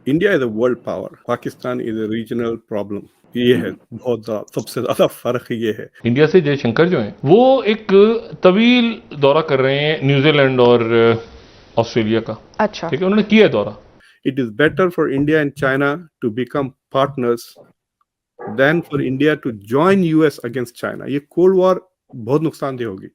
India is a world power, Pakistan is a regional problem. ये है बहुत सबसे ज्यादा फर्क ये है। इंडिया से जयशंकर जो हैं वो एक तवील दौरा कर रहे हैं न्यूजीलैंड और ऑस्ट्रेलिया का। अच्छा, ठीक है, उन्होंने किया है दौरा। It is better for India and China to become partners than for India to join US against China. ये कोल्ड वॉर बहुत नुकसानदेह होगी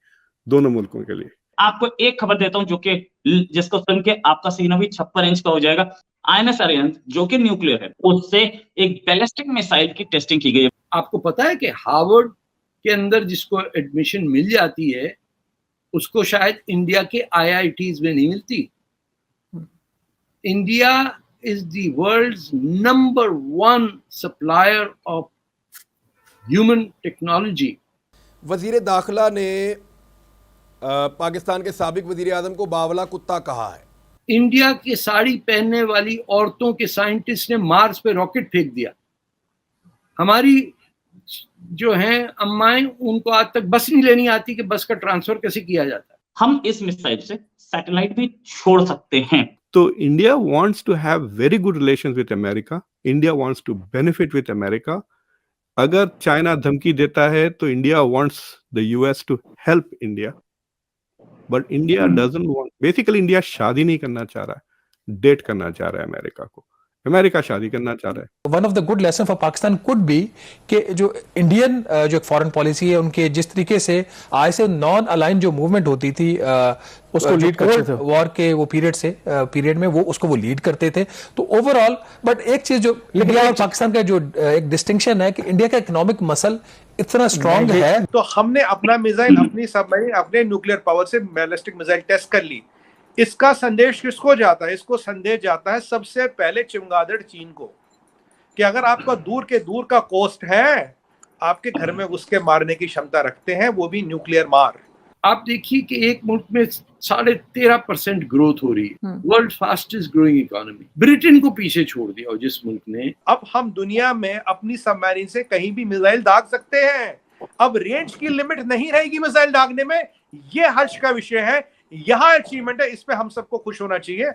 दोनों मुल्कों के लिए। आपको एक खबर देता हूं जो कि जिसको सुन के आपका सीना भी 56 इंच का हो जाएगा। INS अरिहंत जो कि न्यूक्लियर है, उससे एक बैलिस्टिक मिसाइल की टेस्टिंग की गई है। आपको पता है कि हार्वर्ड के अंदर जिसको एडमिशन मिल जाती है उसको शायद इंडिया के IITs में नहीं मिलती। India is the world's number 1 supplier of human technology. वजीर दाखिला ने पाकिस्तान के साबिक वजीर आजम को बावला कुत्ता कहा है। इंडिया की साड़ी पहनने वाली औरतों के साइंटिस्ट ने मार्स पे रॉकेट फेंक दिया। हमारी जो हैं अम्माएं, उनको आज तक बस नहीं लेनी आती कि बस का ट्रांसफर कैसे किया जाता है। हम इस मिसाइल से सैटेलाइट भी छोड़ सकते हैं। तो India wants to have very good relations with America. India wants to benefit with America. अगर चाइना धमकी देता है तो India wants the US to help India, but India doesn't want. Basically India शादी नहीं करना चाह रहा है, डेट करना चाह रहा है अमेरिका को। अमेरिका शादी करना चाह रहा है। One of the good lesson for Pakistan could be कि जो इंडियन जो फॉरेन पॉलिसी है उनके जिस तरीके से आज से नॉन अलाइन जो मूवमेंट होती थी उसको लीड करते थे वॉर के वो पीरियड में वो उसको वो लीड करते थे। तो ओवरऑल बट एक चीज जो इंडिया और पाकिस्तान का जो एक डिस्टिंक्शन है कि इंडिया का इकोनॉमिक मसल इतना स्ट्रांग है। तो हमने अपना मिसाइल, अपनी सबमरीन, अपने न्यूक्लियर पावर से बैलिस्टिक मिसाइल टेस्ट कर ली। इसका संदेश किसको जाता है? इसको संदेश जाता है सबसे पहले चमगादड़ चीन को, कि अगर आपका दूर के दूर का कोस्ट है, आपके घर में उसके मारने की क्षमता रखते हैं, वो भी न्यूक्लियर मार। आप देखिए कि एक मुल्क में 13.5% ग्रोथ हो रही है, world fastest growing economy. Britain को पीछे छोड़ दिया और जिस मुल्क ने। अब हम दुनिया में अपनी सबमरीन से कहीं भी मिसाइल दाग सकते हैं। अब रेंज की लिमिट नहीं रहेगी मिसाइल दागने में। ये हर्ष का विषय है, यहां अचीवमेंट है, इस पे हम सबको खुश होना चाहिए।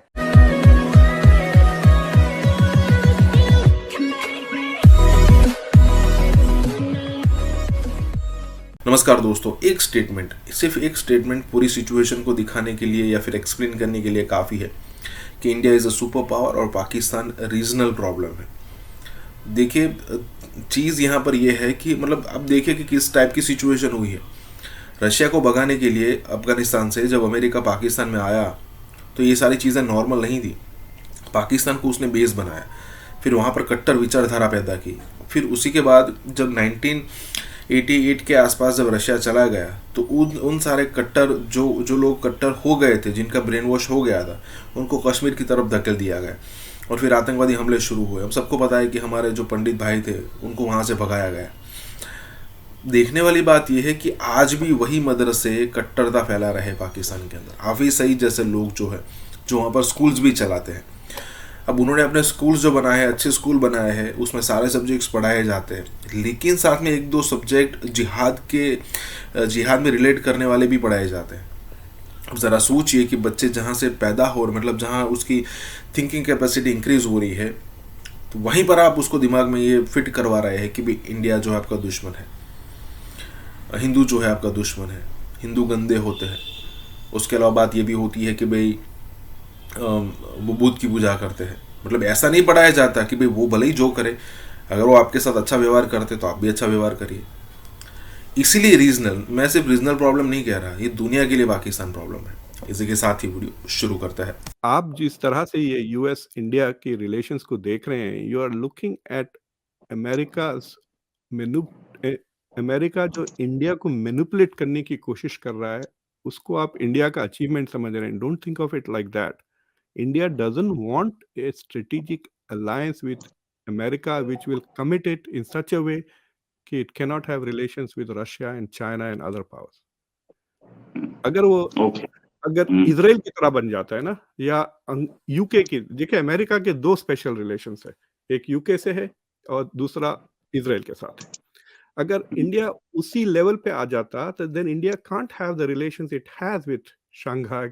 नमस्कार दोस्तों, एक स्टेटमेंट, सिर्फ एक स्टेटमेंट पूरी सिचुएशन को दिखाने के लिए या फिर एक्सप्लेन करने के लिए काफ़ी है कि India is a super power और पाकिस्तान रीजनल प्रॉब्लम है। देखिए, चीज़ यहाँ पर यह है कि मतलब अब देखिए कि किस टाइप की सिचुएशन हुई है। रशिया को भगाने के लिए अफगानिस्तान से जब अमेरिका पाकिस्तान में आया तो ये सारी चीज़ें नॉर्मल नहीं थी। पाकिस्तान को उसने बेस बनाया, फिर वहाँ पर कट्टर विचारधारा पैदा की। फिर उसी के बाद जब 1988 के आसपास जब रशिया चला गया तो उन सारे कट्टर जो लोग कट्टर हो गए थे, जिनका ब्रेन वॉश हो गया था, उनको कश्मीर की तरफ धकेल दिया गया और फिर आतंकवादी हमले शुरू हुए। हम सबको पता है कि हमारे जो पंडित भाई थे उनको वहाँ से भगाया गया। देखने वाली बात यह है कि आज भी वही मदरसे कट्टरता फैला रहे पाकिस्तान के अंदर। हाफिज सईद जैसे लोग जो वहाँ पर स्कूल्स भी चलाते हैं। अब उन्होंने अपने स्कूल्स जो बनाए हैं, अच्छे स्कूल बनाए हैं, उसमें सारे सब्जेक्ट्स पढ़ाए जाते हैं, लेकिन साथ में एक दो सब्जेक्ट जिहाद में रिलेट करने वाले भी पढ़ाए जाते हैं। अब ज़रा सोचिए कि बच्चे जहाँ से पैदा हो रहे, मतलब जहाँ उसकी थिंकिंग कैपेसिटी इंक्रीज हो रही है, तो वहीं पर आप उसको दिमाग में ये फिट करवा रहे हैं कि भाई इंडिया जो है आपका दुश्मन है, हिंदू जो है आपका दुश्मन है, हिंदू गंदे होते हैं। उसके अलावा बात ये भी होती है कि भाई वो बुद्ध की पूजा करते हैं। मतलब ऐसा नहीं पढ़ाया जाता कि भाई वो भले ही जो करे, अगर वो आपके साथ अच्छा व्यवहार करते तो आप भी अच्छा व्यवहार करिए। इसीलिए रीजनल, मैं सिर्फ रीजनल प्रॉब्लम नहीं कह रहा, ये दुनिया के लिए पाकिस्तान प्रॉब्लम है। इसी के साथ ही वीडियो शुरू करता है। आप जिस तरह से ये यूएस इंडिया के रिलेशंस को देख रहे हैं, you are looking at America जो इंडिया को मैनिपुलेट करने की कोशिश कर रहा है, उसको आप इंडिया का अचीवमेंट समझ रहे हैं। Don't think of it like that. India doesn't want a strategic alliance with America which will commit it in such a way कि it can not have relations with Russia and China and other powers. अगर Israel की तरह बन जाता है ना, या UK की, देखिए अमेरिका के दो स्पेशल रिलेशंस है, एक यूके से है और दूसरा इजराइल के साथ है। अगर इंडिया उसी लेवल पे आ जाता तो then India can't have the relations it has with Shanghai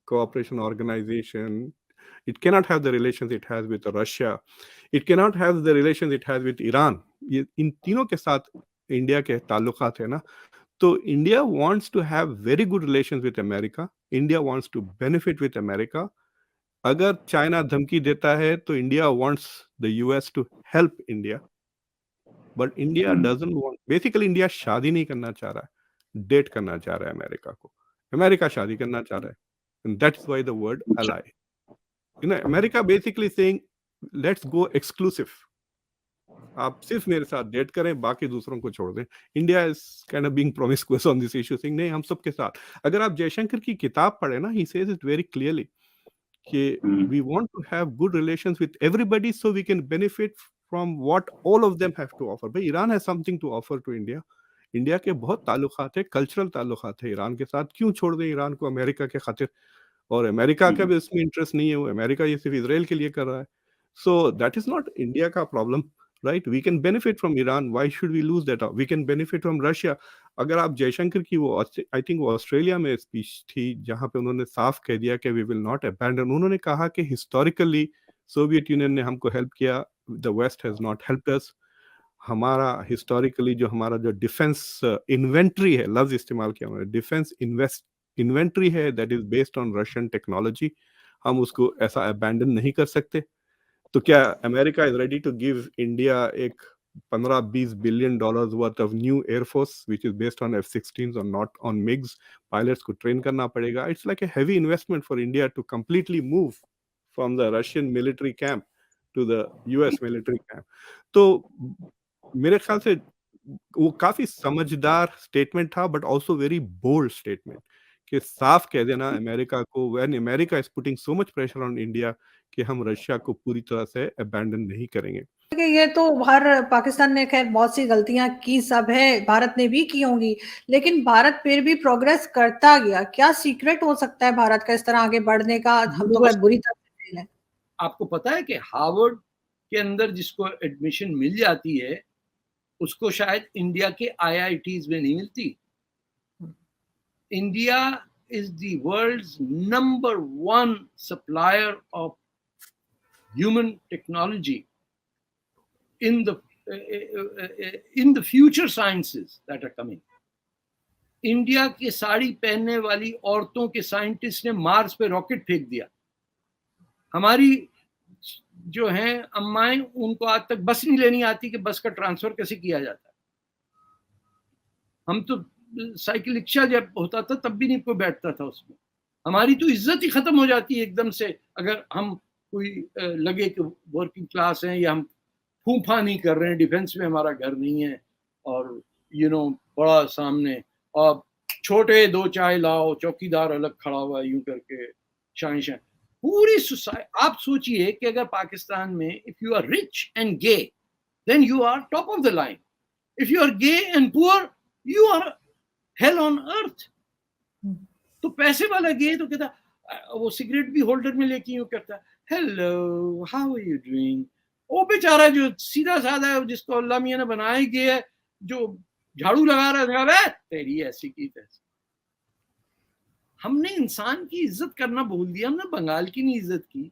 Cooperation Organisation, It cannot have the relations it has with Russia. It cannot have the relations it has with Iran. ये इन तीनों के साथ India के ताल्लुकात है ना. तो India wants to have very good relations with America. India wants to benefit with America. अगर चाइना धमकी देता है तो India wants the US to help India. But India doesn't want. Basically, India शादी नहीं करना चाह रहा है, डेट करना चाह रहा है अमेरिका को. अमेरिका शादी करना चाह रहा है. And that's why the word ally. You know, America basically saying, let's go exclusive. आप सिर्फ मेरे साथ डेट करें, बाकी दूसरों को छोड़ दें. India is kind of being promiscuous on this issue, saying नहीं, हम सबके साथ. अगर आप जयशंकर की किताब पढ़े ना, he says it very clearly कि we want to have good relations with everybody so we can benefit from what all of them have to offer. भाई Iran has something to offer to India. India के बहुत ताल्लुकात है, cultural ताल्लुकात है Iran के साथ. क्यों छोड़ दें ईरान को अमेरिका के खातिर? और अमेरिका का भी इसमें इंटरेस्ट नहीं है. वो अमेरिका ये सिर्फ इसराइल के लिए कर रहा है. So that is not India का problem, right? We can benefit from Iran. Why should we lose that out? We can benefit from Russia. अगर आप जयशंकर की वो आई थिंक वो ऑस्ट्रेलिया में स्पीच थी जहां पे उन्होंने साफ कह दिया कि वी विल नॉट अबैंडन. उन्होंने कहा कि हिस्टोरिकली सोवियत यूनियन ने हमको हेल्प किया, the West has not helped us. हमारा हिस्टोरिकली जो हमारा जो डिफेंस इन्वेंट्री है, लफ्ज इस्तेमाल किया उन्होंने, डिफेंस इन्वेंट्री है, that is based on Russian technology. हम उसको ऐसा अबैंडन नहीं कर सकते. तो क्या America is ready to give India एक 15-20 billion dollars worth of new air force which is based on F-16s और नॉट ऑन मिग्स? पायलट्स को ट्रेन करना पड़ेगा. It's like a heavy investment for India to completely move from the Russian military camp to the US military camp. तो मेरे ख्याल से वो काफी समझदार स्टेटमेंट था, but also very bold statement कि साफ कह देना अमेरिका को, when America is putting so much pressure on India, कि हम रशिया को पूरी तरह से अबैंडन नहीं करेंगे. ये तो हर पाकिस्तान ने खैर बहुत सी गलतियां की, सब है, भारत ने भी की होंगी, लेकिन भारत फिर भी प्रोग्रेस करता गया. क्या सीक्रेट हो सकता है भारत का इस तरह आगे बढ़ने का? हम तो बुरी तरह से. आपको पता है कि हार्वर्ड के अंदर जिसको एडमिशन मिल जाती है उसको शायद इंडिया के IITs में नहीं मिलती. India is the world's #1 supplier of human technology in the future sciences that are coming. India के साड़ी पहनने वाली औरतों के साइंटिस्ट ने मार्स पे रॉकेट फेंक दिया. हमारी जो हैं अम्माएं, उनको आज तक बस नहीं लेनी आती कि बस का ट्रांसफर कैसे किया जाता है. हम तो साइकिल रिक्शा जब होता था तब भी नहीं कोई बैठता था उसमें. हमारी तो इज्जत ही खत्म हो जाती है एकदम से अगर हम कोई लगे कि वर्किंग क्लास हैं या हम फूफा नहीं कर रहे हैं, डिफेंस में हमारा घर नहीं है और बड़ा सामने और छोटे 2 चाय लाओ, चौकीदार अलग खड़ा हुआ यूं करके शान. पूरी सोसाइटी, आप सोचिए कि अगर पाकिस्तान में if you are rich and gay then you are top of the line. If you are gay and poor you are hell on earth. तो पैसे वाला गे तो कहता, वो सिगरेट भी होल्डर में लेके यूं करता, hello how are you doing. वो बेचारा जो सीधा साधा है, जिसको अल्लाह मियां ने बनाया ही गया है, जो झाड़ू लगा रहा था, तेरी ऐसी की तैसी. हमने इंसान की इज्जत करना भूल दिया. हमने बंगाल की नहीं इज्जत की.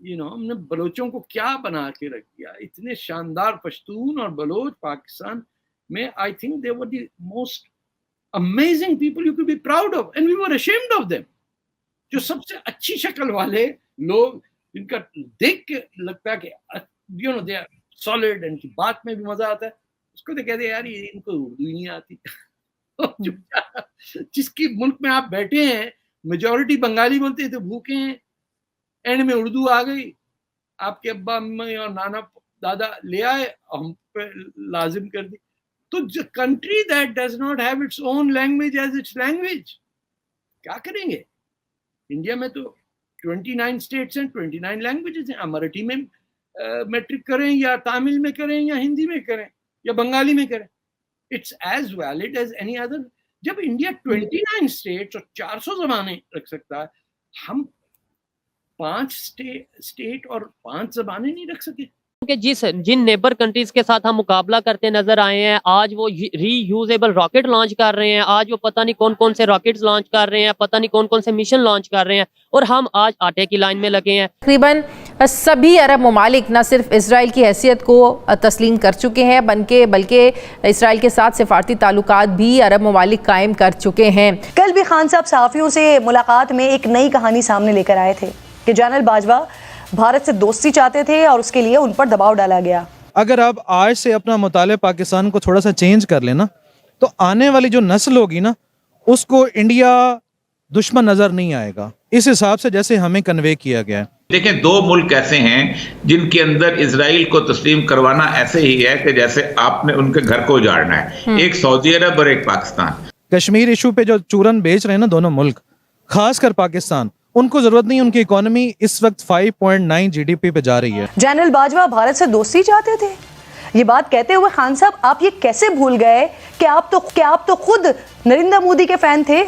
हमने बलोचों को क्या बना के रख दिया. इतने शानदार पश्तून और बलोच पाकिस्तान में, I think they were the most amazing people you could be proud of and we were ashamed of them. जो सबसे अच्छी शक्ल वाले लोग, जिनका देख के लगता है कि दे आर सॉलिड एंड की बात में भी मजा आता है, उसको तो कहते यार ये इनको उर्दू ही नहीं आती. जिसकी मुल्क में आप बैठे हैं मेजॉरिटी बंगाली बोलते हैं तो भूखे हैं, एंड में उर्दू आ गई, आपके अब्बा अम्मा और नाना दादा ले आए, हम पे लाजिम कर दी. तो country that does not have its own language as its language, क्या करेंगे? इंडिया में तो 29 स्टेट्स हैं, 29 लैंग्वेजेस हैं. मराठी में मैट्रिक करें या तमिल में करें या हिंदी में करें या बंगाली में करें, it's as valid as any other. जब इंडिया 29 स्टेट्स और 400 ज़बानें रख सकता है, हम 5 स्टेट और 5 ज़बानें नहीं रख सके. कि जिन नेबर कंट्रीज के साथ हम मुकाबला करते नजर आए हैं, आज वो रीयूजेबल रॉकेट लॉन्च कर रहे हैं, आज वो पता नहीं कौन कौन से रॉकेट्स लॉन्च कर रहे हैं, पता नहीं कौन कौन से मिशन लॉन्च कर रहे हैं, और हम आज आटे की लाइन में लगे हैं। तकरीबन सभी अरब ममालिक न सिर्फ इसराइल की हैसियत को तस्लीम कर चुके हैं बल्कि इसराइल के साथ सिफारती ताल्लुकात भी अरब ममालिक कायम कर चुके हैं। कल भी खान साहब सहाफ़ियों से मुलाकात में एक नई कहानी सामने लेकर आए थे कि जनरल बाजवा भारत से दोस्ती चाहते थे और उसके लिए उन पर दबाव डाला गया। अगर आप आज से अपना मुताले पाकिस्तान को थोड़ा सा चेंज कर लेना तो आने वाली जो नस्ल होगी ना, उसको इंडिया दुश्मन नजर नहीं आएगा, इस हिसाब से जैसे हमें कन्वे किया गया है। देखें, दो मुल्क ऐसे हैं जिनके अंदर इजराइल को तस्लीम करवाना ऐसे ही है कि जैसे आपने उनके घर को उजाड़ना है, एक सऊदी अरब और एक पाकिस्तान। कश्मीर इशू पे जो चूरन बेच रहे हैं ना दोनों मुल्क, खासकर पाकिस्तान, उनको जरूरत नहीं, उनकी इकोनॉमी इस वक्त 5.9 GDP पे जा रही है। जनरल बाजवा भारत से दोस्ती चाहते थे, ये बात कहते हुए खान साहब आप ये कैसे भूल गए कि आप तो खुद नरेंद्र मोदी के फैन थे,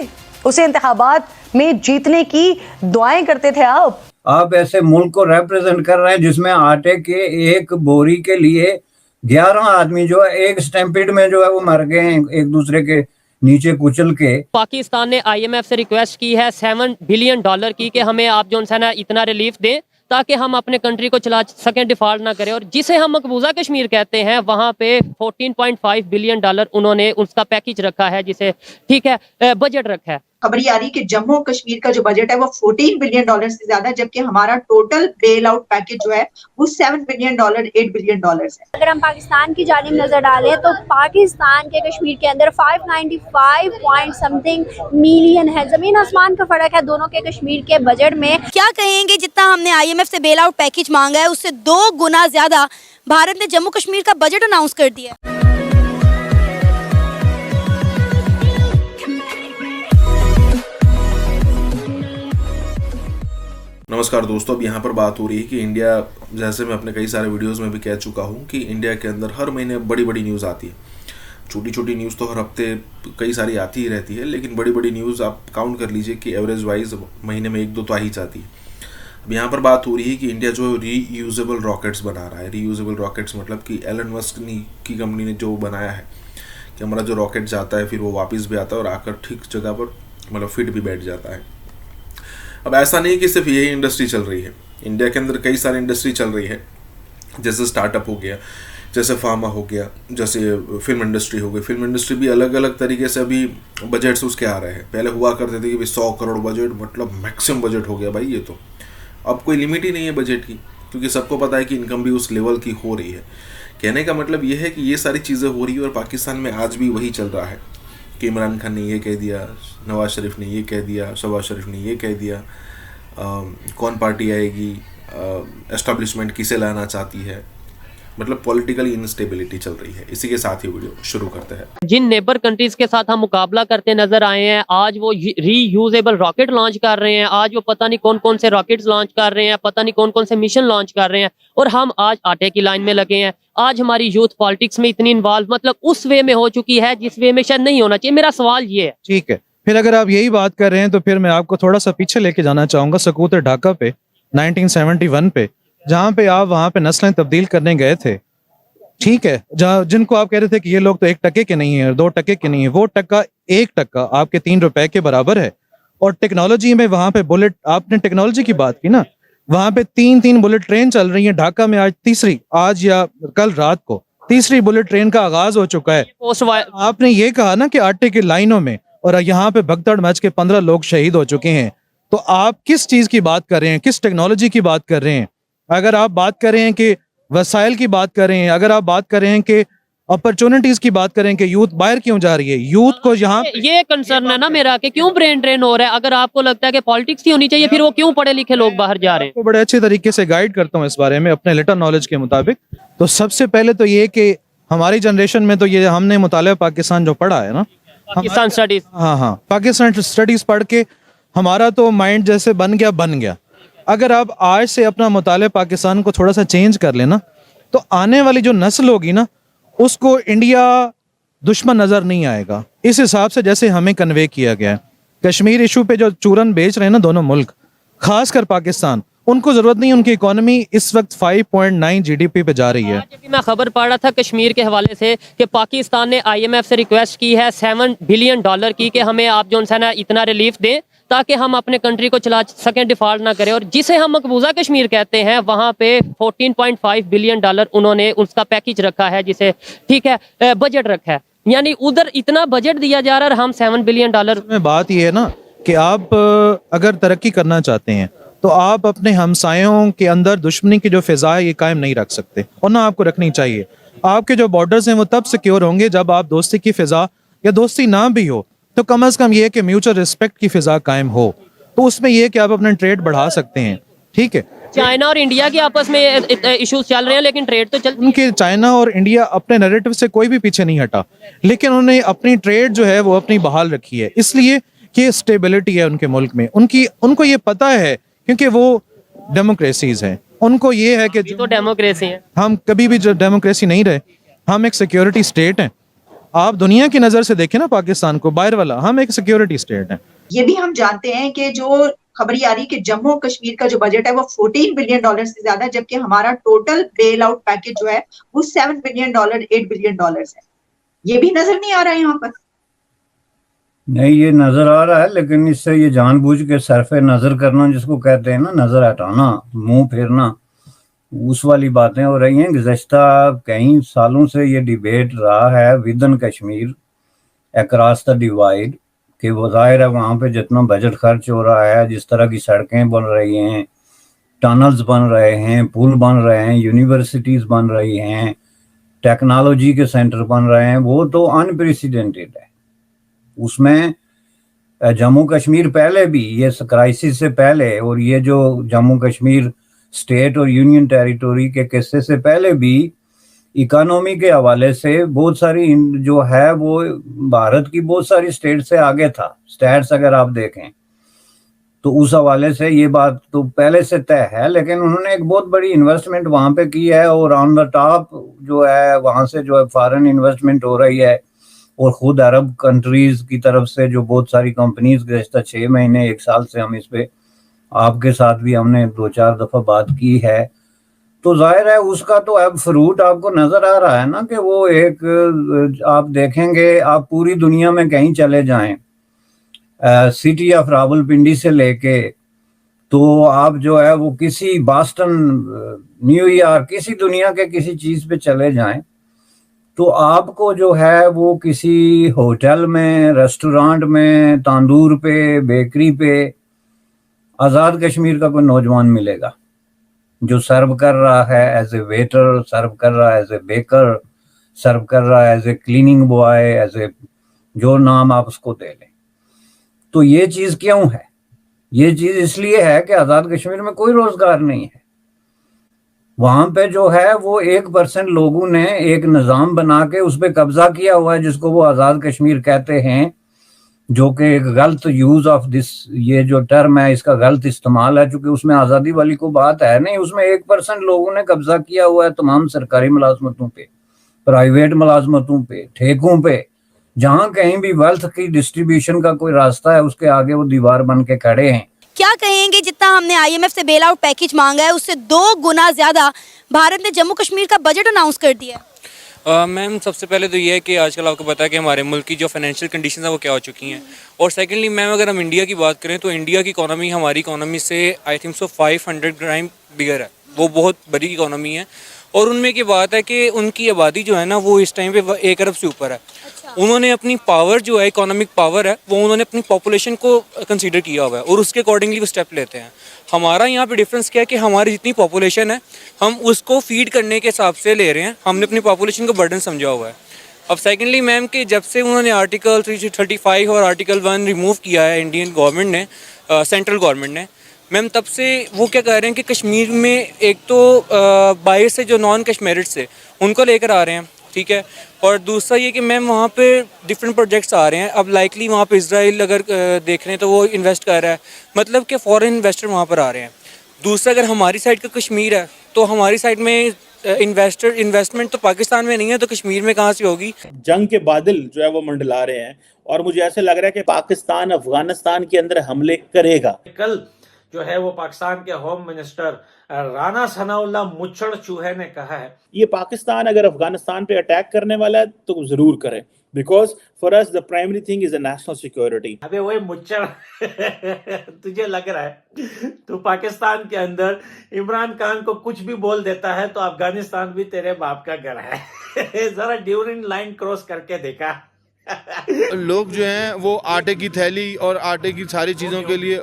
उसे इंतखाबात में जीतने की दुआएं करते थे आप ऐसे मुल्क को रिप्रेजेंट कर रहे हैं जिसमें आटे के एक बोरी के लिए 11 आदमी जो है एक स्टैम्पीड में जो है वो मर गए हैं एक दूसरे के नीचे कुचल के। पाकिस्तान ने IMF से रिक्वेस्ट की है $7 बिलियन की कि हमें आप जो है ना इतना रिलीफ दें ताकि हम अपने कंट्री को चला सकें, डिफॉल्ट ना करें, और जिसे हम मकबूजा कश्मीर कहते हैं वहाँ पे $14.5 बिलियन उन्होंने उसका पैकेज रखा है, जिसे ठीक है बजट रखा है। खबर ये आ रही कि जम्मू और कश्मीर का जो बजट है वो $14 बिलियन से ज्यादा है, जबकि हमारा टोटल बेल आउट पैकेज जो है वो $7 बिलियन $8 बिलियन है। अगर हम पाकिस्तान की जानिब नजर डालें तो पाकिस्तान के कश्मीर के अंदर 595 पॉइंट समथिंग मिलियन है, जमीन आसमान का फर्क है दोनों के कश्मीर के बजट में। क्या कहेंगे, जितना हमने IMF से बेल आउट पैकेज मांगा है उससे 2 गुना ज्यादा भारत ने जम्मू कश्मीर का बजट अनाउंस कर दिया। नमस्कार दोस्तों, अब यहाँ पर बात हो रही है कि इंडिया, जैसे मैं अपने कई सारे वीडियोस में भी कह चुका हूँ कि इंडिया के अंदर हर महीने बड़ी बड़ी न्यूज़ आती है। छोटी छोटी न्यूज़ तो हर हफ्ते कई सारी आती ही रहती है, लेकिन बड़ी बड़ी न्यूज़ आप काउंट कर लीजिए कि एवरेज वाइज महीने में 1-2 तो आ ही जाती है। अब यहाँ पर बात हो रही है कि इंडिया जो रीयूजेबल रॉकेट्स बना रहा है। रीयूजेबल रॉकेट्स मतलब कि एलन मस्क की कंपनी ने जो बनाया है कि हमारा जो रॉकेट जाता है फिर वो वापस भी आता है और आकर ठीक जगह पर मतलब फिट भी बैठ जाता है। अब ऐसा नहीं कि सिर्फ यही इंडस्ट्री चल रही है, इंडिया के अंदर कई सारी इंडस्ट्री चल रही है, जैसे स्टार्टअप हो गया, जैसे फार्मा हो गया, जैसे फिल्म इंडस्ट्री हो गई। फिल्म इंडस्ट्री भी अलग अलग तरीके से अभी बजट्स उसके आ रहे हैं। पहले हुआ करते थे कि भाई 100 करोड़ बजट मतलब मैक्सिमम बजट हो गया भाई, ये तो अब कोई लिमिट ही नहीं है बजट की, क्योंकि सबको पता है कि इनकम भी उस लेवल की हो रही है। कहने का मतलब ये है कि ये सारी चीज़ें हो रही है और पाकिस्तान में आज भी वही चल रहा है कि इमरान खान ने ये कह दिया, नवाज शरीफ ने ये कह दिया, शहबाज शरीफ ने ये कह दिया, कौन पार्टी आएगी, एस्टेब्लिशमेंट किसे लाना चाहती है, मतलब पॉलिटिकल इंस्टेबिलिटी चल रही है। इसी के साथ ही वीडियो शुरू करते हैं। जिन नेबर कंट्रीज के साथ हम मुकाबला करते नजर आए हैं, आज वो रीयूजेबल रॉकेट लॉन्च कर रहे हैं, आज वो पता नहीं कौन कौन से रॉकेट्स लॉन्च कर रहे हैं, पता नहीं कौन कौन से मिशन लॉन्च कर रहे हैं, और हम आज आटे की लाइन में लगे हैं। आज हमारी यूथ पॉलिटिक्स में इतनी इन्वॉल्व मतलब उस वे में हो चुकी है जिस वे में शायद नहीं होना चाहिए। मेरा सवाल ये है। ठीक है, फिर अगर आप यही बात कर रहे हैं तो फिर मैं आपको थोड़ा सा पीछे लेके जाना चाहूंगा, सकूत ढाका पे 1971 पे, जहाँ पे आप वहाँ पे नस्लें तब्दील करने गए थे। ठीक है, जहाँ जिनको आप कह रहे थे कि ये लोग तो 1 टके के नहीं है, 2 टके के नहीं है, वो टका 1 टका आपके 3 रुपए के बराबर है। और टेक्नोलॉजी में वहाँ पे बुलेट, आपने टेक्नोलॉजी की बात की ना, वहाँ पे 3 बुलेट ट्रेन चल रही है। ढाका में आज या कल रात को तीसरी बुलेट ट्रेन का आगाज हो चुका है। आपने ये कहा ना कि आटे की लाइनों में, और यहाँ पे भगदड़ मच के 15 लोग शहीद हो चुके हैं। तो आप किस चीज की बात कर रहे हैं, किस टेक्नोलॉजी की बात कर रहे हैं? अगर आप बात कर रहे हैं कि वसाइल की बात कर रहे हैं, अगर आप बात कर रहे हैं कि अपॉर्चुनिटीज की बात करें कि यूथ बाहर क्यों जा रही है, यूथ को यहाँ ये कंसर्न है ना मेरा कि क्यों ब्रेन ड्रेन हो रहा है। अगर आपको लगता है कि पॉलिटिक्स ही होनी चाहिए, फिर वो क्यों पढ़े लिखे लोग बाहर जा रहे हैं? तो बड़े अच्छे तरीके से गाइड करता हूँ इस बारे में अपने लिटल नॉलेज के मुताबिक। तो सबसे पहले तो ये कि हमारी जनरेशन में तो ये हमने मुतालिया पाकिस्तान जो पढ़ा है ना, पाकिस्तान स्टडीज, हाँ पाकिस्तान स्टडीज पढ़ के हमारा तो माइंड जैसे बन गया। अगर आप आज से अपना मुतालिया पाकिस्तान को थोड़ा सा चेंज कर लेना तो आने वाली जो नस्ल होगी ना, उसको इंडिया दुश्मन नजर नहीं आएगा, इस हिसाब से जैसे हमें कन्वे किया गया है। कश्मीर इशू पे जो चूरन बेच रहे हैं ना दोनों मुल्क, खासकर पाकिस्तान, उनको जरूरत नहीं, उनकी इकोनॉमी इस वक्त 5.9 जीडीपी पे जा रही है। आज अभी मैं खबर पढ़ रहा था कश्मीर के हवाले से कि पाकिस्तान ने IMF से रिक्वेस्ट की है $7 बिलियन की कि हमें आप जो है ना इतना रिलीफ दें ताकि हम अपने कंट्री को चला सकें, डिफॉल्ट ना करें। और जिसे हम मकबूजा कश्मीर कहते हैं वहाँ पे $14.5 बिलियन उन्होंने उसका पैकेज रखा है, जिसे ठीक है बजट रखा है, यानी उधर इतना बजट दिया जा रहा है और हम $7 बिलियन। में बात यह है ना कि आप अगर तरक्की करना चाहते हैं तो आप अपने हमसायों के अंदर दुश्मनी की जो फिजा है ये कायम नहीं रख सकते, और ना आपको रखनी चाहिए। आपके जो बॉर्डर्स हैं वो तब सिक्योर होंगे जब आप दोस्ती की फिजा, या दोस्ती ना भी हो तो कम से कम ये कि म्यूचुअल रिस्पेक्ट की फिजा कायम हो, तो उसमें ये कि आप अपना ट्रेड बढ़ा सकते हैं। ठीक है, चाइना और इंडिया के आपस में इश्यूज चल रहे हैं लेकिन ट्रेड तो चल, उनके चाइना और इंडिया अपने नैरेटिव से कोई भी पीछे नहीं हटा, लेकिन उन्होंने अपनी ट्रेड जो है वो अपनी बहाल रखी है, इसलिए कि स्टेबिलिटी है उनके मुल्क में। उनको ये पता है क्योंकि वो डेमोक्रेसीज हैं, उनको ये है कि तो डेमोक्रेसी है, हम कभी भी डेमोक्रेसी नहीं रहे, हम एक सिक्योरिटी स्टेट हैं। आप दुनिया की नजर से देखें ना पाकिस्तान को, बाहर वाला, हम एक सिक्योरिटी स्टेट हैं। ये भी हम जानते हैं कि जो खबर आ रही कि जम्मू कश्मीर का जो बजट है वो $14 बिलियन से ज्यादा, जबकि हमारा टोटल बेल आउट पैकेज जो है वो $7 बिलियन, $8 बिलियन है। ये भी नजर नहीं आ रहा है यहाँ पर। नहीं, ये नजर आ रहा है, लेकिन इससे ये जानबूझ के सरफे नजर करना जिसको कहते हैं ना, नजर हटाना, मुंह फेरना, उस वाली बातें हो रही हैं। गुज़श्ता कई सालों से ये डिबेट रहा है with in Kashmir across the divide, कि वो जाहिर है वहाँ पे जितना बजट खर्च हो रहा है, जिस तरह की सड़कें बन रही हैं, टनल्स बन रहे हैं, पुल बन रहे हैं, यूनिवर्सिटीज़ बन रही हैं, टेक्नोलॉजी के सेंटर बन रहे हैं, वो तो अनप्रेसिडेंटेड है। उसमें जम्मू कश्मीर पहले भी, ये क्राइसिस से पहले, और ये जो जम्मू कश्मीर स्टेट और यूनियन टेरिटोरी के किस्से से पहले भी इकोनॉमी के हवाले से बहुत सारी जो है वो भारत की बहुत सारी स्टेट से आगे था। स्टैट्स अगर आप देखें तो उस हवाले से ये बात तो पहले से तय है, लेकिन उन्होंने एक बहुत बड़ी इन्वेस्टमेंट वहाँ पे की है, और ऑन द टॉप जो है वहाँ से जो है फॉरेन इन्वेस्टमेंट हो रही है, और खुद अरब कंट्रीज की तरफ से जो बहुत सारी कंपनीज गुज़श्ता 6 महीने 1 साल से हम इस पे आपके साथ भी हमने 2-4 दफ़ा बात की है, तो जाहिर है उसका तो अब फ्रूट आपको नज़र आ रहा है ना, कि वो एक आप देखेंगे, आप पूरी दुनिया में कहीं चले जाएं, सिटी ऑफ रावलपिंडी से लेके तो आप जो है वो किसी बॉस्टन, न्यूयॉर्क, किसी दुनिया के किसी चीज़ पे चले जाएं तो आपको जो है वो किसी होटल में, रेस्टोरेंट में, तंदूर पे, बेकरी पे आज़ाद कश्मीर का कोई नौजवान मिलेगा जो सर्व कर रहा है एज ए वेटर, सर्व कर रहा है एज ए बेकर, सर्व कर रहा है as a cleaning boy, as a जो नाम आप उसको दे लें। तो ये चीज़ क्यों है? ये चीज़ इसलिए है कि आज़ाद कश्मीर में कोई रोज़गार नहीं है। वहाँ पे जो है वो 1% लोगों ने एक निज़ाम बना के उस पर कब्जा किया हुआ है, जिसको वो आज़ाद कश्मीर कहते हैं, जो कि एक गलत यूज़ ऑफ दिस, ये जो टर्म है इसका गलत इस्तेमाल है, चूँकि उसमें आज़ादी वाली कोई बात है नहीं। उसमें 1% लोगों ने कब्जा किया हुआ है तमाम सरकारी मुलाजमतों पे, प्राइवेट मुलाजमतों पे, ठेकों पे, जहाँ कहीं भी वेल्थ की डिस्ट्रीब्यूशन का कोई रास्ता है उसके आगे वो दीवार बन के खड़े हैं। क्या कहेंगे, जितना हमने IMF से बेल आउट पैकेज मांगा है उससे 2 गुना ज्यादा भारत ने जम्मू कश्मीर का बजट अनाउंस कर दिया है? मैम सबसे पहले तो ये है कि आजकल आपको पता है कि हमारे मुल्क की जो फाइनेंशियल कंडीशन है वो क्या हो चुकी हैं, और सेकेंडली मैम अगर हम इंडिया की बात करें तो इंडिया की इकोनॉमी हमारी इकोनॉमी से आई थिंक सो 500 टाइम बिगर है, वो बहुत बड़ी इकोनॉमी है। और उनमें की बात है कि उनकी आबादी जो है ना वो इस टाइम पे 1 अरब से ऊपर है। उन्होंने अपनी पावर जो है, इकोनॉमिक पावर है, वो उन्होंने अपनी पॉपुलेशन को कंसीडर किया हुआ है और उसके अकॉर्डिंगली वो स्टेप लेते हैं। हमारा यहाँ पे डिफरेंस क्या है कि हमारी जितनी पॉपुलेशन है हम उसको फीड करने के हिसाब से ले रहे हैं, हमने अपनी पॉपुलेशन को बर्डन समझा हुआ है। अब सेकेंडली मैम कि जब से उन्होंने आर्टिकल 335 और आर्टिकल 1 रिमूव किया है इंडियन गवर्नमेंट ने, सेंट्रल गवर्नमेंट ने, मैम तब से वो क्या कह रहे हैं कि कश्मीर में एक तो बाहर से जो नॉन कश्मीरिट्स है उनको लेकर आ रहे हैं, ठीक है, और दूसरा ये कि मैम वहाँ पे डिफरेंट प्रोजेक्ट्स आ रहे हैं। अब लाइकली वहाँ पे इजराइल अगर देख रहे हैं तो वो इन्वेस्ट कर रहा है, मतलब कि फॉरेन इन्वेस्टर वहाँ पर आ रहे हैं। दूसरा अगर हमारी साइड का कश्मीर है तो हमारी साइड में इन्वेस्टमेंट तो पाकिस्तान में नहीं है, तो कश्मीर में कहाँ से होगी? जंग के बादल जो है वो मंडला रहे हैं और मुझे ऐसे लग रहा है कि पाकिस्तान अफगानिस्तान के अंदर हमले करेगा। कल जो है वो पाकिस्तान के होम मिनिस्टर राना सनाउल्लाह मुच्छड़ चूहे ने कहा है। ये पाकिस्तान अगर अफगानिस्तान पे अटैक करने वाला है तो जरूर करे, because for us the primary thing is the national security. अबे वही मुच्छड़ तुझे लग रहा है तू पाकिस्तान के अंदर इमरान खान को कुछ भी बोल देता है तो अफगानिस्तान भी तेरे बाप का घर है। जरा ड्यूरिंग लाइन क्रॉस करके देखा। लोग जो हैं वो आटे की थैली और आटे की सारी चीज़ों के लिए।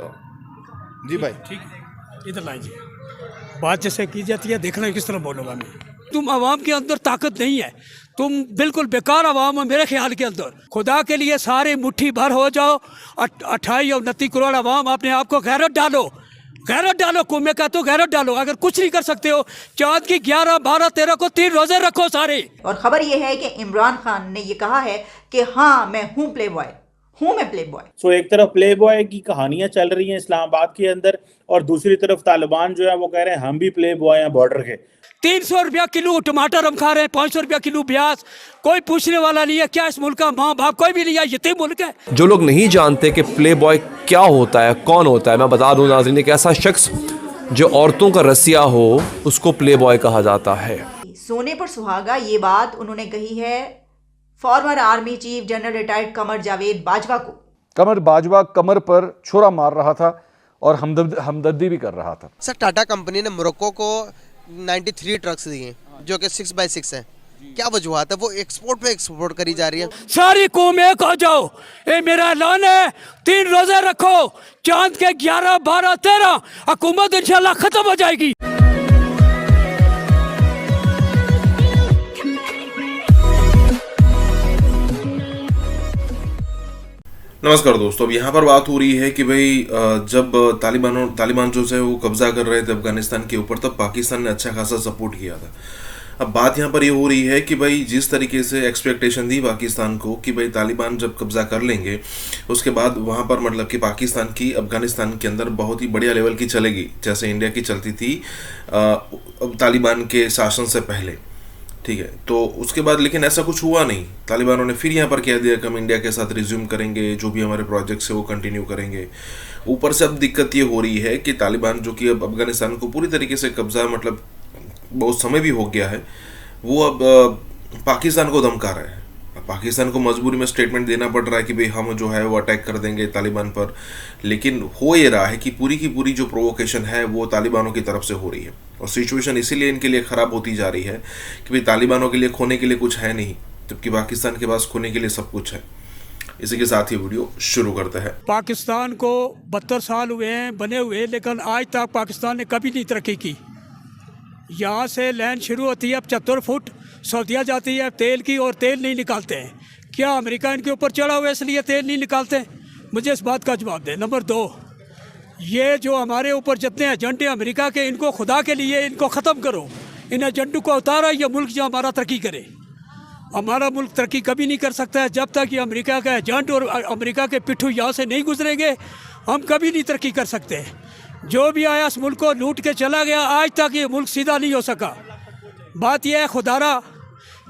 जी भाई ठीक है, इधर लाइए। बात जैसे की जाती है, देखना किस तरह बोलूँगा मैं। तुम आवाम के अंदर ताकत नहीं है, तुम बिल्कुल बेकार आवाम हो मेरे ख्याल के अंदर। खुदा के लिए सारे मुट्ठी भर हो जाओ, 28 और 29 करोड़ आवाम अपने आप को गैरत डालो, गैरत डालो। कुम्मे का तो गैरत डालो। अगर कुछ नहीं कर सकते हो, चांद की 11, 12, 13 को 3 रोजे रखो सारे। और खबर यह है कि इमरान खान ने ये कहा है कि हाँ मैं हूँ प्ले बॉय, मैं प्ले बॉय। सो एक तरफ प्ले बॉय की कहानियां चल रही हैं इस्लामाबाद के अंदर, और दूसरी तरफ तालिबान जो है वो कह रहे हैं हम भी प्ले बॉय हैं बॉर्डर के। 300 रुपया किलो टमाटर हम खा रहे हैं, 500 रुपया किलो प्याज। कोई पूछने वाला नहीं है। क्या इस मुल्क का माँ बाप कोई भी नहीं है, यतीम मुल्क है। जो लोग नहीं जानते कि प्ले बॉय क्या होता है, कौन होता है, मैं बता दूं नाज़रीन, एक ऐसा शख्स जो औरतों का रसिया हो उसको प्ले बॉय कहा जाता है। सोने पर सुहागा, ये बात उन्होंने कही है former army chief general retired Qamar Javed Bajwa को। कमर बाजवा कमर पर छुरा मार रहा था और हमदर्दी भी कर रहा था। सर टाटा कंपनी ने मोरक्को को 93 ट्रक्स दिए जो कि 6x6 हैं। क्या वजूहत है? वो एक्सपोर्ट करी जा रही है। सारी कौम एक हो जाओ, ये मेरा ऐलान है। 3 रोजे रखो, चांद के 11, 12, 13 हुकूमत इंशाल्लाह खत्म हो जाएगी। नमस्कार दोस्तों, अब यहाँ पर बात हो रही है कि भाई जब तालिबान जो है वो कब्जा कर रहे थे अफगानिस्तान के ऊपर, तब पाकिस्तान ने अच्छा खासा सपोर्ट किया था। अब बात यहाँ पर ये हो रही है कि भाई जिस तरीके से एक्सपेक्टेशन दी पाकिस्तान को कि भाई तालिबान जब कब्जा कर लेंगे उसके बाद वहाँ पर मतलब कि पाकिस्तान की अफगानिस्तान के अंदर बहुत ही बढ़िया लेवल की चलेगी, जैसे इंडिया की चलती थी तालिबान के शासन से पहले। ठीक है, तो उसके बाद लेकिन ऐसा कुछ हुआ नहीं। तालिबानों ने फिर यहाँ पर कह दिया कि हम इंडिया के साथ रिज्यूम करेंगे, जो भी हमारे प्रोजेक्ट्स है वो कंटिन्यू करेंगे। ऊपर से अब दिक्कत ये हो रही है कि तालिबान जो कि अब अफगानिस्तान को पूरी तरीके से कब्जा, मतलब बहुत समय भी हो गया है, वो अब पाकिस्तान को धमका रहा है। पाकिस्तान को मजबूरी में स्टेटमेंट देना पड़ रहा है कि भाई हम जो है वो अटैक कर देंगे तालिबान पर, लेकिन हो ये रहा है कि पूरी की पूरी जो प्रोवोकेशन है वो तालिबानों की तरफ से हो रही है। और सिचुएशन इसीलिए इनके लिए ख़राब होती जा रही है कि भाई तालिबानों के लिए खोने के लिए कुछ है नहीं, जबकि पाकिस्तान के पास खोने के लिए सब कुछ है। इसी के साथ ही वीडियो शुरू करते हैं। पाकिस्तान को 72 साल हुए हैं बने हुए, लेकिन आज तक पाकिस्तान ने कभी नहीं तरक्की की। यहाँ से लाइन शुरू होती है 75 फुट, सऊदीया जाती है तेल की, और तेल नहीं निकालते हैं। क्या अमेरिका इनके ऊपर चढ़ा हुआ है इसलिए तेल नहीं निकालते? मुझे इस बात का जवाब दें। नंबर 2, ये जो हमारे ऊपर जितने एजेंडे अमेरिका के, इनको खुदा के लिए इनको ख़त्म करो। इन एजेंडों को उतारा, ये मुल्क जो हमारा तरक्की करे। हमारा मुल्क तरक्की कभी नहीं कर सकता है जब तक ये अमेरिका का एजेंट और अमेरिका के पिट्ठू यहाँ से नहीं गुजरेंगे, हम कभी नहीं तरक्की कर सकते। जो भी आया इस मुल्क को लूट के चला गया, आज तक ये मुल्क सीधा नहीं हो सका। बात यह है खुदारा,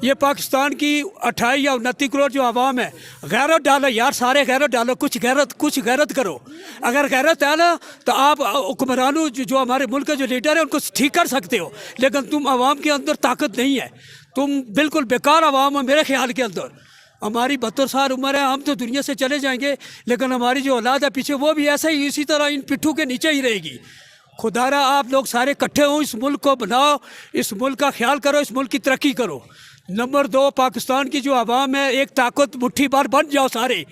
ये पाकिस्तान की 28 या 29 करोड़ जो आवाम है, गैरत डालो यार, सारे गैरत डालो, कुछ गैरत करो। अगर गैरत है ना तो आप हुक्मरानों जो हमारे मुल्क के जो लीडर है उनको ठीक कर सकते हो, लेकिन तुम आवाम के अंदर ताकत नहीं है। तुम बिल्कुल बेकार आवाम हो मेरे ख्याल के अंदर। हमारी 72 साल उम्र है, हम तो दुनिया से चले जाएंगे, लेकिन हमारी जो औलाद है पीछे, वो भी ऐसे ही इसी तरह इन पिट्ठू के नीचे ही रहेगी। खुदारा आप लोग सारे इकट्ठे हो, इस मुल्क को बनाओ, इस मुल्क का ख्याल करो, इस मुल्क की तरक्की करो। नंबर 2, पाकिस्तान की जो आवाम है एक ताकत मुट्ठी भर बन जाओ सारे।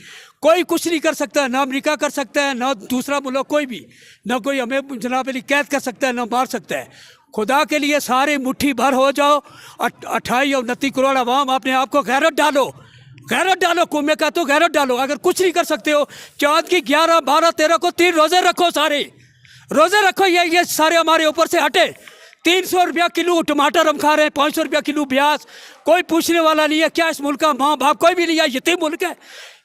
कोई कुछ नहीं कर सकता, ना अमेरिका कर सकता है, ना दूसरा मुल्क कोई भी, ना कोई हमें जनाब अली कैद कर सकता है, ना मार सकता है। खुदा के लिए सारे मुट्ठी भर हो जाओ, 28 और 29 करोड़ आवाम अपने आप को गैरत डालो, गैरत डालो। कुम्मे का तो गैरत डालो। अगर कुछ नहीं कर सकते हो, चांद की 11, 12, 13 को 3 रोजे रखो, सारे रोजे रखो। ये सारे हमारे ऊपर से हटे। 300 रुपया किलो टमाटर हम खा रहे हैं, 500 रुपया किलो प्याज। कोई पूछने वाला नहीं है। क्या इस मुल्क का माँ बाप कोई भी नहीं है, यतीम मुल्क है।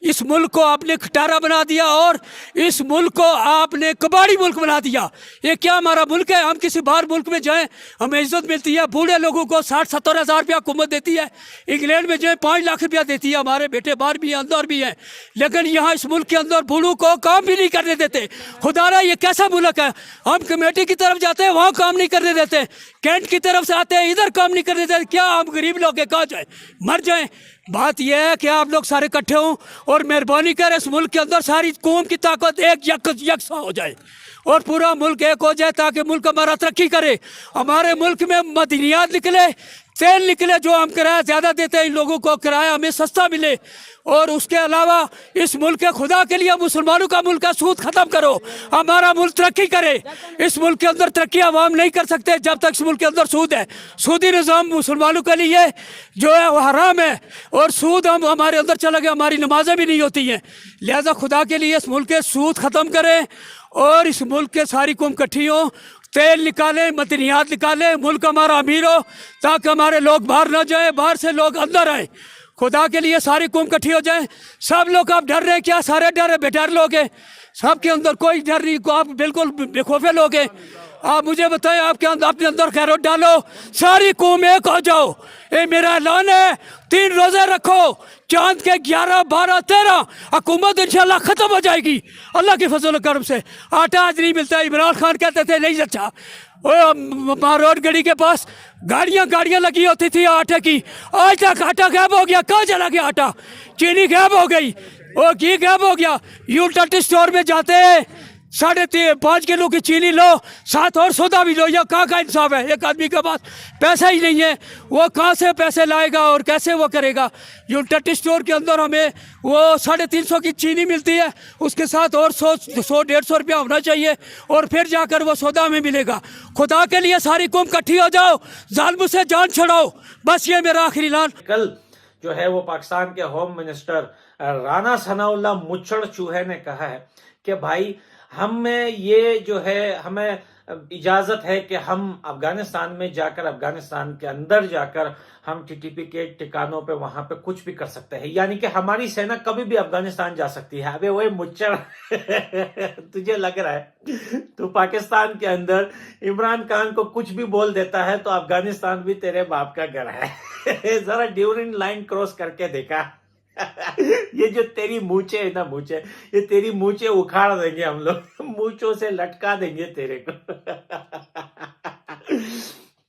इस मुल्क को आपने खटारा बना दिया और इस मुल्क को आपने कबाड़ी मुल्क बना दिया। ये क्या हमारा मुल्क है? हम किसी बाहर मुल्क में जाएं हमें इज्जत मिलती है, बूढ़े लोगों को 60-70 हज़ार रुपया हुकूमत देती है। इंग्लैंड में जाएं 5 लाख रुपया देती है, हमारे बेटे बाहर भी हैं अंदर भी हैं, लेकिन यहाँ इस मुल्क के अंदर बूढ़ों को काम भी नहीं करने देते। खुदारा ये कैसा मुल्क है? हम कमेटी की तरफ जाते हैं वहाँ काम नहीं करने देते, कैंट की तरफ से आते हैं इधर काम नहीं करने देते। क्या हम गरीब लोग कहाँ जाए, मर जाएं? बात यह है कि आप लोग सारे इकट्ठे हों और मेहरबानी करें इस मुल्क के अंदर सारी कौम की ताकत एक यकसा हो जाए और पूरा मुल्क एक हो जाए ताकि मुल्क हमारा तरक्की करे। हमारे मुल्क में मदनियात निकले, तेल निकले, जो हम किराया ज़्यादा देते हैं इन लोगों को किराया हमें सस्ता मिले। और उसके अलावा इस मुल्क के खुदा के लिए मुसलमानों का मुल्क का सूद ख़त्म करो, हमारा मुल्क तरक्की करे। इस मुल्क के अंदर तरक्की आवाम नहीं कर सकते जब तक इस मुल्क के अंदर सूद है। सूदी निज़ाम मुसलमानों के लिए जो है वो हराम है और सूद हम हमारे अंदर चला गया, हमारी नमाजें भी नहीं होती हैं। लिहाजा खुदा के लिए इस मुल्क के सूद ख़त्म करें और इस मुल्क के सारी कौम इकट्ठी हो, तेल निकालें, मदनियात निकालें, मुल्क हमारा अमीर हो ताकि हमारे लोग बाहर ना जाए, बाहर से लोग अंदर आए। खुदा के लिए सारी कौम इकट्ठी हो जाए। सब लोग आप डर रहे हैं क्या? सारे डर है, बेडर लोग हैं, सबके अंदर कोई डर नहीं, आप बिल्कुल बेखौफे लोग हैं। आप मुझे बताएं, आपके अंदर अपने अंदर खैरोट डालो, सारी कौम एक हो जाओ। ये मेरा ऐलान है, 3 रोजे रखो, चांद के 11, 12, 13 हुकूमत इंशाल्लाह खत्म हो जाएगी अल्लाह के फजल करम से। आटा आज नहीं मिलता। इमरान खान कहते थे नहीं अच्छा, रोड गड़ी के पास गाड़ियां लगी होती थी आटे की, आज तक आटा गायब हो गया। कहाँ चला गया आटा? चीनी गायब हो गई, वो घी गायब हो गया। यूनिट स्टोर में जाते हैं 5.5 किलो की चीनी लो, साथ और सौदा भी लो, या कहाँ का इंसाफ है? एक आदमी के पास पैसा ही नहीं है, वो कहाँ से पैसे लाएगा और कैसे वो करेगा? यूनिट स्टोर के अंदर हमें वो 350 की चीनी मिलती है, उसके साथ और 100-150 रुपया होना चाहिए और फिर जाकर वो सौदा में मिलेगा। खुदा के लिए सारी कौम इकट्ठी हो जाओ, जालिम से जान छुड़ाओ। बस ये मेरा आखिरी ऐलान। कल जो है वो पाकिस्तान के होम मिनिस्टर राना सनाउल्लाह मुच्छड़ चूहे ने कहा है कि भाई हमें ये जो है हमें इजाजत है कि हम अफगानिस्तान में जाकर, अफगानिस्तान के अंदर जाकर हम टीटीपी के ठिकानों पे वहां पे कुछ भी कर सकते हैं, यानी कि हमारी सेना कभी भी अफगानिस्तान जा सकती है। अबे वही मुच्चर तुझे लग रहा है तो पाकिस्तान के अंदर इमरान खान को कुछ भी बोल देता है तो अफगानिस्तान भी तेरे बाप का घर है। जरा ड्यूरिंग लाइन क्रॉस करके देखा ये जो तेरी मूछे है ना, मूछे, ये तेरी मूछे उखाड़ देंगे हम लोग, मूछों से लटका देंगे तेरे को।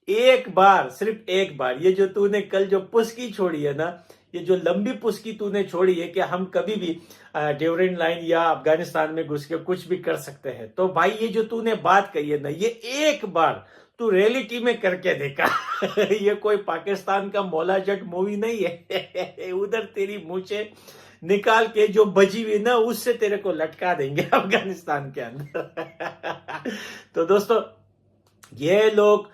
एक बार, सिर्फ एक बार, ये जो तूने कल जो पुस्की छोड़ी है ना, ये जो लंबी पुस्की तूने छोड़ी है कि हम कभी भी ड्यूरिंग लाइन या अफगानिस्तान में घुस के कुछ भी कर सकते हैं, तो भाई ये जो तूने बात कही है ना, ये एक बार तू रियलिटी में करके देखा। ये कोई पाकिस्तान का मौला जट मूवी नहीं है। उधर तेरी मूछे निकाल के जो बची हुई ना उससे तेरे को लटका देंगे अफगानिस्तान के अंदर। तो दोस्तों ये लोग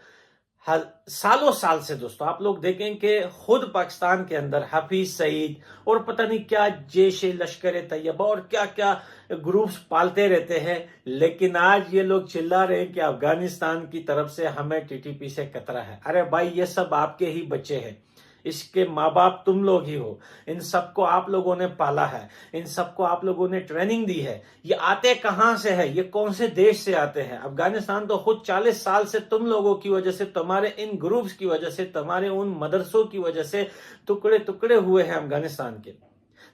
सालों साल से, दोस्तों आप लोग देखें कि खुद पाकिस्तान के अंदर हफीज सईद और पता नहीं क्या जैश लश्कर तैयबा और क्या क्या ग्रुप्स पालते रहते हैं, लेकिन आज ये लोग चिल्ला रहे हैं कि अफगानिस्तान की तरफ से हमें टीटीपी से खतरा है। अरे भाई ये सब आपके ही बच्चे हैं, इसके माँ बाप तुम लोग ही हो, इन सबको आप लोगों ने पाला है, इन सबको आप लोगों ने ट्रेनिंग दी है। ये आते कहाँ से है, ये कौन से देश से आते हैं? अफगानिस्तान तो खुद 40 साल से तुम लोगों की वजह से, तुम्हारे इन ग्रुप्स की वजह से, तुम्हारे उन मदरसों की वजह से टुकड़े टुकड़े हुए हैं अफगानिस्तान के।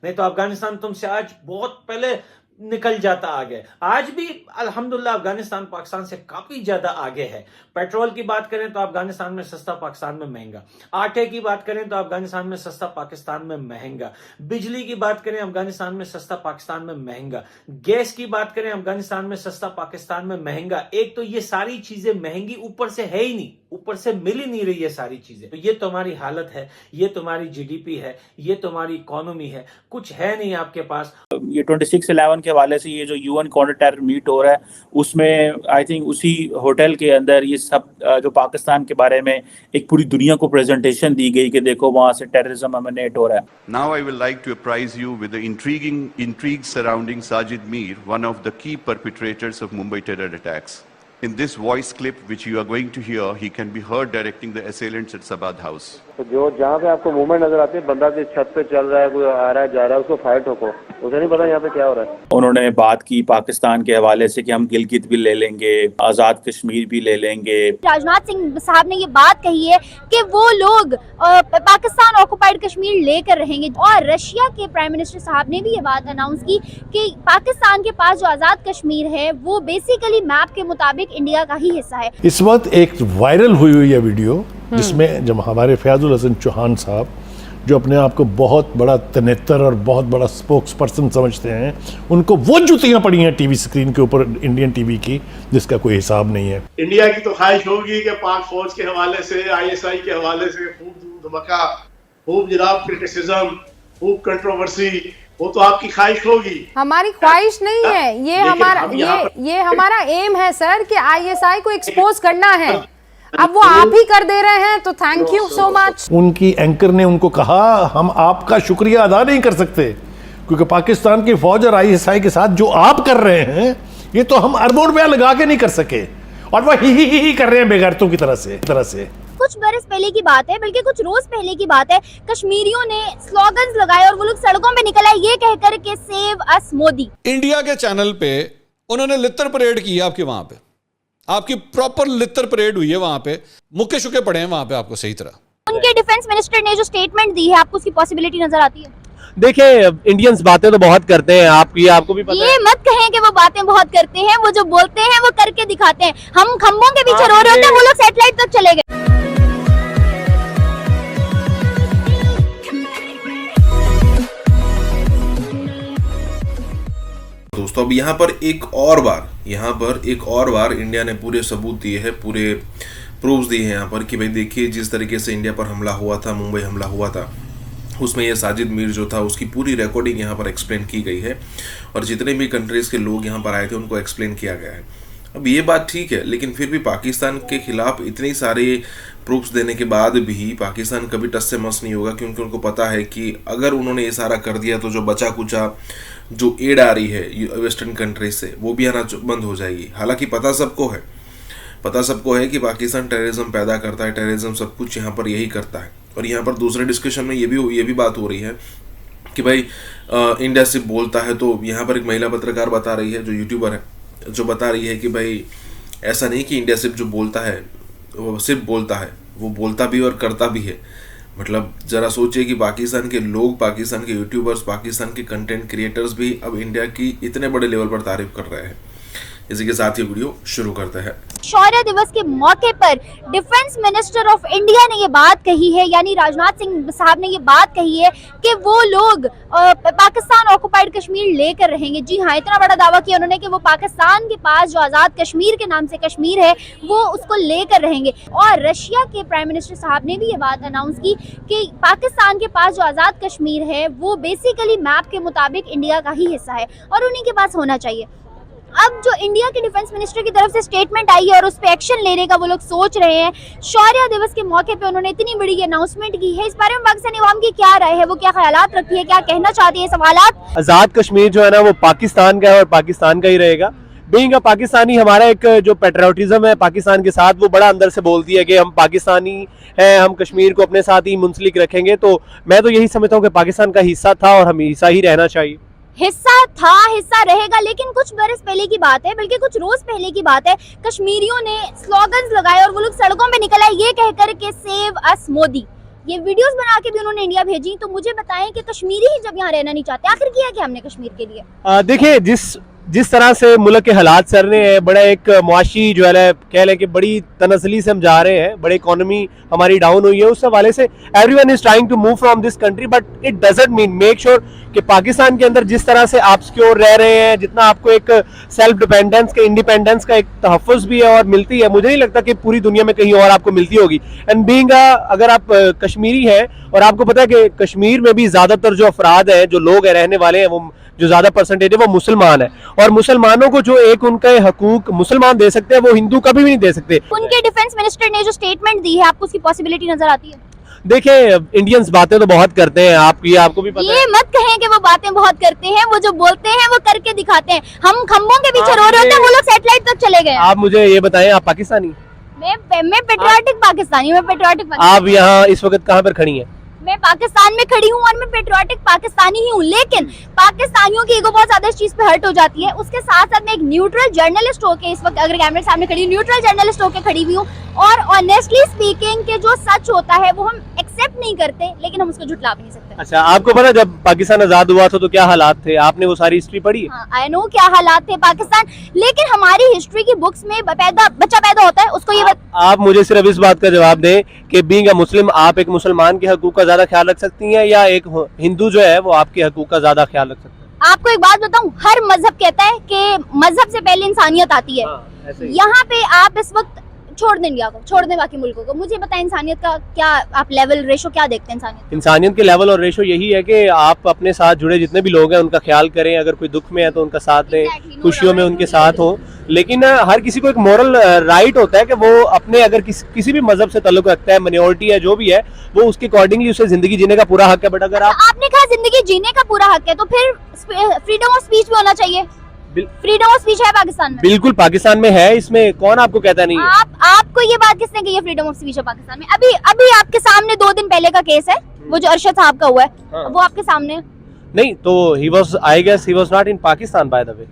नहीं तो अफगानिस्तान तुमसे आज बहुत पहले निकल जाता आगे। आज भी अल्हम्दुलिल्लाह अफगानिस्तान पाकिस्तान से काफी ज्यादा आगे है। पेट्रोल की बात करें तो अफगानिस्तान में सस्ता, पाकिस्तान में महंगा। आटे की बात करें तो अफगानिस्तान में सस्ता, पाकिस्तान में महंगा। बिजली की बात करें अफगानिस्तान में सस्ता, पाकिस्तान में महंगा। गैस की बात करें अफगानिस्तान में सस्ता, पाकिस्तान में महंगा। एक तो ये सारी चीजें महंगी ऊपर से है ही नहीं, ऊपर से मिल ही नहीं रही है सारी चीजें। तो ये तुम्हारी हालत है, ये तुम्हारी जीडीपी है, ये तुम्हारी इकोनॉमी है, कुछ है नहीं आपके पास। ये 26/11 के हवाले से ये जो यूएन काउंटर टेरर मीट हो रहा है, उसमें आई थिंक उसी होटल के अंदर ये सब जो पाकिस्तान के बारे में एक पूरी दुनिया को प्रेजेंटेशन दी गई कि देखो वहां से टेररिज्म एमिनेट हो रहा है। Now I will like to apprise you with the intrigue surrounding Sajid Mir, one of the key perpetrators of Mumbai terror attacks. In this voice clip which you are going to hear, he can be heard directing the assailants at Sabad House. तो जो जहाँ पे आपको movement नजर आती है, बंदा जिस छत पे चल रहा है, कोई आ रहा है जा रहा है, उसको फायर ठोको, उसे नहीं पता यहाँ पे क्या हो रहा है। उन्होंने बात की पाकिस्तान के हवाले से कि हम गिलगित भी ले लेंगे, आजाद कश्मीर भी ले लेंगे। राजनाथ सिंह साहब ने ये बात कही है कि वो लोग पाकिस्तान ऑक्युपाइड कश्मीर लेकर रहेंगे, और रशिया के प्राइम मिनिस्टर साहब ने भी ये बात अनाउंस की कि पाकिस्तान के पास जो आजाद कश्मीर है वो बेसिकली मैप के मुताबिक इंडिया का ही हिस्सा है। इस वक्त एक वायरल हुई है वीडियो जिसमें जब हमारे फयाजुल हसन चौहान साहब, जो अपने आप को बहुत बड़ा तनेतर और बहुत बड़ा स्पोक्स पर्सन समझते हैं, उनको वो जुतियां पड़ी हैं टीवी स्क्रीन के ऊपर इंडियन टीवी की, जिसका कोई हिसाब नहीं है। इंडिया की तो ख्वाहिश होगी कि पाक फौज के हवाले से, ISI के हवाले से खूब धमाका, खूब जनाब क्रिटिसिज्म, खूब कंट्रोवर्सी, वो तो आपकी ख्वाहिश होगी। हमारी ख्वाहिश नहीं है, ये हमारा एम है सर कि ISI को एक्सपोज करना है। अब वो आप ही कर दे रहे हैं, तो थैंक यू सो मच। उनकी एंकर ने उनको कहा, हम आपका शुक्रिया अदा नहीं कर सकते, क्योंकि पाकिस्तान की फौज और ISI के साथ जो आप कर रहे हैं, ये तो हम अरबों रुपया लगा के नहीं कर सके, और वह ही कर रहे हैं बेगैरतों की तरह से। कुछ बरस पहले की बात है, बल्कि कुछ रोज पहले की बात है, कश्मीरियों ने स्लोगन्स लगाए और वो लोग सड़कों पे निकल आए ये कहकर के सेव अस मोदी। इंडिया के चैनल पे उन्होंने लित्तर परेड की है आपके, वहां पे आपकी प्रॉपर लित्तर परेड हुई है, वहां पे मुक्के शुके पड़े हैं वहां पे आपको सही तरह। उनके डिफेंस मिनिस्टर ने जो स्टेटमेंट दी है, आपको उसकी पॉसिबिलिटी नजर आती है? देखिए, इंडियंस बातें तो बहुत करते हैं, आपको भी पता ये मत कहें कि वो बातें बहुत करते हैं, वो जो बोलते हैं वो करके दिखाते हैं। हम खंभों के पीछे रो रहे होते हैं, वो लोग सैटेलाइट तक चले गए। दोस्तों, अब यहाँ पर एक और बार इंडिया ने पूरे सबूत दिए हैं, पूरे प्रूफ्स दिए हैं यहाँ पर कि भाई देखिए, जिस तरीके से इंडिया पर हमला हुआ था, मुंबई हमला हुआ था, उसमें ये साजिद मीर जो था उसकी पूरी रिकॉर्डिंग यहाँ पर एक्सप्लेन की गई है, और जितने भी कंट्रीज़ के लोग यहाँ पर आए थे उनको एक्सप्लेन किया गया है। अब ये बात ठीक है, लेकिन फिर भी पाकिस्तान के खिलाफ इतने सारे प्रूफ्स देने के बाद भी पाकिस्तान कभी टस से मस नहीं होगा, क्योंकि उनको पता है कि अगर उन्होंने ये सारा कर दिया तो जो बचा कुचा जो एड आ रही है वेस्टर्न कंट्रीज से, वो भी आना बंद हो जाएगी। हालांकि पता सबको है कि पाकिस्तान टेररिज्म पैदा करता है, टेररिज्म सब कुछ यहाँ पर यही करता है। और यहाँ पर दूसरे डिस्कशन में ये भी बात हो रही है कि भाई इंडिया सिर्फ बोलता है, तो यहाँ पर एक महिला पत्रकार बता रही है, जो यूट्यूबर है, जो बता रही है कि भाई ऐसा नहीं कि इंडिया सिर्फ जो बोलता है वो सिर्फ बोलता है, वो बोलता भी और करता भी है। मतलब ज़रा सोचिए कि पाकिस्तान के लोग, पाकिस्तान के यूट्यूबर्स, पाकिस्तान के कंटेंट क्रिएटर्स भी अब इंडिया की इतने बड़े लेवल पर तारीफ कर रहे हैं। इसी के साथ ये वीडियो शुरू करते हैं। शौर्य दिवस के मौके पर डिफेंस मिनिस्टर ऑफ इंडिया ने ये बात कही है, यानी राजनाथ सिंह साहब ने ये बात कही है कि वो लोग पाकिस्तान ऑक्युपाइड कश्मीर लेकर रहेंगे। जी हाँ, इतना बड़ा दावा किया उन्होंने कि वो पाकिस्तान के पास जो आज़ाद कश्मीर के नाम से कश्मीर है वो उसको लेकर रहेंगे। और रशिया के प्राइम मिनिस्टर साहब ने भी ये बात अनाउंस की कि पाकिस्तान के पास जो आज़ाद कश्मीर है वो बेसिकली मैप के मुताबिक इंडिया का ही हिस्सा है और उन्हीं के पास होना चाहिए। अब जो इंडिया के डिफेंस मिनिस्टर की तरफ से स्टेटमेंट आई है और उस पे एक्शन लेने का वो लोग सोच रहे हैं, शौर्य दिवस के मौके पे उन्होंने इतनी बड़ी अनाउंसमेंट की है, इस बारे में पाकिस्तानी अवाम की क्या राय है, वो क्या ख्यालात रखती है, क्या कहना चाहती है? सवालात। आजाद कश्मीर जो है ना वो पाकिस्तान का है और पाकिस्तान का ही रहेगा। बीइंग अ पाकिस्तानी, हमारा एक जो पेट्रियोटिज्म है पाकिस्तान के साथ, वो बड़ा अंदर से बोलती है कि हम पाकिस्तानी हैं, हम कश्मीर को अपने साथ ही मुंसलिक रखेंगे। तो मैं तो यही समझता हूँ कि पाकिस्तान का हिस्सा था और हमेशा ही रहना चाहिए। हिस्सा था, हिस्सा रहेगा, लेकिन कुछ बरस पहले की बात है, बल्कि कुछ रोज पहले की बात है, कश्मीरियों ने स्लोगन्स लगाए और वो लोग सड़कों पे निकल आए ये कहकर के सेव अस मोदी। ये वीडियोस बना के भी उन्होंने इंडिया भेजी। तो मुझे बताएं कि कश्मीरी ही जब यहाँ रहना नहीं चाहते, आखिर किया क्या हमने कश्मीर के लिए? देखिए, जिस तरह से मुल्क के हालात चल रहे हैं, बड़ा एक मुआशी जो है कह लें कि बड़ी तनसली से हम जा रहे हैं, बड़ी इकोनॉमी हमारी डाउन हुई है, उस हवाले से everyone is trying to move from this country, but it doesn't mean make sure कि पाकिस्तान के अंदर जिस तरह से आप सिक्योर रह रहे हैं, जितना आपको एक सेल्फ डिपेंडेंस का, इंडिपेंडेंस का एक तहफ़्फ़ुज़ भी है और मिलती है, मुझे नहीं लगता कि पूरी दुनिया में कहीं और आपको मिलती होगी। एंड बीइंग अगर आप कश्मीरी हैं और आपको पता है कि कश्मीर में भी ज़्यादातर जो अफराद हैं, जो लोग हैं रहने वाले हैं, वो जो ज्यादा परसेंटेज है वो मुसलमान है, और मुसलमानों को जो एक उनके हकूक मुसलमान दे सकते हैं वो हिंदू कभी भी नहीं दे सकते। उनके डिफेंस मिनिस्टर ने जो स्टेटमेंट दी है, आपको उसकी पॉसिबिलिटी नजर आती है? देखिए इंडियंस बातें तो बहुत करते हैं, आपको भी पता ये मत कहें कि वो बातें बहुत करते हैं, वो जो बोलते हैं वो करके दिखाते हैं। हम खंभों के पीछे रो रहे होते हैं, वो लोग सैटेलाइट तक चले गए। आप मुझे ये बताएं, आप पाकिस्तानी? मैं पेट्रियाटिक पाकिस्तानी, मैं पेट्रियाटिक पाकिस्तानी। आप यहाँ इस वक्त कहाँ पर खड़ी हैं? मैं पाकिस्तान में खड़ी हूँ और मैं पेट्रियाटिक पाकिस्तानी ही हूँ, लेकिन पाकिस्तानियों की ईगो बहुत ज्यादा इस चीज पे हर्ट हो जाती है। उसके साथ साथ मैं एक न्यूट्रल जर्नलिस्ट होके इस वक्त अगर कैमरे के सामने खड़ी, न्यूट्रल जर्नलिस्ट होके खड़ी हुई हूँ और ऑनेस्टली स्पीकिंग के जो सच होता है वो हम एक्सेप्ट नहीं करते, लेकिन हम उसको झुठला भी नहीं सकते। अच्छा, आपको पता जब पाकिस्तान आजाद हुआ था तो क्या हालात थे? आपने वो सारी हिस्ट्री पढ़ी? आई नो क्या हालात थे पाकिस्तान, लेकिन हमारी हिस्ट्री की बुक्स में बच्चा पैदा होता है उसको ये आप मुझे सिर्फ इस बात का जवाब दें कि बीइंग अ मुस्लिम आप एक मुसलमान के हकूक का ज्यादा ख्याल रख सकती हैं या एक हिंदू जो है वो आपके हकूक का ज्यादा ख्याल रख सकता है? आपको एक बात बताऊं, हर मजहब कहता है कि मजहब से पहले इंसानियत आती है। यहाँ पे आप इस वक्त छोड़ दें इंडिया को, छोड़ दें बाकी मुल्कों को, मुझे बताएं इंसानियत का क्या आप लेवल रेशो क्या देखते हैं? इंसानियत के लेवल और रेशो यही है कि आप अपने साथ जुड़े जितने भी लोग हैं उनका ख्याल करें, अगर कोई दुख में है तो उनका साथ दें, खुशियों में उनके साथ हो। लेकिन हर किसी को एक मॉरल राइट होता है कि वो अपने अगर किसी भी मजहब से ताल्लुक रखता है, माइनॉरिटी है जो भी है, वो उसके अकॉर्डिंगली उसे जिंदगी जीने का पूरा हक है। बट अगर आपने कहा जिंदगी जीने का पूरा हक है तो फिर फ्रीडम ऑफ स्पीच भी होना चाहिए। फ्रीडम ऑफ स्पीच है पाकिस्तान में? बिल्कुल पाकिस्तान में है, इसमें कौन आपको कहता नहीं है? आपको ये बात किसने कही है फ्रीडम ऑफ स्पीच है पाकिस्तान में? अभी आपके सामने 2 दिन पहले का केस है, वो जो अरशद साहब का हुआ है, वो आपके सामने नहीं तो he was, I guess he was not in Pakistan by the way.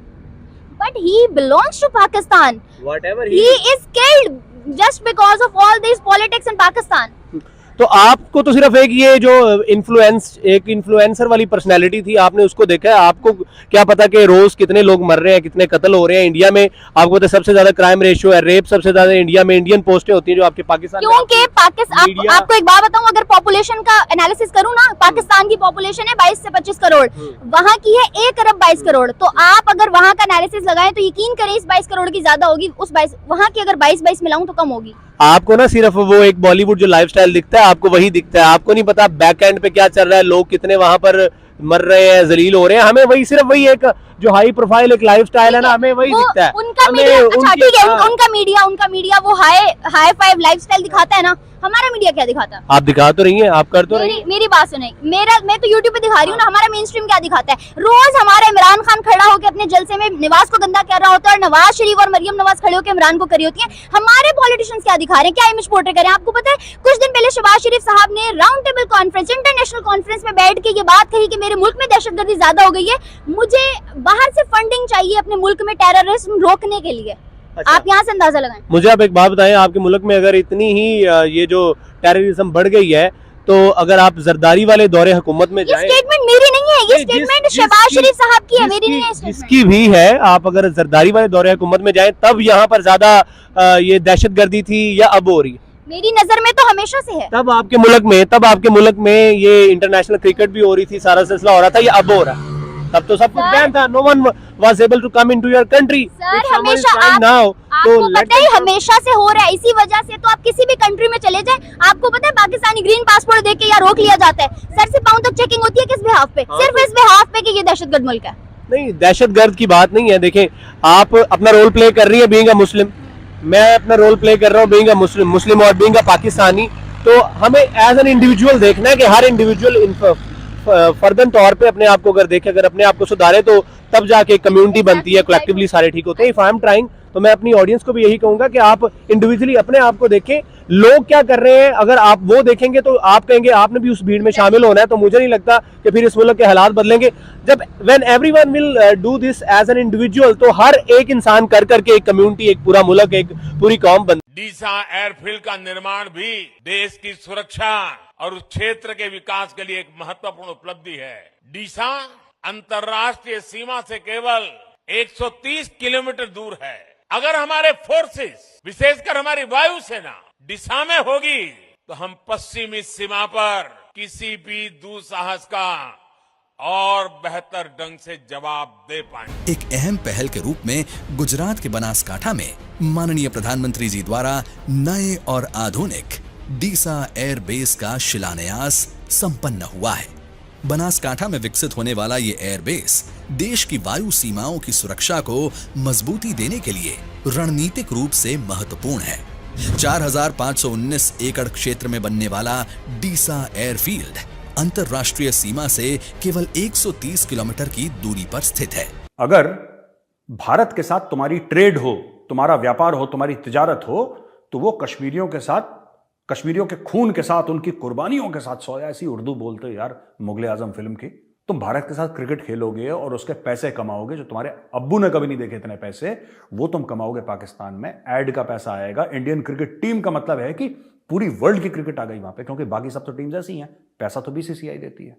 But he belongs to Pakistan. Whatever he is killed just because of all these politics in Pakistan. तो आपको तो सिर्फ एक ये जो इन्फ्लुएंसर वाली पर्सनैलिटी थी आपने उसको देखा है। आपको क्या पता कि रोज कितने लोग मर रहे हैं, कितने कत्ल हो रहे हैं इंडिया में? आपको पता है सबसे ज्यादा क्राइम रेशियो है, रेप सबसे ज्यादा इंडिया में, इंडियन पोस्टें होती हैं जो आपके पाकिस्तान में। क्योंकि आपको एक बात बताऊं, अगर पॉपुलेशन का एनालिसिस करूं ना, पाकिस्तान की पॉपुलेशन है 22 से 25 करोड़, वहाँ की है 1 अरब 22 करोड़। तो आप अगर वहाँ का एनालिसिस लगाएं तो यकीन करें इस 22 करोड़ की ज्यादा होगी, उस 22 वहाँ की अगर 22 मिलाऊं तो कम होगी। आपको ना सिर्फ वो एक बॉलीवुड जो लाइफस्टाइल दिखता है आपको वही दिखता है, आपको नहीं पता बैक एंड पे क्या चल रहा है, लोग कितने वहां पर मर रहे हैं, जलील हो रहे हैं। हमें वही सिर्फ वही एक जो हाई प्रोफाइल एक लाइफस्टाइल है ना, हमें वही दिखता है। उनका मीडिया, अच्छा ठीक है, उनका मीडिया वो हाई फाइव लाइफस्टाइल दिखाता है ना, हमारा मीडिया क्या दिखाता है? आप दिखा तो रही हैं, आप कर तो रही हैं। मेरी बात सुने, मैं तो यूट्यूब पे दिखा रही हूँ ना, हमारा मेन स्ट्रीम क्या दिखाता है? रोज हमारा इमरान खान खड़ा होकर अपने जलसे में नवाज को गंदा कर रहा होता है और नवाज शरीफ और मरियम नवाज खड़े होकर इमरान को करी होती है। हमारे पॉलिटिशियंस क्या दिखा रहे हैं, क्या इमेज पोर्ट्रे कर रहे हैं? आपको पता है कुछ दिन पहले शहबाज शरीफ साहब ने round table conference, international conference में बैठ के ये बात कही कि मेरे मुल्क में दहशतगर्दी ज्यादा हो गई है, मुझे बाहर से फंडिंग चाहिए अपने मुल्क में टेररिज्म रोकने के लिए। अच्छा। आप यहाँ से अंदाजा लगाएं। मुझे आप एक बात बताएं, आपके मुल्क में अगर इतनी ही ये जो टेररिज्म बढ़ गई है तो अगर आप जरदारी वाले दौरे हुकूमत में जाएं, स्टेटमेंट मेरी नहीं है, ये स्टेटमेंट शहबाज शरीफ साहब की है, मेरी नहीं है। जिसकी भी है, आप अगर जरदारी वाले दौरे हुकूमत में जाएं तब यहाँ पर ज्यादा ये दहशतगर्दी थी या अब हो रही है? मेरी नजर में तो हमेशा से है। तब आपके मुल्क में ये इंटरनेशनल क्रिकेट भी हो रही थी, सारा सिलसिला हो रहा था, ये अब हो रहा है? तब तो सब कुछ बैन था, no one was able to come into your country. Sir हमेशा आपको पता है हमेशा से हो रहा है, इसी वजह से तो आप किसी भी कंट्री में चले जाएं, आपको पता है पाकिस्तानी ग्रीन पासपोर्ट देके या रोक लिया जाता है, सर से पांव तक चेकिंग होती है। किस बिहाफ पे? सिर्फ इस बिहाफ पे कि ये दहशतगर्द मुल्क है। नहीं, दहशतगर्द की बात नहीं है। देखें, आप अपना रोल प्ले कर रही है बीइंग अ मुस्लिम, मैं अपना रोल प्ले कर रहा हूँ बीइंग अ मुस्लिम और बीइंग अ पाकिस्तानी। तो हमें एज एन इंडिविजुअल देखना है कि हर इंडिविजुअल फर्दन तौर पे अपने आप को अगर देखे, अगर अपने आप को सुधारे तो तब जाके कम्युनिटी बनती है, कलेक्टिवली सारे ठीक होते हैं। इफ आई एम ट्राइंग, तो मैं अपनी ऑडियंस को भी यही कहूंगा कि आप इंडिविजुअली अपने आप को देखें, लोग क्या कर रहे हैं, अगर आप वो देखेंगे तो आप कहेंगे आपने भी उस भीड़ में शामिल होना है। तो मुझे नहीं लगता कि फिर इस मुल्क के हालात बदलेंगे। जब when everyone will do this as an individual, तो हर एक इंसान कर करके एक कम्युनिटी, एक पूरा मुल्क, एक पूरी कौम बन। डीसा एयरफील्ड का निर्माण भी देश की सुरक्षा और उस क्षेत्र के विकास के लिए एक महत्वपूर्ण उपलब्धि है। डीसा अंतर्राष्ट्रीय सीमा से केवल 130 किलोमीटर दूर है। अगर हमारे फोर्सेस, विशेषकर हमारी वायुसेना डीसा में होगी तो हम पश्चिमी सीमा पर किसी भी दुस्साहस का और बेहतर ढंग से जवाब दे पाएंगे। एक अहम पहल के रूप में गुजरात के बनासकांठा में माननीय प्रधानमंत्री जी द्वारा नए और आधुनिक डीसा एयरबेस का शिलान्यास संपन्न हुआ है। बनासकांठा में विकसित होने वाला ये एयरबेस देश की वायु सीमाओं की सुरक्षा को मजबूती देने के लिए रणनीतिक रूप से महत्वपूर्ण है। 4519 एकड़ क्षेत्र में बनने वाला डीसा एयरफील्ड अंतरराष्ट्रीय सीमा से केवल 130 किलोमीटर की दूरी पर स्थित है। अगर भारत के साथ तुम्हारी ट्रेड हो, तुम्हारा व्यापार हो, तुम्हारी तिजारत हो, तो वो कश्मीरियों के साथ, कश्मीरियों के खून के साथ, उनकी कुर्बानियों के साथ सोया। ऐसी उर्दू बोलते हो यार मुगले आजम फिल्म की। तुम भारत के साथ क्रिकेट खेलोगे और उसके पैसे कमाओगे, जो तुम्हारे अब्बू ने कभी नहीं देखे इतने पैसे, वो तुम कमाओगे पाकिस्तान में। एड का पैसा आएगा। इंडियन क्रिकेट टीम का मतलब है कि पूरी वर्ल्ड की क्रिकेट आ गई वहां पे, क्योंकि बाकी सब तो टीम्स ऐसी हैं। पैसा तो बीसीसीआई देती है,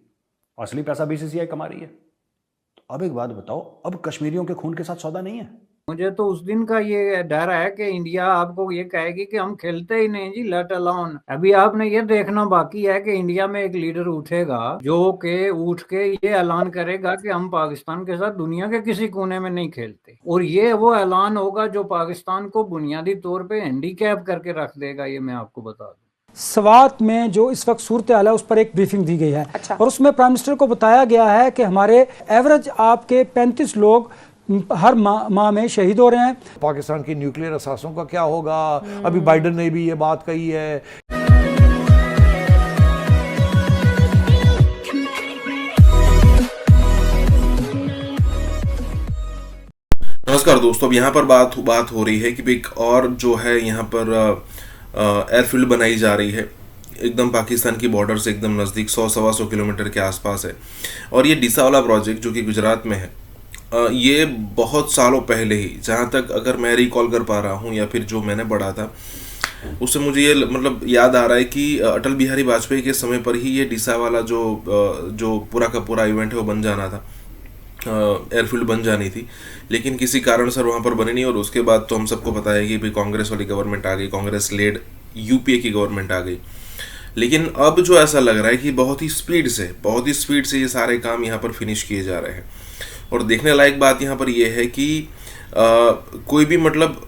असली पैसा बीसीसीआई कमा रही है। तो अब एक बात बताओ, अब कश्मीरियों के खून के साथ सौदा नहीं है? मुझे तो उस दिन का ये डर है कि इंडिया आपको ये कहेगी कि हम खेलते ही नहीं जी, लेट अलोन। अभी आपने ये देखना बाकी है कि इंडिया में एक लीडर उठेगा जो के उठ के ये ऐलान करेगा कि हम पाकिस्तान के साथ दुनिया के किसी कोने में नहीं खेलते, और ये वो ऐलान होगा जो पाकिस्तान को बुनियादी तौर पे हैंडीकैप करके रख देगा। ये मैं आपको बता दूं। स्वात में जो इस वक्त सूरत हाल है उस पर एक ब्रीफिंग दी गई है। और उसमें प्राइम मिनिस्टर को बताया गया है कि हमारे एवरेज आपके 35 लोग हर माह में शहीद हो रहे हैं। पाकिस्तान की न्यूक्लियर असासों का क्या होगा? अभी बाइडन ने भी ये बात कही है। नमस्कार दोस्तों, अब यहाँ पर बात हो रही है कि एक और जो है यहाँ पर एयरफील्ड बनाई जा रही है, एकदम पाकिस्तान की बॉर्डर से एकदम नज़दीक, 100-125 किलोमीटर के आसपास है। और ये डीसा वाला प्रोजेक्ट जो कि गुजरात में है, ये बहुत सालों पहले ही, जहाँ तक अगर मैं रिकॉल कर पा रहा हूँ या फिर जो मैंने पढ़ा था, उससे मुझे ये मतलब याद आ रहा है कि अटल बिहारी वाजपेयी के समय पर ही ये डीसा वाला जो पूरा का पूरा इवेंट है वो बन जाना था, एयरफील्ड बन जानी थी। लेकिन किसी कारण से वहाँ पर बने नहीं, और उसके बाद तो हम सबको पता है कि भाई कांग्रेस वाली गवर्नमेंट आ गई, कांग्रेस लेड यूपीए की गवर्नमेंट आ गई। लेकिन अब जो ऐसा लग रहा है कि बहुत ही स्पीड से ये सारे काम यहाँ पर फिनिश किए जा रहे हैं। और देखने लायक बात यहाँ पर यह है कि कोई भी मतलब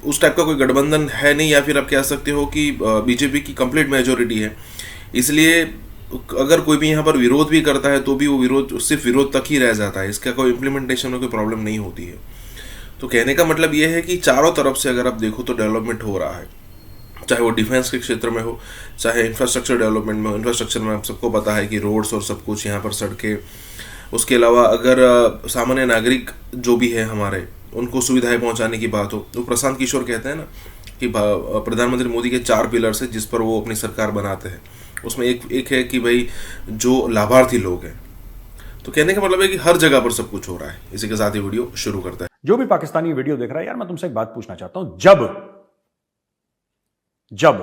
उस टाइप का कोई गठबंधन है नहीं, या फिर आप कह सकते हो कि बीजेपी की कंप्लीट मेजोरिटी है। इसलिए अगर कोई भी यहाँ पर विरोध भी करता है तो भी वो विरोध सिर्फ विरोध तक ही रह जाता है, इसका कोई इम्प्लीमेंटेशन में कोई प्रॉब्लम नहीं होती है। तो कहने का मतलब ये है कि चारों तरफ से अगर आप देखो तो डेवलपमेंट हो रहा है, चाहे वो डिफेंस के क्षेत्र में हो, चाहे इंफ्रास्ट्रक्चर डेवलपमेंट में हो। इंफ्रास्ट्रक्चर में आप सबको पता है कि रोड्स और सब कुछ यहाँ पर, सड़कें, उसके अलावा अगर सामान्य नागरिक जो भी है हमारे, उनको सुविधाएं पहुंचाने की बात हो, तो प्रशांत किशोर कहते हैं ना कि प्रधानमंत्री मोदी के 4 पिलर्स है जिस पर वो अपनी सरकार बनाते हैं, उसमें एक है कि भाई जो लाभार्थी लोग हैं। तो कहने का मतलब है कि हर जगह पर सब कुछ हो रहा है। इसी के साथ ये वीडियो शुरू करता है। जो भी पाकिस्तानी वीडियो देख रहा है, यार मैं तुमसे एक बात पूछना चाहता हूं। जब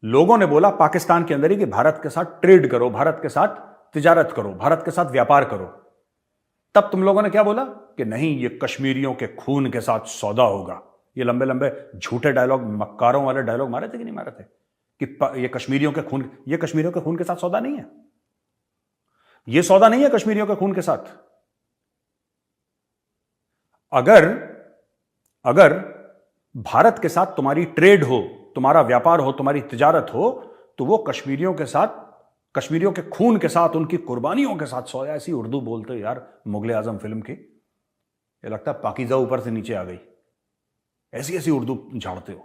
लोगों ने बोला पाकिस्तान के अंदर ही कि भारत के साथ ट्रेड करो, भारत के साथ तिजारत करो, भारत के साथ व्यापार करो, तब तुम लोगों ने क्या बोला कि नहीं, ये कश्मीरियों के खून के साथ सौदा होगा। ये लंबे लंबे झूठे डायलॉग, मक्कारों वाले डायलॉग मारे थे कि नहीं मारे थे कि ये कश्मीरियों के खून के साथ सौदा नहीं है। ये सौदा नहीं है कश्मीरियों के खून के साथ। अगर भारत के साथ तुम्हारी ट्रेड हो, तुम्हारा व्यापार हो, तुम्हारी तिजारत हो, तो वो कश्मीरियों के साथ, कश्मीरियों के खून के साथ, उनकी कुर्बानियों के साथ सोया। ऐसी उर्दू बोलते हो यार मुगले आजम फिल्म की। ये लगता है पाकीज़ा ऊपर से नीचे आ गई। ऐसी उर्दू झाड़ते हो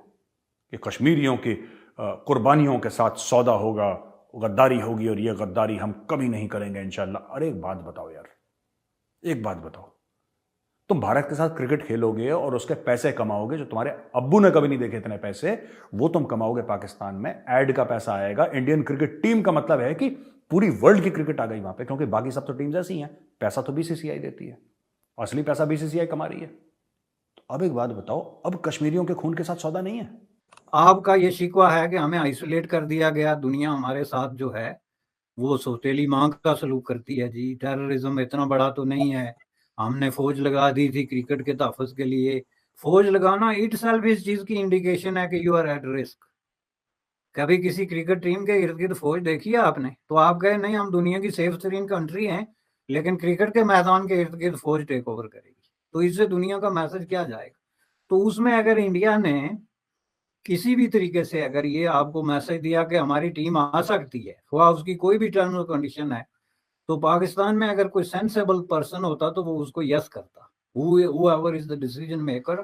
कि कश्मीरियों की कुर्बानियों के साथ सौदा होगा, गद्दारी होगी, और ये गद्दारी हम कभी नहीं करेंगे इंशाल्लाह। अरे एक बात बताओ यार, एक बात बताओ, तुम भारत के साथ क्रिकेट खेलोगे और उसके पैसे कमाओगे, जो तुम्हारे अब्बू ने कभी नहीं देखे इतने पैसे, वो तुम कमाओगे पाकिस्तान में। एड का पैसा आएगा। इंडियन क्रिकेट टीम का मतलब है कि पूरी वर्ल्ड की क्रिकेट आ गई वहां पे, क्योंकि बाकी सब तो टीम्स ऐसी हैं। पैसा तो बीसीसीआई देती है, असली पैसा बीसीसीआई कमा रही है। तो अब एक बात बताओ, अब कश्मीरियों के खून के साथ सौदा नहीं है? आपका ये शिकवा है कि हमें आइसोलेट कर दिया गया, दुनिया हमारे साथ जो है वो सौतेली मांग का सलूक करती है जी। टेररिज्म इतना बड़ा तो नहीं है, हमने फौज लगा दी थी क्रिकेट के तहफ़्फ़ुज़ के लिए। फौज लगाना इट सेल्फ इस चीज की इंडिकेशन है कि यू आर एट रिस्क। कभी किसी क्रिकेट टीम के इर्द गिर्द फौज देखी है आपने? तो आप कहे नहीं, हम दुनिया की सेफ तरीन कंट्री हैं, लेकिन क्रिकेट के मैदान के इर्द गिर्द फौज टेक ओवर करेगी, तो इससे दुनिया का मैसेज क्या जाएगा? तो उसमें अगर इंडिया ने किसी भी तरीके से अगर ये आपको मैसेज दिया कि हमारी टीम आ सकती है, वह उसकी कोई भी टर्म्स और कंडीशन है, तो पाकिस्तान में अगर कोई सेंसेबल पर्सन होता तो वो उसको यस करता। whoever is the decision maker,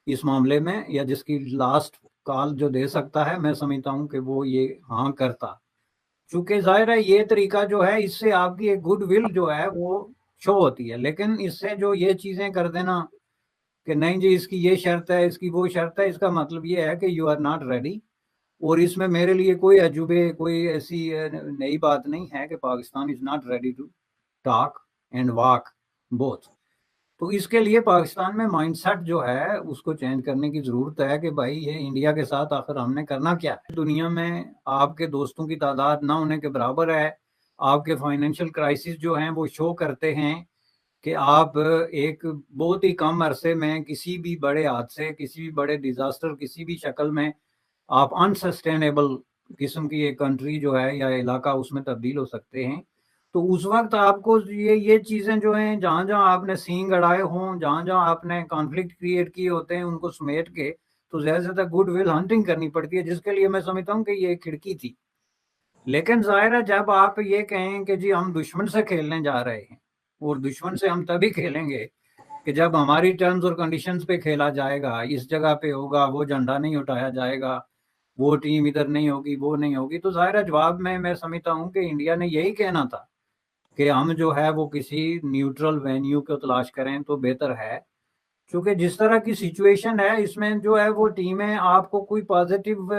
इस मामले में, या जिसकी लास्ट कॉल जो दे सकता है, मैं समझता हूँ कि वो ये हाँ करता। चूंकि जाहिर है ये तरीका जो है, इससे आपकी एक गुडविल जो है वो शो होती है, लेकिन इससे जो ये चीज़ें कर देना कि नहीं जी इसकी ये शर्त है, इसकी वो शर्त है, इसका मतलब ये है कि यू आर नॉट रेडी। और इसमें मेरे लिए कोई अजूबे, कोई ऐसी नई बात नहीं है कि Pakistan is not ready to talk and walk both. तो इसके लिए पाकिस्तान में माइंडसेट जो है उसको चेंज करने की ज़रूरत है कि भाई ये इंडिया के साथ आखिर हमने करना क्या है। दुनिया में आपके दोस्तों की तादाद ना होने के बराबर है। आपके फाइनेंशियल क्राइसिस जो हैं वो शो करते हैं कि आप एक बहुत ही कम अरसे में किसी भी बड़े हादसे, किसी भी बड़े डिज़ास्टर, किसी भी शक्ल में आप अनसस्टेनेबल किस्म की एक कंट्री जो है या इलाका उसमें तब्दील हो सकते हैं। तो उस वक्त आपको ये चीज़ें जो हैं, जहाँ जहाँ आपने सींग अड़ाए हों, जहाँ जहाँ आपने कॉन्फ्लिक्ट क्रिएट किए होते हैं, उनको समेट के तो ज़्यादा से ज़्यादा गुडविल हंटिंग करनी पड़ती है, जिसके लिए मैं समझता हूँ कि ये एक खिड़की थी। लेकिन जाहिर है जब आप ये कहें कि जी हम दुश्मन से खेलने जा रहे हैं, और दुश्मन से हम तभी खेलेंगे कि जब हमारी टर्म्स और कंडीशंस पे खेला जाएगा, इस जगह पे होगा, वो झंडा नहीं उठाया जाएगा, वो टीम इधर नहीं होगी, वो नहीं होगी, तो जाहिर है जवाब में मैं समझता हूँ कि इंडिया ने यही कहना था कि हम जो है वो किसी न्यूट्रल वेन्यू को तलाश करें तो बेहतर है। क्योंकि जिस तरह की सिचुएशन है इसमें जो है वो टीमें आपको कोई पॉजिटिव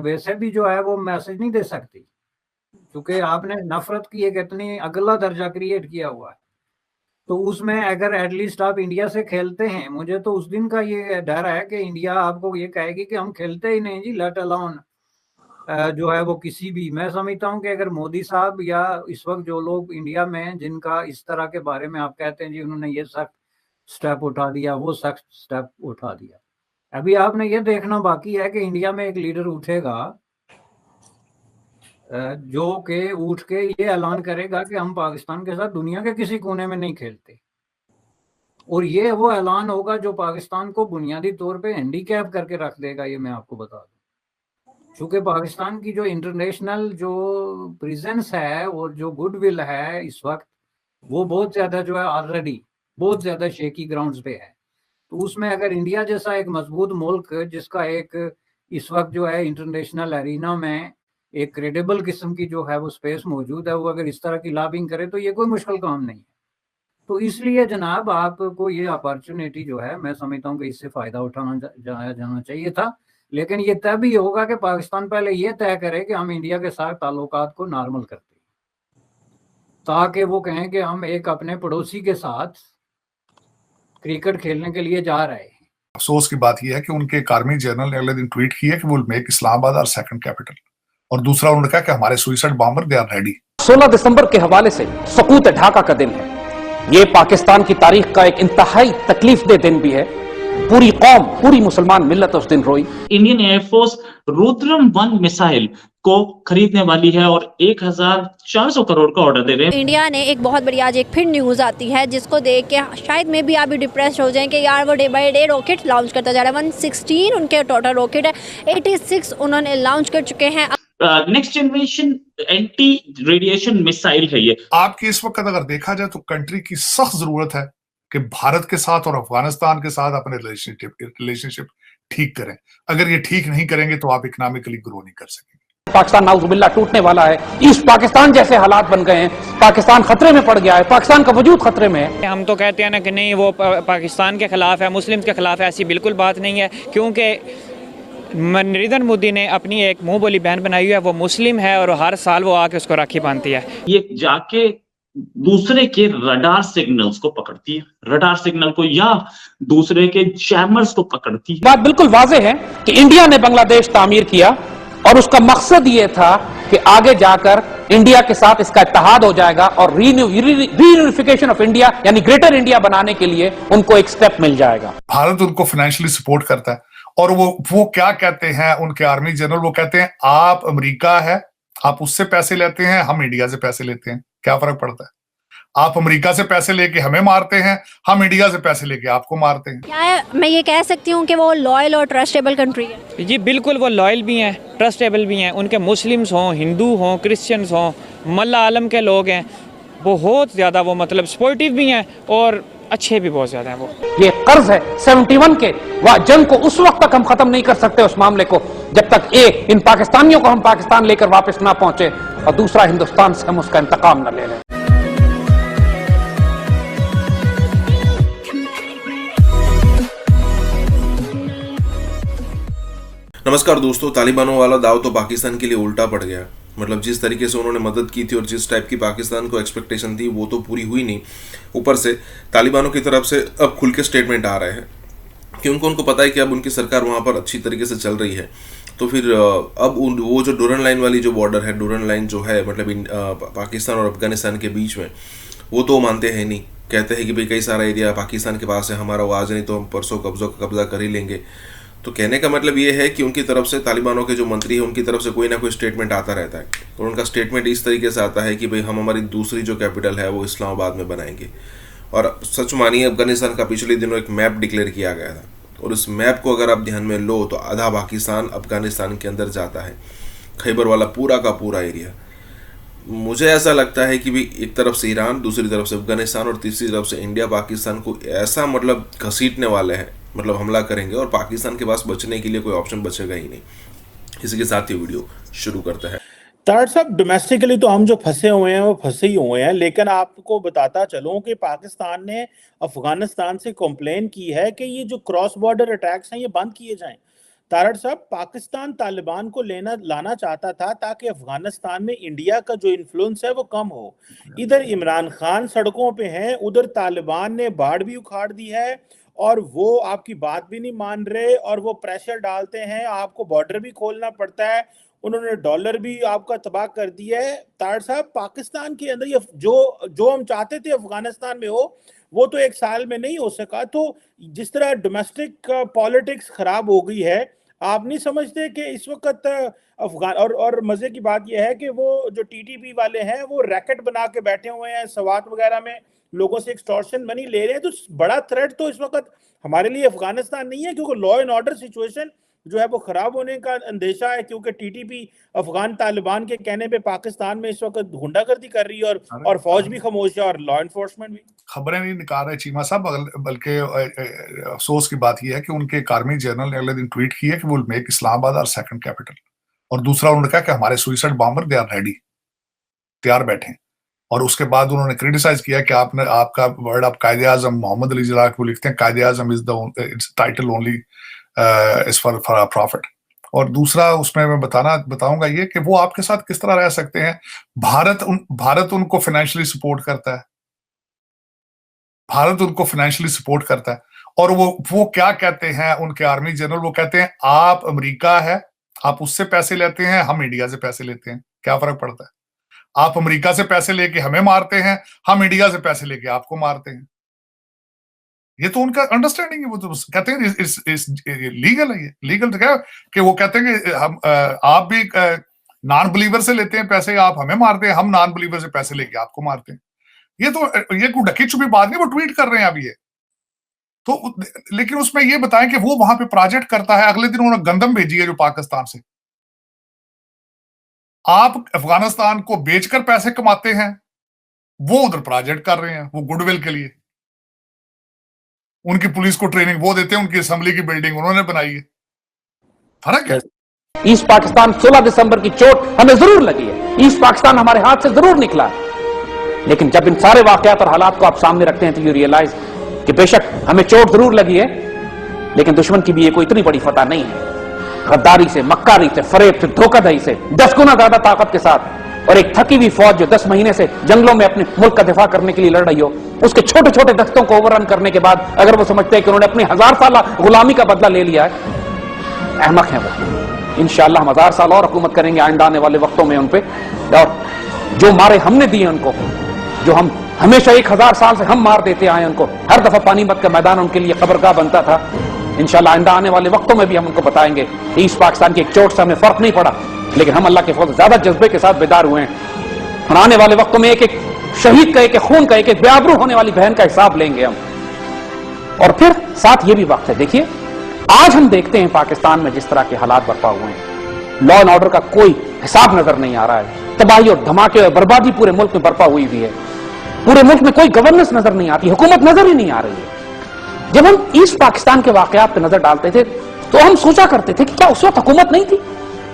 वैसे भी जो है वो मैसेज नहीं दे सकती, क्योंकि आपने नफरत की एक इतनी अगला दर्जा क्रिएट किया हुआ है। तो उसमें अगर एटलीस्ट आप इंडिया से खेलते हैं, मुझे तो उस दिन का ये डर है कि इंडिया आपको ये कहेगी कि हम खेलते ही नहीं जी, लेट अलोन जो है वो किसी भी। मैं समझता हूँ कि अगर मोदी साहब या इस वक्त जो लोग इंडिया में जिनका इस तरह के बारे में आप कहते हैं जी उन्होंने ये सख्त स्टेप उठा दिया, वो सख्त स्टेप उठा दिया, अभी आपने ये देखना बाकी है कि इंडिया में एक लीडर उठेगा जो के उठ के ये ऐलान करेगा कि हम पाकिस्तान के साथ दुनिया के किसी कोने में नहीं खेलते। और ये वो ऐलान होगा जो पाकिस्तान को बुनियादी तौर पे हैंडीकैप करके रख देगा, ये मैं आपको बता दूं। क्योंकि पाकिस्तान की जो इंटरनेशनल जो प्रेजेंस है और जो गुडविल है इस वक्त, वो बहुत ज़्यादा जो है ऑलरेडी बहुत ज़्यादा शेकी ग्राउंड्स पे है। तो उसमें अगर इंडिया जैसा एक मजबूत मुल्क जिसका एक इस वक्त जो है इंटरनेशनल एरिना में एक क्रेडिबल किस्म की जो है वो स्पेस मौजूद है, वो अगर इस तरह की लॉबिंग करे तो ये कोई मुश्किल काम नहीं है। तो इसलिए जनाब आपको ये अपॉर्चुनिटी जो है मैं समझता हूँ कि इससे फ़ायदा उठाना जाना चाहिए था। लेकिन ये तभी होगा कि पाकिस्तान पहले ये तय करे कि हम इंडिया के साथ ताल्लुकात को नॉर्मल करते हैं, ताकि वो कहें कि हम एक अपने पड़ोसी के साथ क्रिकेट खेलने के लिए जा रहे हैं। अफसोस की बात यह है कि उनके एक आर्मी जनरल ने अगले दिन ट्वीट किया कि वो मेक इस्लामाबाद और सेकंड कैपिटल, और दूसरा उन्होंने कहा कि हमारे suicide bomber they are ready. 16 दिसंबर के हवाले से सकूत ढाका का दिन है। ये पाकिस्तान की तारीख का एक इंतहाई तकलीफदेह दिन भी है। पूरी कौम, पूरी मुसलमान मिल्लत उस दिन रोई। इंडियन एयरफोर्स रुद्रम 1 मिसाइल को खरीदने वाली है और 1400 करोड़ का ऑर्डर दे रहे हैं। इंडिया ने एक बहुत बड़ी आज एक फिर न्यूज आती है जिसको देख के शायद में भी आप भी डिप्रेस हो जाएं कि यार वो day by day rocket launch करता जा रहा है। 116 उनके टोटल रॉकेट है, 86 उन्होंने लॉन्च कर चुके हैं। Next generation anti radiation missile है ये। आपकी इस वक्त अगर देखा जाए तो कंट्री की सख्त जरूरत है कि भारत के साथ और अफगानिस्तान के साथ अपने रिलेशनशिप ठीक करें। अगर ये ठीक नहीं करेंगे तो आप इकोनॉमिकली ग्रो नहीं कर सकेंगे। पाकिस्तान नाउजुबिल्लाह टूटने वाला है, ईस्ट पाकिस्तान जैसे हालात बन गए हैं, पाकिस्तान खतरे में पड़ गया है, पाकिस्तान का वजूद खतरे में है। हम तो कहते हैं ना कि नहीं वो पाकिस्तान के खिलाफ है, मुस्लिम्स के खिलाफ है, ऐसी बिल्कुल बात नहीं है। क्योंकि नरेंद्र मोदी ने अपनी एक मुंह बोली बहन बनाई हुई है, वो मुस्लिम है और हर साल वो आके उसको राखी बांधती है। ये जाके दूसरे के रडार सिग्नल्स को पकड़ती है, रडार सिग्नल को या दूसरे के जैमर्स को पकड़ती है। बात बिल्कुल वाज़ेह है कि इंडिया ने बांग्लादेश तामीर किया और उसका मकसद ये था कि आगे जाकर इंडिया के साथ इसका इत्तेहाद हो जाएगा और रीयूनिफिकेशन ऑफ इंडिया यानी ग्रेटर इंडिया बनाने के लिए उनको एक स्टेप मिल जाएगा। भारत उनको फाइनेंशियली सपोर्ट करता है और वो क्या कहते हैं उनके आर्मी जनरल, वो कहते हैं आप अमेरिका है, आप उससे पैसे लेते हैं, हम इंडिया से पैसे लेते हैं, क्या फर्क पड़ता है? आप अमेरिका से पैसे लेके हमें मारते हैं, हम इंडिया से पैसे लेके आपको मारते हैं। क्या मैं ये कह सकती हूँ कि वो लॉयल और ट्रस्टेबल कंट्री है? जी बिल्कुल, वो लॉयल भी हैं, ट्रस्टेबल भी हैं। उनके मुस्लिम्स हों, हिंदू हों, क्रिश्चियंस हों, मल्ला आलम के लोग हैं, बहुत ज़्यादा वो मतलब सपोर्टिव भी हैं और अच्छे भी बहुत ज्यादा हैं वो। ये कर्ज है 71 के, वह जंग को उस वक्त तक हम खत्म नहीं कर सकते उस मामले को जब तक एक इन पाकिस्तानियों को हम पाकिस्तान लेकर वापस ना पहुंचे और दूसरा हिंदुस्तान से हम उसका इंतकाम न ले लें। नमस्कार दोस्तों, तालिबानों वाला दाव तो पाकिस्तान के लिए उल्टा पड़ गया। मतलब जिस तरीके से उन्होंने मदद की थी और जिस टाइप की पाकिस्तान को एक्सपेक्टेशन थी वो तो पूरी हुई नहीं। ऊपर से तालिबानों की तरफ से अब खुल के स्टेटमेंट आ रहे हैं क्योंकि उनको पता है कि अब उनकी सरकार वहाँ पर अच्छी तरीके से चल रही है। तो फिर अब वो जो डूरन लाइन वाली जो बॉर्डर है, डूरन लाइन जो है मतलब पाकिस्तान और अफगानिस्तान के बीच में, वो तो मानते हैं नहीं। कहते हैं कि भाई कई सारा एरिया पाकिस्तान के पास है, हमारा वो आज नहीं तो हम परसों कब्जा कर ही लेंगे। तो कहने का मतलब ये है कि उनकी तरफ से तालिबानों के जो मंत्री हैं उनकी तरफ से कोई ना कोई स्टेटमेंट आता रहता है और उनका स्टेटमेंट इस तरीके से आता है कि भाई हम हमारी दूसरी जो कैपिटल है वो इस्लामाबाद में बनाएंगे। और सच मानिए अफगानिस्तान का पिछले दिनों एक मैप डिक्लेयर किया गया था और उस मैप को अगर आप ध्यान में लो तो आधा पाकिस्तान अफगानिस्तान के अंदर जाता है, खैबर वाला पूरा का पूरा एरिया। मुझे ऐसा लगता है कि भाई एक तरफ से ईरान, दूसरी तरफ से अफगानिस्तान और तीसरी तरफ से इंडिया पाकिस्तान को ऐसा मतलब घसीटने वाले हैं, मतलब हमला करेंगे और पाकिस्तान के पास बचने के लिए कोई ऑप्शन बचेगा ही नहीं। इसी के साथ ये वीडियो शुरू करता है। तारड़ साहब, डोमेस्टिकली तो हम जो फंसे हुए हैं वो फंसे ही हुए हैं, लेकिन आपको बताता चलूं कि पाकिस्तान ने अफगानिस्तान से कंप्लेन की है कि ये जो क्रॉस बॉर्डर अटैक्स हैं ये बंद किए जाएं। तारड़ साहब, पाकिस्तान तालिबान को लाना चाहता था ताकि अफगानिस्तान में इंडिया का जो इन्फ्लुएंस है वो कम हो। इधर इमरान खान सड़कों पे हैं, उधर तालिबान ने बाढ़ भी उखाड़ दी है और वो आपकी बात भी नहीं मान रहे और वो प्रेशर डालते हैं, आपको बॉर्डर भी खोलना पड़ता है, उन्होंने डॉलर भी आपका तबाह कर दिया है। तारड़ साहब, पाकिस्तान के अंदर ये जो हम चाहते थे अफगानिस्तान में हो वो तो एक साल में नहीं हो सका। तो जिस तरह डोमेस्टिक पॉलिटिक्स खराब हो गई है, आप नहीं समझते कि इस वक्त अफगान और मजे की बात यह है कि वो जो टीटीपी वाले हैं वो रैकेट बना के बैठे हुए हैं, सवात वगैरह में लोगों से एक्सटॉर्शन मनी ले रहे हैं। तो बड़ा थ्रेट तो इस वक्त हमारे लिए अफगानिस्तान नहीं है, क्योंकि लॉ एंड ऑर्डर सिचुएशन जो है वो खराब होने का अंदेशा है, क्योंकि टीटीपी अफगान तालिबान के कहने पे पाकिस्तान में इस वक्त गुंडागर्दी कर रही है और फौज भी खामोश है और लॉ एनफोर्समेंट भी। खबरें नहीं निकाल रहे चीमा साहब, बल्कि अफसोस की बात यह है कि उनके एक आर्मी जनरल ने अगले दिन ट्वीट किया कि वो मेक इस्लामाबाद और सेकंड कैपिटल, और दूसरा उन्होंने कहा कि हमारे suicide bomber they are ready, तैयार बैठे। और उसके बाद उन्होंने क्रिटिसाइज किया कि आपका वर्ड आप कायदे आजम मोहम्मद अली जिला को लिखते हैं, Quaid-e Azam is the title only is for a prophet. और दूसरा उसमें मैं बताऊंगा ये कि वो आपके साथ किस तरह रह सकते हैं। भारत उनको फाइनेंशियली सपोर्ट करता है, भारत उनको फाइनेंशियली सपोर्ट करता है। और वो क्या कहते हैं उनके आर्मी जनरल, वो कहते हैं आप अमेरिका है, आप उससे पैसे लेते हैं, हम इंडिया से पैसे लेते हैं, क्या फर्क पड़ता है? आप अमेरिका से पैसे लेके हमें मारते हैं, हम इंडिया से पैसे लेके आपको मारते हैं। ये तो उनका अंडरस्टैंडिंग है। वो तो कहते हैं इस लीगल है, ये लीगल तो क्या कि वो कहते हैं कि हम आप भी नॉन बिलीवर से लेते हैं पैसे, आप हमें मारते हैं, हम नॉन बिलीवर से पैसे लेके आपको मारते हैं। ये कोई ढकी छुपी बात नहीं, वो ट्वीट कर रहे हैं अभी ये तो। लेकिन उसमें ये बताएं कि वो वहां पे प्रोजेक्ट करता है। अगले दिन उन्होंने गंदम भेजी है जो पाकिस्तान से। आप अफगानिस्तान को बेचकर पैसे कमाते हैं, वो उधर प्रोजेक्ट कर रहे हैं, वो गुडविल के लिए। उनकी पुलिस को ट्रेनिंग वो देते हैं, उनकी असेंबली की बिल्डिंग उन्होंने बनाई है। फर्क है। ईस्ट पाकिस्तान 16 दिसंबर की चोट हमें जरूर लगी है, ईस्ट पाकिस्तान हमारे हाथ से जरूर निकला है, लेकिन जब इन सारे वाकयात और हालात को आप सामने रखते हैं तो यू रियलाइज कि बेशक हमें चोट जरूर लगी है, लेकिन दुश्मन की भी ये कोई इतनी बड़ी फतह नहीं है। गद्दारी से, मक्कारी से, फरेब से, धोखाधड़ी से 10 गुना ज्यादा ताकत के साथ, और एक थकी हुई फौज जो 10 महीने से जंगलों में अपने मुल्क का दिफा करने के लिए लड़ रही हो, उसके छोटे छोटे दस्तों को ओवररन करने के बाद अगर वो समझते हैं कि उन्होंने अपनी 1000 साल गुलामी का बदला ले लिया है, अहमक है वो। इंशाअल्लाह हम 1000 साल और हुकूमत करेंगे आइंदा आने वाले वक्तों में उन पे, और जो मारे हमने दिए उनको, जो हम हमेशा 1000 साल से हम मार देते आए उनको, हर दफा पानीपत का मैदान उनके लिए कब्रगाह बनता था। इंशाअल्लाह आइंदा आने वाले वक्तों में भी हम उनको बताएंगे ईस्ट पाकिस्तान की एक चोट से हमें फर्क नहीं पड़ा, लेकिन हम अल्लाह के फजल ज्यादा जज्बे के साथ बेदार हुए हैं। और आने वाले वक्तों में एक एक शहीद का, एक एक खून का, एक एक बेआबरू होने वाली बहन का हिसाब लेंगे हम। और फिर साथ ये भी वक्त है, देखिए आज हम देखते हैं पाकिस्तान में जिस तरह के हालात बर्पा हुए हैं, लॉ एंड ऑर्डर का कोई हिसाब नजर नहीं आ रहा है, तबाही और धमाके और बर्बादी पूरे मुल्क में बर्पा हुई है। पूरे मुल्क में कोई गवर्नेंस नजर नहीं आती, हुकूमत नजर ही नहीं आ रही है। जब हम ईस्ट पाकिस्तान के वाकयात पे नजर डालते थे तो हम सोचा करते थे कि क्या उस वक्त हुकूमत नहीं थी?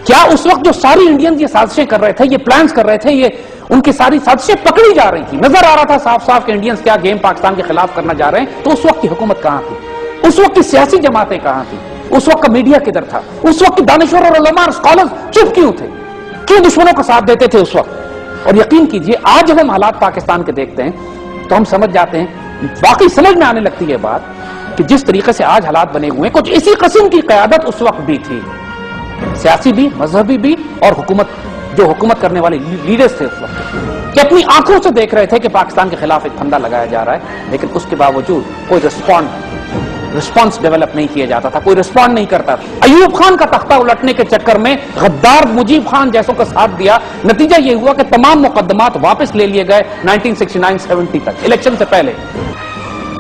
क्या उस वक्त जो सारी इंडियंस ये साजिशें कर रहे थे, ये प्लान्स कर रहे थे, ये उनकी सारी साजिशें पकड़ी जा रही थी, नजर आ रहा था साफ साफ कि इंडियंस क्या गेम पाकिस्तान के खिलाफ करना जा रहे हैं, तो उस वक्त की हुकूमत कहां थी? उस वक्त की सियासी जमातें कहां थी? उस वक्त का मीडिया किधर था? उस वक्त के दानिश्वर और उलमा और स्कॉलर्स चुप क्यों थे? क्यों दुश्मनों का साथ देते थे उस वक्त? और यकीन कीजिए आज जब हम हालात पाकिस्तान के देखते हैं तो हम समझ जाते हैं, वाकई समझ में आने लगती है बात कि जिस तरीके से आज हालात बने हुए हैं, कुछ इसी किस्म की क़यादत उस वक्त भी थी, सियासी भी, मजहबी भी, और हुकूमत, जो हुकूमत करने वाले लीडर्स थे उस वक्त, कि अपनी आंखों से देख रहे थे कि पाकिस्तान के खिलाफ एक फंदा लगाया जा रहा है, लेकिन उसके बावजूद कोई रिस्पॉन्स डेवलप नहीं किया जाता था, कोई रिस्पॉन्ड नहीं करता था। अयूब खान का तख्ता उलटने के चक्कर में गद्दार मुजीब खान जैसों का साथ दिया, नतीजा यह हुआ कि तमाम मुकदमात वापस ले लिए गए 1969-70 तक, इलेक्शन से पहले।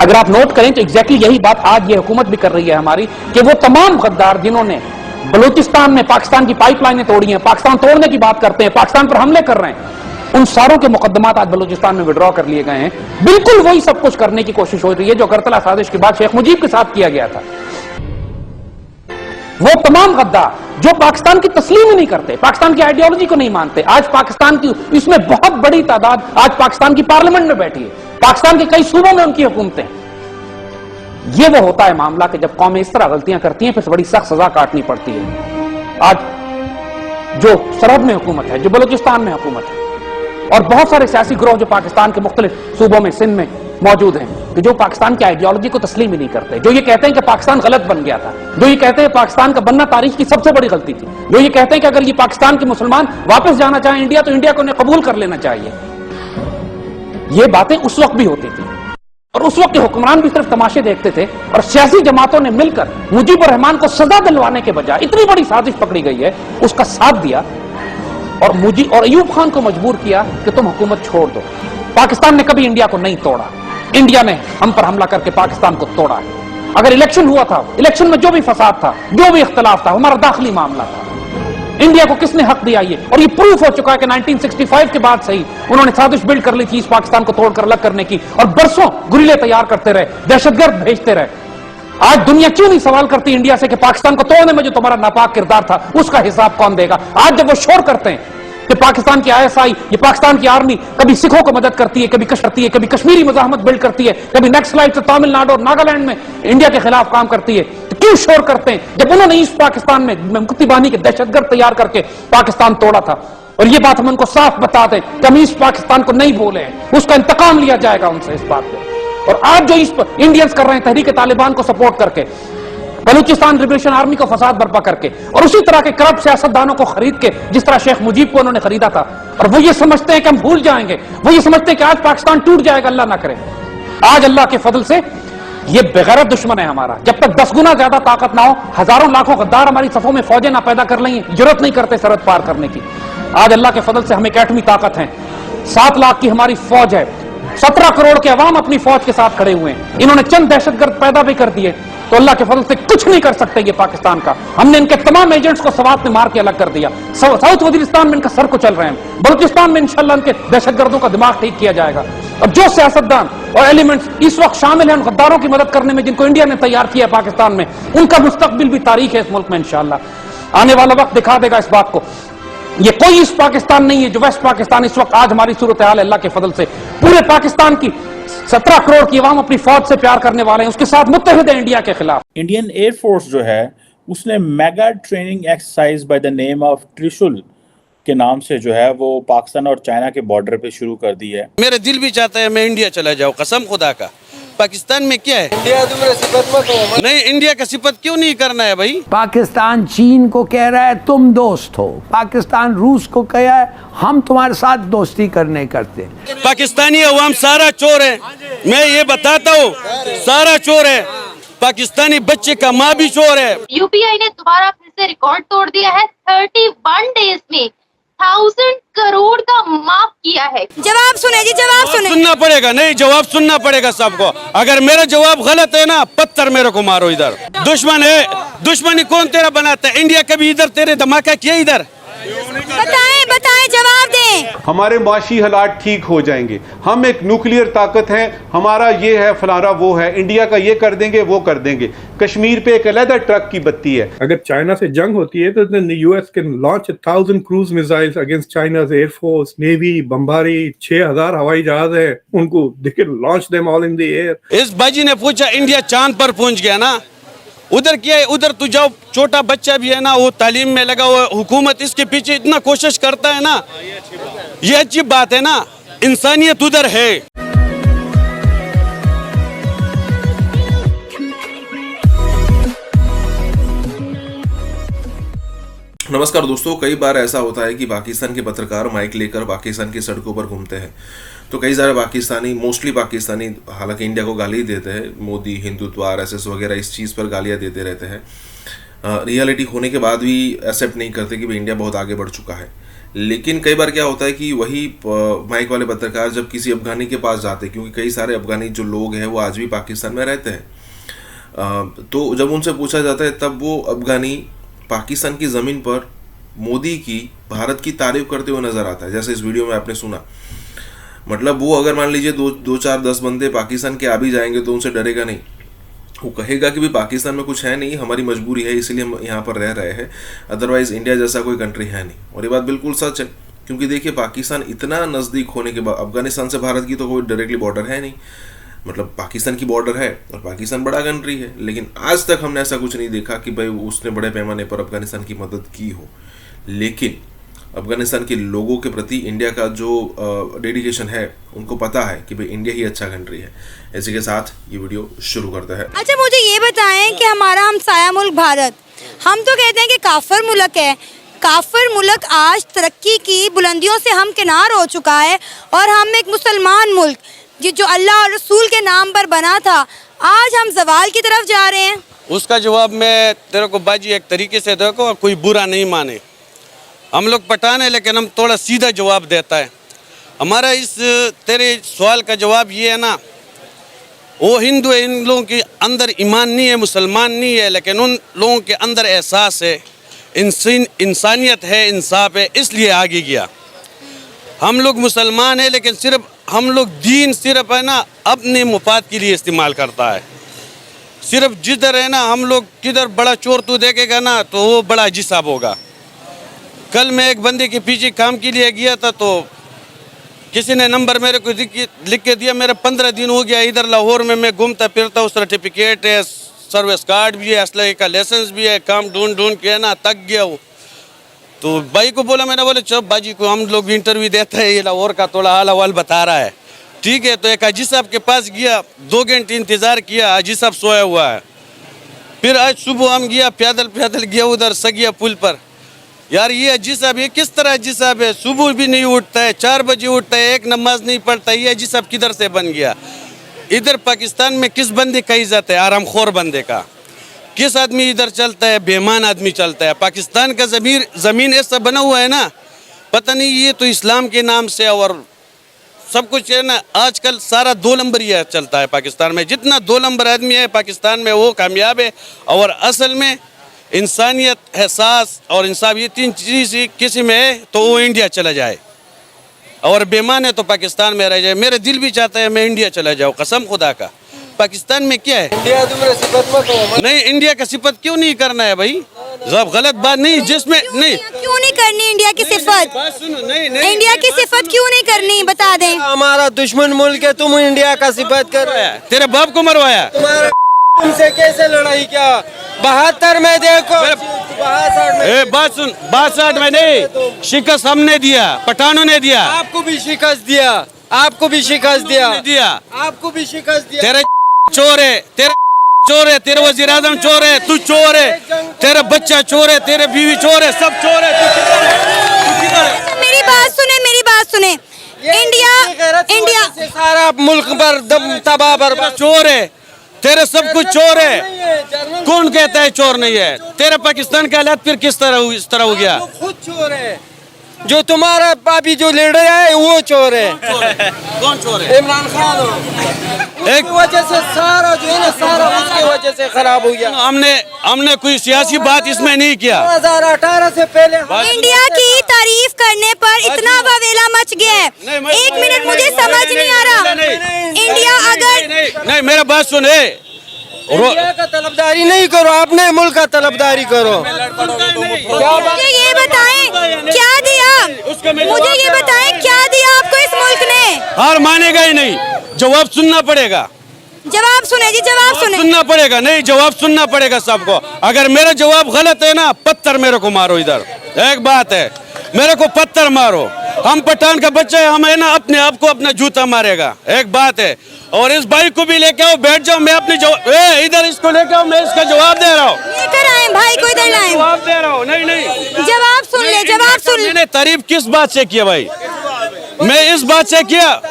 अगर आप नोट करें तो एग्जैक्टली यही बात आज ये हुकूमत भी कर रही है हमारी, कि वो तमाम गद्दार जिन्होंने बलूचिस्तान में पाकिस्तान की पाइपलाइनें तोड़ी हैं, पाकिस्तान तोड़ने की बात करते हैं, पाकिस्तान पर हमले कर रहे हैं, उन सारों के मुकदमात आज बलूचिस्तान में विड्रॉ कर लिए गए हैं। बिल्कुल वही सब कुछ करने की कोशिश हो रही है जो करतला साजिश के बाद शेख मुजीब के साथ किया गया था। वो तमाम गद्दार जो पाकिस्तान की तस्लीम ही नहीं करते, पाकिस्तान की आइडियोलॉजी को नहीं मानते, आज पाकिस्तान की इसमें बहुत बड़ी तादाद आज पाकिस्तान की पार्लियामेंट में बैठी है, पाकिस्तान के कई सूबों में उनकी हुकूमतें। ये वो होता है मामला कि जब कौमें इस तरह गलतियां करती हैं फिर बड़ी सख्त सजा काटनी पड़ती है। आज जो सरहद में हुकूमत है, जो बलूचिस्तान में हुकूमत है, और बहुत सारे सियासी ग्रोह जो पाकिस्तान के मुख्तलिफ सूबों में, सिंध में मौजूद हैं, कि जो पाकिस्तान की आइडियोलॉजी को तस्लीम ही नहीं करते, जो ये कहते हैं कि पाकिस्तान गलत बन गया था, जो ये कहते हैं पाकिस्तान का बनना तारीख की सबसे बड़ी गलती थी, जो ये कहते हैं कि अगर ये पाकिस्तान के मुसलमान वापस जाना चाहें इंडिया तो इंडिया को उन्हें कबूल कर लेना चाहिए। ये बातें उस वक्त भी होती थी और उस वक्त के हुक्मरान भी सिर्फ तमाशे देखते थे, और सियासी जमातों ने मिलकर मुजीबुर रहमान को सजा दिलवाने के बजाय, इतनी बड़ी साजिश पकड़ी गई है, उसका साथ दिया और अयूब खान को मजबूर किया कि तुम हुकूमत छोड़ दो। पाकिस्तान ने कभी इंडिया को नहीं तोड़ा, इंडिया ने हम पर हमला करके पाकिस्तान को तोड़ा है। अगर इलेक्शन हुआ था, इलेक्शन में जो भी फसाद था, जो भी इख्तलाफ था, हमारा दाखिली मामला था, इंडिया को किसने हक दिया ये? और ये प्रूफ हो चुका है कि 1965 के बाद से ही उन्होंने साजिश बिल्ड कर ली थी इस पाकिस्तान को तोड़कर अलग करने की, और बरसों गुरिल्ले तैयार करते रहे, दहशतगर्द भेजते रहे। आज दुनिया क्यों नहीं सवाल करती इंडिया से कि पाकिस्तान को तोड़ने में जो तुम्हारा नापाक किरदार था उसका हिसाब कौन देगा? आज जब वो शोर करते हैं कि पाकिस्तान की ISI, ये पाकिस्तान की आर्मी कभी सिखों को मदद करती है, कभी कश्मीरी मुजाहमत बिल्ड करती है, कभी नक्सलाइट से तमिलनाडु और नागालैंड में इंडिया के खिलाफ काम करती है, तो क्यों शोर करते हैं जब उन्होंने ईस्ट पाकिस्तान में मुक्ति बानी के दहशतगर्द तैयार करके पाकिस्तान तोड़ा था? और ये बात हम उनको साफ बताते हैं कि हम ईस्ट पाकिस्तान को नहीं बोले हैं, उसका इंतकाम लिया जाएगा उनसे इस बात पे। और आज जो इंडियंस कर रहे हैं तहरीक तालिबान को सपोर्ट करके, बलूचिस्तान लिबरेशन आर्मी को फसाद बर्पा करके, और उसी तरह के करप्ट सियासतदानों को खरीद के, जिस तरह शेख मुजीब को उन्होंने खरीदा था, और वो ये समझते हैं कि हम भूल जाएंगे, वो ये समझते हैं कि आज पाकिस्तान टूट जाएगा, अल्लाह ना करे। आज अल्लाह के फजल से ये बेगैरत दुश्मन है हमारा। जब तक 10 गुना ज्यादा ताकत ना हो, हजारों लाखों गद्दार हमारी सफों में फौजें ना पैदा कर लेंगे, जरूरत नहीं करते सरहद पार करने की। आज अल्लाह के फजल से हम एक एटमी ताकत है, 7 लाख की हमारी फौज है, 17 करोड़ के अवाम अपनी फौज के साथ खड़े हुए हैं। इन्होंने चंद दहशतगर्द पैदा भी कर दिए तो अल्लाह के फजल से कुछ नहीं कर सकते ये पाकिस्तान का। हमने इनके तमाम एजेंट्स को सवात में मार के अलग कर दिया। साउथ वजीरिस्तान में इनका सर कुचल रहे हैं, बलूचिस्तान में इंशाल्लाह इनके दहशतगर्दों का दिमाग ठीक किया जाएगा। अब जो सियासतदान और एलिमेंट्स इस वक्त शामिल हैं उन गद्दारों की मदद करने में जिनको इंडिया ने तैयार किया है पाकिस्तान में, उनका मुस्तकबिल भी तारीख है इस मुल्क में इंशाल्लाह। आने वाला वक्त दिखा देगा इस बात को। ये कोई ईस्ट पाकिस्तान नहीं है जो वेस्ट पाकिस्तान इस वक्त आज हमारी सूरत हाल है। अल्लाह के फजल से पूरे पाकिस्तान की 17 करोड़ की आवाम अपनी फौज से प्यार करने वाले हैं, उसके साथ मुत्तहिद है इंडिया के खिलाफ। इंडियन एयरफोर्स जो है उसने mega training exercise by the name of त्रिशूल के नाम से जो है वो पाकिस्तान और चाइना के बॉर्डर पे शुरू कर दी है। मेरा दिल भी चाहता है मैं इंडिया चला जाऊँ, कसम खुदा का। पाकिस्तान में क्या है? नहीं, इंडिया का सिफत क्यों नहीं करना है भाई? पाकिस्तान चीन को कह रहा है तुम दोस्त हो, पाकिस्तान रूस को कहा है हम तुम्हारे साथ दोस्ती करने करते। पाकिस्तानी अवाम सारा चोर है, मैं ये बताता हूँ, सारा चोर है। पाकिस्तानी बच्चे का माँ भी चोर है। यूपीआई ने दोबारा फिर से रिकॉर्ड तोड़ दिया है, 31 डेज में 1000 करोड़ का माफ किया है। जवाब सुने जी, जवाब सुने। सुनना पड़ेगा, नहीं जवाब सुनना पड़ेगा सबको। अगर मेरा जवाब गलत है ना, पत्थर मेरे को मारो। इधर दुश्मन है, दुश्मनी कौन तेरा बनाता है? इंडिया कभी इधर तेरे धमाका किया इधर? बताएं जवाब दें। हमारे माशी हालात ठीक हो जाएंगे। हम एक न्यूक्लियर ताकत हैं, हमारा ये है फलाना वो है, इंडिया का ये कर देंगे वो कर देंगे। कश्मीर पे एक अलग ट्रक की बत्ती है। अगर चाइना से जंग होती है तो then the US can launch 1,000 cruise missiles against China's air force, navy, बमबारी, 6,000 हवाई जहाज है, उनको they can launch them all in the air। इस बाजी ने पूछा इंडिया चांद पर पहुंच गया ना, उधर क्या है, उधर तू जाओ, छोटा बच्चा भी है ना, वो तालीम में लगा हुआ, हुकूमत इसके पीछे इतना कोशिश करता है ना, ये अच्छी बात है ना, इंसानियत उधर है। नमस्कार दोस्तों, कई बार ऐसा होता है कि पाकिस्तान के पत्रकार माइक लेकर पाकिस्तान की सड़कों पर घूमते हैं, तो कई सारे पाकिस्तानी, मोस्टली पाकिस्तानी, हालांकि इंडिया को गाली देते हैं, मोदी, हिंदुत्व, RSS वगैरह इस चीज़ पर गालियां देते रहते हैं। रियलिटी होने के बाद भी एक्सेप्ट नहीं करते कि भाई इंडिया बहुत आगे बढ़ चुका है। लेकिन कई बार क्या होता है कि वही माइक वाले पत्रकार जब किसी अफगानी के पास जाते हैं, क्योंकि कई सारे अफगानी जो लोग हैं वो आज भी पाकिस्तान में रहते हैं, तो जब उनसे पूछा जाता है तब वो अफगानी पाकिस्तान की ज़मीन पर मोदी की, भारत की तारीफ करते हुए नज़र आता है। जैसे इस वीडियो में आपने सुना, मतलब वो अगर मान लीजिए 2, 4, 10 बंदे पाकिस्तान के आ भी जाएंगे तो उनसे डरेगा नहीं, वो कहेगा कि भाई पाकिस्तान में कुछ है नहीं, हमारी मजबूरी है इसलिए हम यहाँ पर रह रहे हैं, अदरवाइज़ इंडिया जैसा कोई कंट्री है नहीं। और ये बात बिल्कुल सच है, क्योंकि देखिए पाकिस्तान इतना नज़दीक होने के बाद, अफगानिस्तान से भारत की तो कोई डायरेक्टली बॉर्डर है नहीं, मतलब पाकिस्तान की बॉर्डर है और पाकिस्तान बड़ा कंट्री है, लेकिन आज तक हमने ऐसा कुछ नहीं देखा कि भाई उसने बड़े पैमाने पर अफगानिस्तान की मदद की हो। लेकिन अफगानिस्तान के लोगों के प्रति इंडिया का जो डेडिकेशन है, उनको पता है कि भाई इंडिया ही अच्छा कंट्री है। इसी के साथ ये वीडियो शुरू करते हैं। अच्छा, मुझे ये बताएं कि हमारा हमसाया मुल्क भारत, हम तो कहते हैं कि काफिर मुल्क है, काफिर मुल्क आज तरक्की की बुलंदियों से हम किनार हो चुका है और हम एक मुसलमान मुल्क जो अल्लाह और रसूल के नाम पर बना था, आज हम जवाल की तरफ जा रहे हैं। उसका जवाब मैं तेरे को बाजी एक तरीके से देखो, कोई बुरा नहीं माने, हम लोग पठान है लेकिन हम थोड़ा सीधा जवाब देता है। हमारा इस तेरे सवाल का जवाब ये है ना, वो हिंदू है, इन लोगों के अंदर ईमान नहीं है, मुसलमान नहीं है, लेकिन उन लोगों के अंदर एहसास है, इंसानियत है, इंसाफ है, इसलिए आगे गया। हम लोग मुसलमान है लेकिन सिर्फ हम लोग दीन सिर्फ है ना अपने मुफाद के लिए इस्तेमाल करता है। सिर्फ जिधर है ना हम लोग किधर बड़ा चोर तू देखेगा ना तो वो बड़ा जिसाब होगा। कल मैं एक बंदे के पीछे काम के लिए गया था, तो किसी ने नंबर मेरे को लिख के दिया, मेरा 15 दिन हो गया इधर लाहौर में मैं घूमता फिरता हूँ, सर्टिफिकेट है, सर्विस कार्ड भी है, असले का लाइसेंस भी है, काम ढूंढ के ना थक गया हूँ। तो भाई को बोला, मैंने बोले चल बाजी को हम लोग भी इंटरव्यू देते हैं, ये लाहौर का थोड़ा हाल अहवाल बता रहा है। ठीक है, तो एक हाजी साहब के पास गया, 2 घंटे इंतज़ार किया, हाजी साहब सोया हुआ है। फिर आज सुबह हम गया, पैदल गया उधर सगिया पुल पर। यार ये हाजी साहब, ये किस तरह हाजी साहब है, सुबह भी नहीं उठता है, 4 बजे उठता है, एक नमाज नहीं पढ़ता, ये हाजी साहब किधर से बन गया। इधर पाकिस्तान में किस बंदे का इज्जत है, आरामखोर बंदे का। किस आदमी इधर चलता है, बेईमान आदमी चलता है। पाकिस्तान का ज़मीन ऐसा बना हुआ है ना, पता नहीं, ये तो इस्लाम के नाम से और सब कुछ है ना, आजकल सारा 2 नंबर ही चलता है पाकिस्तान में। जितना 2 नंबर आदमी है पाकिस्तान में वो कामयाब है, और असल में इंसानियत, एहसास और इंसाफ, ये 3 चीज़ किसी में है तो वो इंडिया चला जाए, और बेईमान है तो पाकिस्तान में रह जाए। मेरा दिल भी चाहता है मैं इंडिया चला जाऊँ, कसम खुदा का। पाकिस्तान में क्या है, इंडिया तुम्हारा सिफत मत नहीं, इंडिया का सिफत क्यों नहीं करना है भाई, सब गलत बात नहीं, जिसमें नहीं, क्यों नहीं करनी इंडिया की सिफत, नहीं, इंडिया की सिफत क्यों नहीं करनी, बता दें। हमारा दुश्मन मुल्क है, तुम इंडिया का सिफत कर रहे हैं, तेरे बाप को मरवाया, तुमसे कैसे लड़ाई क्या, 72 में देखो, 62 में नहीं, शिकस्त हमने दिया, पठानों ने दिया, आपको भी शिकस्त दिया, आपको भी शिकस्त दिया, आपको भी शिकस्त दिया। तेरे चोर है, तेरे वज़ीर आज़म चोर है, तू चोर है, तेरा बच्चा चोर है, तेरे बीवी चोर है, सब चोर है, तू किधर है? मेरी बात सुने, इंडिया से सारा मुल्क पर तबाह बर्बाद, चोर है, तेरे सब कुछ चोर है। कौन कहता है चोर नहीं है? तेरा पाकिस्तान का हालात फिर किस तरह इस तरह हो गया? खुद चोर है, जो तुम्हारा अभी जो लीडर है वो चोर है। कौन चोर है? इमरान खान, एक वजह से सारा जो है ना, सारा उसकी वजह से खराब हो गया। हमने कोई सियासी बात इसमें नहीं किया। 2018 से पहले इंडिया की तारीफ करने पर इतना बवेला मच बात सुने, इंडिया का तलबदारी नहीं करो, अपने मुल्क का तलबदारी करो। मुझे ये बताएं क्या दिया, मुझे ये बताएं क्या दिया आपको इस मुल्क ने? हार मानेगा ही नहीं, जवाब सुनना पड़ेगा। जवाब सुने जी, जवाब सुने। सुनना पड़ेगा, नहीं जवाब सुनना पड़ेगा सबको। अगर मेरा जवाब गलत है ना, पत्थर मेरे को मारो इधर। एक बात है, मेरे को पत्थर मारो, हम पठान का बच्चा है, हम है ना अपने आप को अपना जूता मारेगा। एक बात है, और इस भाई को भी लेके आओ, बैठ जाओ, मैं अपनी इधर इसको लेके आओ, मैं इसका जवाब दे रहा हूँ। लेकर आए भाई को, इधर लाएं। जवाब दे रहा हूँ। नहीं जवाब सुन ले, जवाब सुन ले। मैंने तारीफ किस बात से किया भाई? मैं इस बात से किया,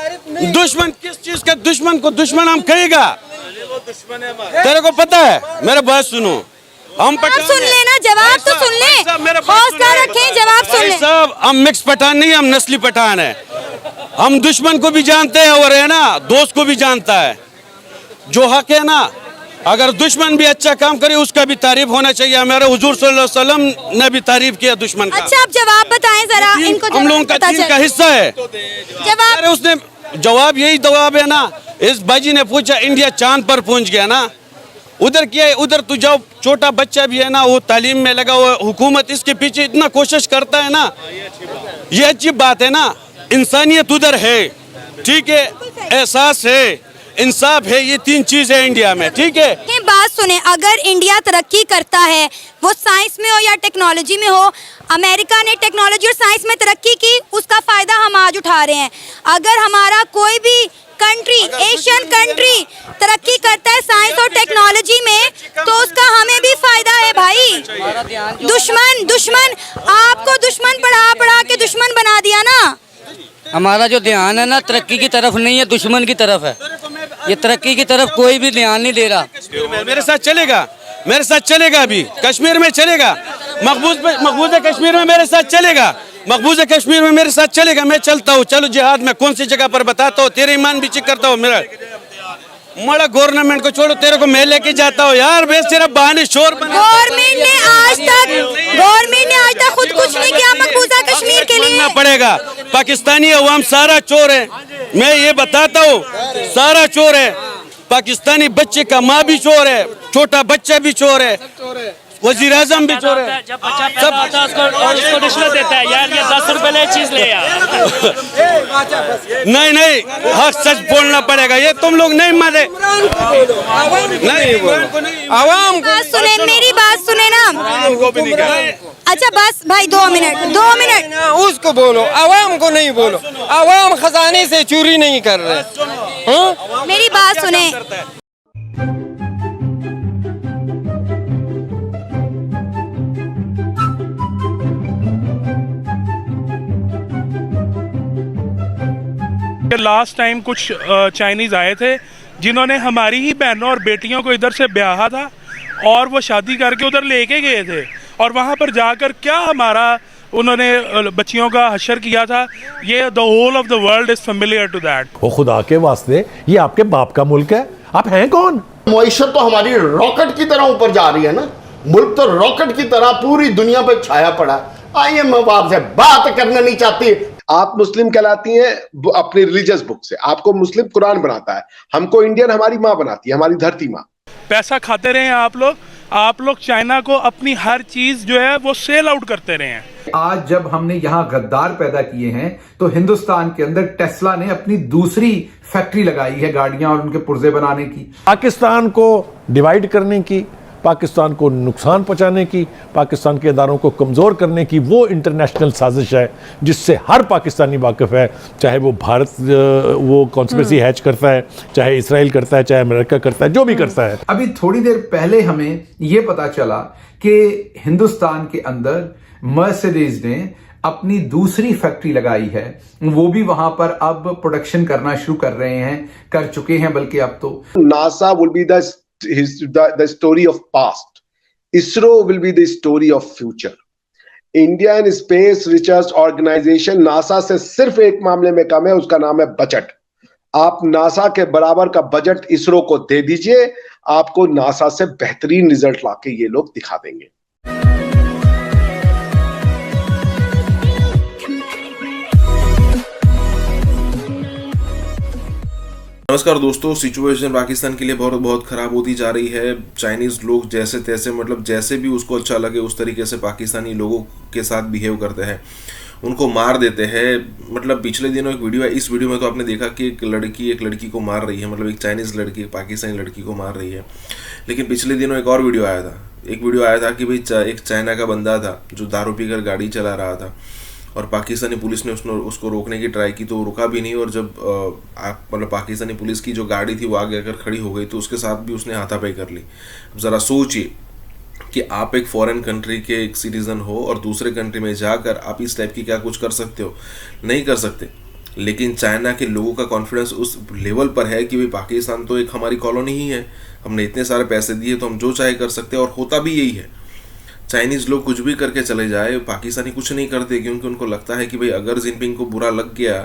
दुश्मन किस चीज का दुश्मन को दुश्मन हम कहेगा? तेरे को पता है? मेरे बात सुनो, हम पठान सुन लेना, जवाब तो सुन ले, हौसला रखें, जवाब सुन ले। सब हम मिक्स पठान नहीं, हम नस्ली पठान है। हम दुश्मन को भी जानते हैं और है ना दोस्त को भी जानता है। जो हक है ना, अगर दुश्मन भी अच्छा काम करे उसका भी तारीफ होना चाहिए। हमारे हुजूर सल्लल्लाहु अलैहि वसल्लम ने भी तारीफ किया दुश्मन का। अच्छा, आप जवाब बताएं जरा इनको। हम लोगों का दीन का हिस्सा है जवाब। उसने जवाब यही जवाब है ना। इस बाजी ने पूछा इंडिया चांद पर पहुंच गया ना, उधर किया, उधर तू जाओ, छोटा बच्चा भी है ना, वो तालीम में लगा हुआ, हुकूमत इसके पीछे इतना कोशिश करता है ना, ये अच्छी बात है ना। इंसानियत उधर है, ठीक है, एहसास है, इंसाफ है, ये तीन चीज है इंडिया में, ठीक है। ये बात सुने, अगर इंडिया तरक्की करता है, वो साइंस में हो या टेक्नोलॉजी में हो, अमेरिका ने टेक्नोलॉजी और साइंस में तरक्की की, उसका फायदा हम आज उठा रहे हैं। अगर हमारा कोई भी कंट्री, एशियन कंट्री तरक्की करता है साइंस और टेक्नोलॉजी में, तो उसका हमें भी फायदा है भाई। दुश्मन आपको दुश्मन पढ़ा के दुश्मन बना दिया ना। हमारा जो ध्यान है ना तरक्की की तरफ नहीं है, दुश्मन की तरफ है। ये तरक्की की तरफ कोई भी ध्यान नहीं दे रहा। मेरे साथ चलेगा, मेरे साथ चलेगा, अभी कश्मीर में चलेगा, मकबूज कश्मीर में मेरे साथ चलेगा, मकबूज कश्मीर में मेरे साथ चलेगा, मैं चलता हूँ। चलो जिहाद में कौन सी जगह पर बताता हूँ, तेरे ईमान भी चेक करता हूँ। मेरा गवर्नमेंट को छोड़ो, तेरे को मैं लेके जाता हूँ यार। बे सिर्फ बहाने शोर गवर्नमेंट ने आज तक खुद कुछ नहीं किया मकबूजा कश्मीर के लिए। पड़ेगा, पाकिस्तानी अवाम सारा चोर है, मैं ये बताता हूँ, सारा चोर है। पाकिस्तानी बच्चे का माँ भी चोर है, छोटा बच्चा भी चोर है, वजीर आजम भी चोर है, सब उसको रिश्वत देता है यार, ये 10 रुपए ले चीज ले यार। नहीं, हक सच बोलना पड़ेगा, ये तुम लोग नहीं माने। नहीं, आवाम सुने, मेरी बात सुने ना। अच्छा बस भाई 2 मिनट उसको बोलो, आवाम को नहीं बोलो। आवाम खजाने से चोरी नहीं कर रहे। मेरी बात सुने, लास्ट टाइम कुछ चाइनीज आए थे जिन्होंने हमारी ही बहनों और बेटियों को इधर से ब्याहा था और वो शादी करके उधर लेके गए थे, और वहाँ पर जाकर क्या हमारा उन्होंने बच्चियों का हशर किया था। ये the whole of the world is familiar to that. वो खुदा के वास्ते, ये आपके बाप का मुल्क है, आप हैं कौन? मईशत तो हमारी रॉकेट की तरह ऊपर जा रही है ना, मुल्क तो रॉकेट की तरह पूरी दुनिया पर छाया पड़ा। आइए, मैं आपसे बात करना नहीं चाहती। आप मुस्लिम कहलाती हैं अपनी रिलीजियस बुक से, आपको मुस्लिम कुरान बनाता है, हमको इंडियन हमारी माँ बनाती है, हमारी धरती माँ। पैसा खाते रहे आप लोग चाइना को अपनी हर चीज जो है वो सेल आउट करते रहे हैं। आज जब हमने यहाँ गद्दार पैदा किए हैं तो हिंदुस्तान के अंदर टेस्ला ने अपनी दूसरी फैक्ट्री लगाई है गाड़ियां और उनके पुर्जे बनाने की। पाकिस्तान को डिवाइड करने की, पाकिस्तान को नुकसान पहुंचाने की, पाकिस्तान के इदारों को कमज़ोर करने की वो इंटरनेशनल साजिश है जिससे हर पाकिस्तानी वाकिफ़ है। चाहे वो भारत वो कॉन्स्पिरेसी हैच करता है, चाहे इसराइल करता है, चाहे अमेरिका करता है, जो भी करता है। अभी थोड़ी देर पहले हमें ये पता चला कि हिंदुस्तान के अंदर मर्सिडीज ने अपनी दूसरी फैक्ट्री लगाई है, वो भी वहां पर अब प्रोडक्शन करना शुरू कर रहे हैं, कर चुके हैं बल्कि अब तो। NASA will be the story of past. ISRO will be the story of future. Indian Space Research Organization NASA से सिर्फ एक मामले में कम है, उसका नाम है बजट। आप नासा के बराबर का बजट इसरो को दे दीजिए, आपको नासा से बेहतरीन रिजल्ट लाके ये लोग दिखा देंगे। नमस्कार दोस्तों, सिचुएशन पाकिस्तान के लिए बहुत बहुत ख़राब होती जा रही है। चाइनीज़ लोग जैसे तैसे मतलब जैसे भी उसको अच्छा लगे उस तरीके से पाकिस्तानी लोगों के साथ बिहेव करते हैं, उनको मार देते हैं। मतलब पिछले दिनों एक वीडियो है, इस वीडियो में तो आपने देखा कि एक लड़की को मार रही है, मतलब एक चाइनीज़ लड़की एक पाकिस्तानी लड़की को मार रही है। लेकिन पिछले दिनों एक और वीडियो आया था कि भाई एक चाइना का बंदा था जो दारू पीकर गाड़ी चला रहा था और पाकिस्तानी पुलिस ने उसको रोकने की ट्राई की तो वो रुका भी नहीं, और जब मतलब पाकिस्तानी पुलिस की जो गाड़ी थी वो आगे आकर खड़ी हो गई तो उसके साथ भी उसने हाथापाई कर ली। अब ज़रा सोचिए कि आप एक फॉरेन कंट्री के एक सिटीज़न हो और दूसरे कंट्री में जाकर आप इस टाइप की क्या कुछ कर सकते हो? नहीं कर सकते। लेकिन चाइना के लोगों का कॉन्फिडेंस उस लेवल पर है कि भाई पाकिस्तान तो एक हमारी कॉलोनी ही है, हमने इतने सारे पैसे दिए तो हम जो चाहे कर सकते हैं, और होता भी यही है। चाइनीज़ लोग कुछ भी करके चले जाए, पाकिस्तानी कुछ नहीं करते, क्योंकि उनको लगता है कि भाई अगर जिनपिंग को बुरा लग गया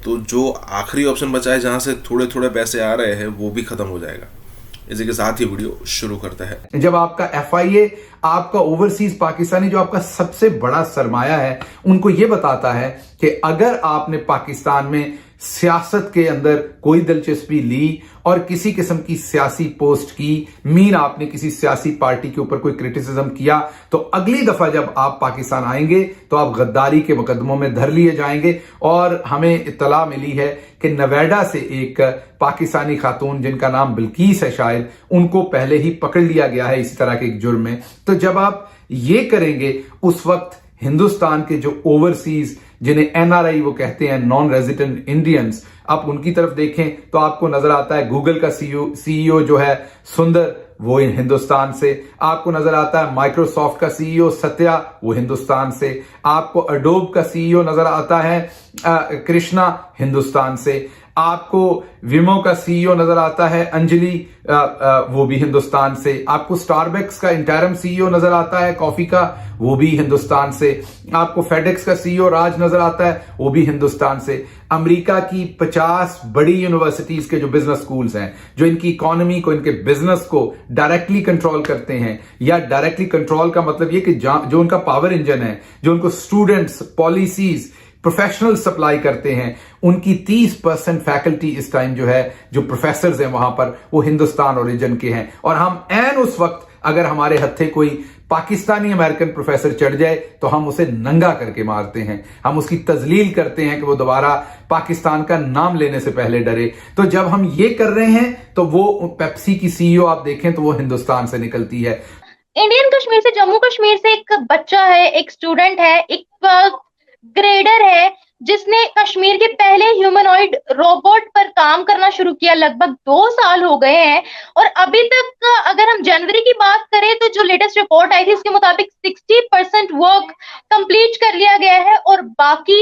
तो जो आखिरी ऑप्शन बचा है जहाँ से थोड़े थोड़े पैसे आ रहे हैं वो भी ख़त्म हो जाएगा। इसी के साथ ही वीडियो शुरू करता है। जब आपका FIA, आपका ओवरसीज पाकिस्तानी जो आपका सबसे बड़ा सरमाया है, उनको यह बताता है कि अगर आपने पाकिस्तान में सियासत के अंदर कोई दिलचस्पी ली और किसी किस्म की सियासी पोस्ट की, मीन आपने किसी सियासी पार्टी के ऊपर कोई क्रिटिसिज्म किया, तो अगली दफा जब आप पाकिस्तान आएंगे तो आप गद्दारी के मुकदमों में धर लिए जाएंगे। और हमें इत्तला मिली है कि नवेडा से एक पाकिस्तानी खातून जिनका नाम बिल्कीस है शायद, उनको पहले ही पकड़ लिया गया है इसी तरह के एक जुर्म में। तो जब आप ये करेंगे उस वक्त हिंदुस्तान के जो ओवरसीज, जिन्हें NRI वो कहते हैं, नॉन रेजिडेंट इंडियंस, आप उनकी तरफ देखें तो आपको नजर आता है गूगल का CEO जो है सुंदर, वो हिंदुस्तान से। आपको नजर आता है माइक्रोसॉफ्ट का CEO सत्या, वो हिंदुस्तान से। आपको अडोब का CEO नजर आता है कृष्णा, हिंदुस्तान से। आपको विमो का CEO नजर आता है अंजलि, वो भी हिंदुस्तान से। आपको स्टारबक्स का इंटरम CEO नजर आता है कॉफी का, वो भी हिंदुस्तान से। आपको फेडेक्स का CEO राज नजर आता है, वो भी हिंदुस्तान से। अमेरिका की 50 बड़ी यूनिवर्सिटीज के जो बिजनेस स्कूल्स हैं, जो इनकी इकोनॉमी को, इनके बिजनेस को डायरेक्टली कंट्रोल करते हैं, या डायरेक्टली कंट्रोल का मतलब ये कि जो उनका पावर इंजन है, जो उनको स्टूडेंट्स, पॉलिसीज, प्रोफेशनल सप्लाई करते हैं, उनकी 30% फैकल्टी इस टाइम जो है, जो प्रोफेसर्स हैं वहां पर, वो हिंदुस्तान ओरिजिन के हैं। और हम ऐन उस वक्त अगर हमारे हत्थे कोई पाकिस्तानी अमेरिकन प्रोफेसर चढ़ जाए तो हम उसे नंगा करके मारते हैं, हम उसकी तजलील करते हैं कि वो दोबारा पाकिस्तान का नाम लेने से पहले डरे। तो जब हम ये कर रहे हैं तो वो पेप्सी की CEO आप देखें तो वो हिंदुस्तान से निकलती है। इंडियन कश्मीर से, जम्मू कश्मीर से एक बच्चा है, एक स्टूडेंट है, एक ग्रेडर है, जिसने कश्मीर के पहले ह्यूमनॉइड रोबोट पर काम करना शुरू किया। लगभग 2 साल हो गए हैं और अभी तक अगर हम जनवरी की बात करें तो जो लेटेस्ट रिपोर्ट आई थी उसके मुताबिक 60% वर्क कंप्लीट कर लिया गया है और बाकी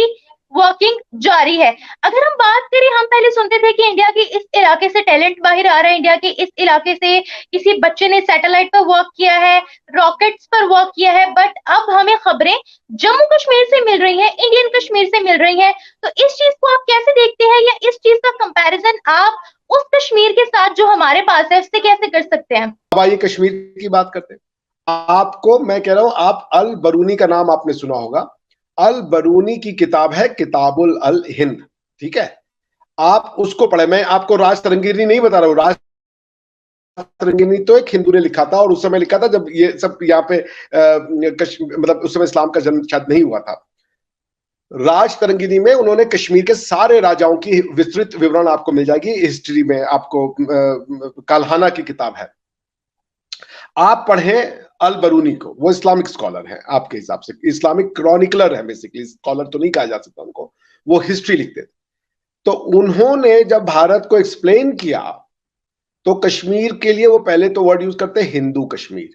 वर्किंग जारी है। अगर हम बात करें, हम पहले सुनते थे कि इंडिया के इस इलाके से टैलेंट बाहर आ रहा है, इंडिया के इस इलाके से किसी बच्चे ने सैटेलाइट पर वर्क किया है, रॉकेट्स पर वर्क किया है, बट अब हमें खबरें जम्मू कश्मीर से मिल रही हैं, इंडियन कश्मीर से मिल रही हैं। तो इस चीज को आप कैसे देखते हैं, या इस चीज का कंपैरिजन आप उस कश्मीर के साथ जो हमारे पास है उससे कैसे कर सकते हैं? अब आइए कश्मीर की बात करते हैं। आपको मैं कह रहा हूं, आप अल बरूनी का नाम आपने सुना होगा। अल बरूनी की किताब है किताबुल अल हिंद, ठीक है, आप उसको पढ़े। मैं आपको राज तरंगिनी नहीं बता रहा हूं, राज तरंगिनी तो एक हिंदू ने लिखा था और उस समय लिखा था जब ये सब यहाँ पे मतलब उस समय इस्लाम का जन्म शायद नहीं हुआ था। राज तरंगिनी में उन्होंने कश्मीर के सारे राजाओं की विस्तृत विवरण आपको मिल जाएगी हिस्ट्री में, आपको काल्हाना की किताब है, आप पढ़ें अल बरूनी को। वो इस्लामिक स्कॉलर है, आपके हिसाब से इस्लामिक क्रॉनिकलर है, बेसिकली स्कॉलर तो नहीं कहा जा सकता उनको, वो हिस्ट्री लिखते थे। तो उन्होंने जब भारत को एक्सप्लेन किया तो कश्मीर के लिए वो पहले तो वर्ड यूज करते हैं हिंदू कश्मीर,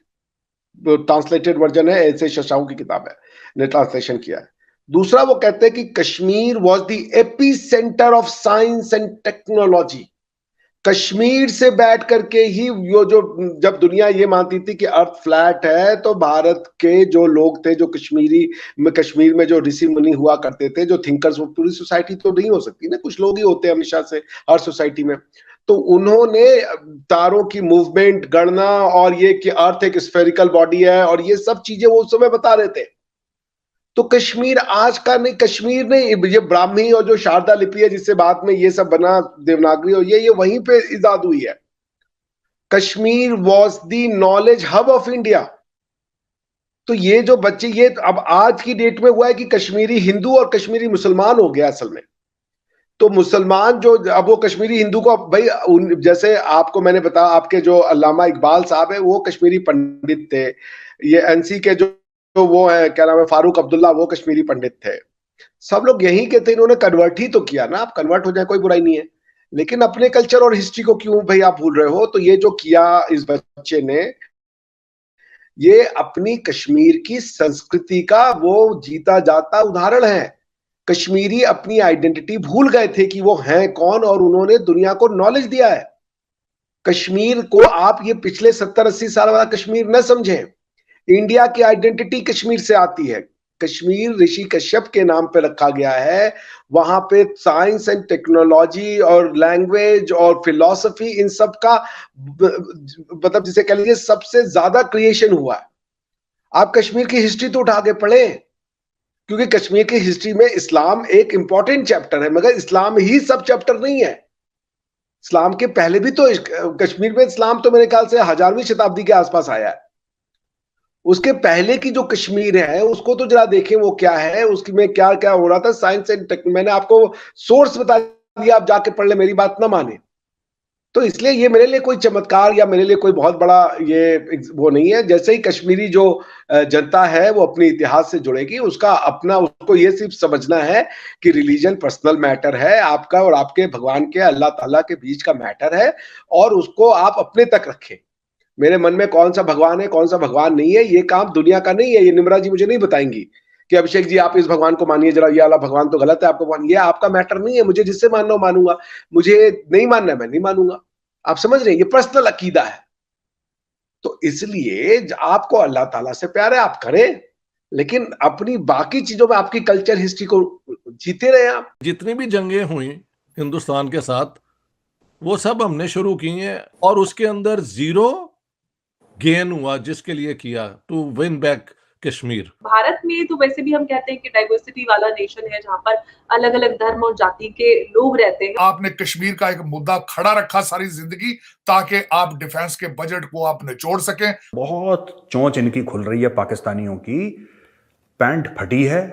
ट्रांसलेटेड वर्जन है, ऐसे शशाऊ की किताब है, ने ट्रांसलेशन किया है। दूसरा वो कहते हैं कि Kashmir was the AP centre of science and technology. Kashmir से बैठ करके ही वो जो, जब दुनिया ये मानती थी कि अर्थ फ्लैट है, तो भारत के जो लोग थे, जो कश्मीर में जो ऋषि मुनि हुआ करते थे, जो थिंकर्स, वो पूरी सोसाइटी तो नहीं हो सकती ना, कुछ लोग ही होते हैं हमेशा से हर सोसाइटी में। तो उन्होंने तारों की मूवमेंट, गणना, और ये कि अर्थ एक स्फेरिकल बॉडी है, और ये सब चीजें वो उस समय बता रहे थे। तो कश्मीर आज का नहीं, कश्मीर नहीं, ये ब्राह्मी और जो शारदा लिपि है जिससे बाद में ये सब बना देवनागरी और ये वहीं पे इजाद हुई है। Kashmir was the knowledge hub of India. तो ये जो बच्चे, ये अब आज की डेट में हुआ है कि कश्मीरी हिंदू और कश्मीरी मुसलमान हो गया असल में। तो मुसलमान जो, अब वो कश्मीरी हिंदू को भाई, जैसे आपको मैंने बताया, आपके जो अल्लामा इकबाल साहब है वो कश्मीरी पंडित थे, ये एनसी के जो वो है, क्या नाम है, फारूक अब्दुल्ला, वो कश्मीरी पंडित थे। सब लोग यही के थे, इन्होंने कन्वर्ट ही तो किया ना। आप कन्वर्ट हो जाए कोई बुराई नहीं है, लेकिन अपने कल्चर और हिस्ट्री को क्यों भाई आप भूल रहे हो? तो ये जो किया इस बच्चे ने, ये अपनी कश्मीर की संस्कृति का वो जीता जाता उदाहरण है। कश्मीरी अपनी आइडेंटिटी भूल गए थे कि वो हैं कौन, और उन्होंने दुनिया को नॉलेज दिया है। कश्मीर को आप ये पिछले 70-80 साल वाला कश्मीर न समझें। इंडिया की आइडेंटिटी कश्मीर से आती है। कश्मीर ऋषि कश्यप के नाम पे रखा गया है। वहां पे साइंस एंड टेक्नोलॉजी और लैंग्वेज और फिलॉसफी, इन सब का मतलब जिसे कह लीजिए सबसे ज्यादा क्रिएशन हुआ है। आप कश्मीर की हिस्ट्री तो उठा के पढ़े, क्योंकि कश्मीर की हिस्ट्री में इस्लाम एक इंपॉर्टेंट चैप्टर है, मगर इस्लाम ही सब चैप्टर नहीं है। इस्लाम के पहले भी तो कश्मीर में इस्लाम तो मेरे ख्याल से 1000वीं शताब्दी के आसपास आया है। उसके पहले की जो कश्मीर है उसको तो जरा देखें वो क्या है, उसकी में क्या क्या हो रहा था। साइंस एंड टेक्नोलॉजी, मैंने आपको सोर्स बता दिया, आप जाके पढ़ ले, मेरी बात ना माने। तो इसलिए ये मेरे लिए कोई चमत्कार या मेरे लिए कोई बहुत बड़ा ये वो नहीं है। जैसे ही कश्मीरी जो जनता है वो अपने इतिहास से जुड़ेगी, उसका अपना, उसको ये सिर्फ समझना है कि रिलीजन पर्सनल मैटर है, आपका और आपके भगवान के, अल्लाह ताला के बीच का मैटर है, और उसको आप अपने तक रखें। मेरे मन में कौन सा भगवान है कौन सा भगवान नहीं है, ये काम दुनिया का नहीं है। ये निम्रा जी मुझे नहीं बताएंगी कि अभिषेक जी आप इस भगवान को मानिए जरा, ये वाला भगवान तो गलत है, आपको भगवान, ये आपका मैटर नहीं है। मुझे जिससे मानना हो मानूंगा, मुझे नहीं मानना है मैं नहीं मानूंगा। आप समझ रहे हैं, ये पर्सनल अकीदा है। तो इसलिए आपको अल्लाह ताला से प्यार है, आप करें, लेकिन अपनी बाकी चीजों में आपकी कल्चर हिस्ट्री को जीते रहे आप। जितनी भी जंगें हुई हिंदुस्तान के साथ, वो सब हमने शुरू की हैं, और उसके अंदर जीरो गेन हुआ जिसके लिए किया, to win back Kashmir. Bharat में तो वैसे भी हम कहते हैं कि डाइवर्सिटी वाला नेशन है, जहाँ पर अलग अलग धर्म और जाति के लोग रहते हैं। आपने कश्मीर का एक मुद्दा खड़ा रखा सारी जिंदगी, ताकि आप डिफेंस के बजट को आप निचोड़ सकें। बहुत चोंच इनकी खुल रही है पाकिस्तानियों की, पैंट फटी है,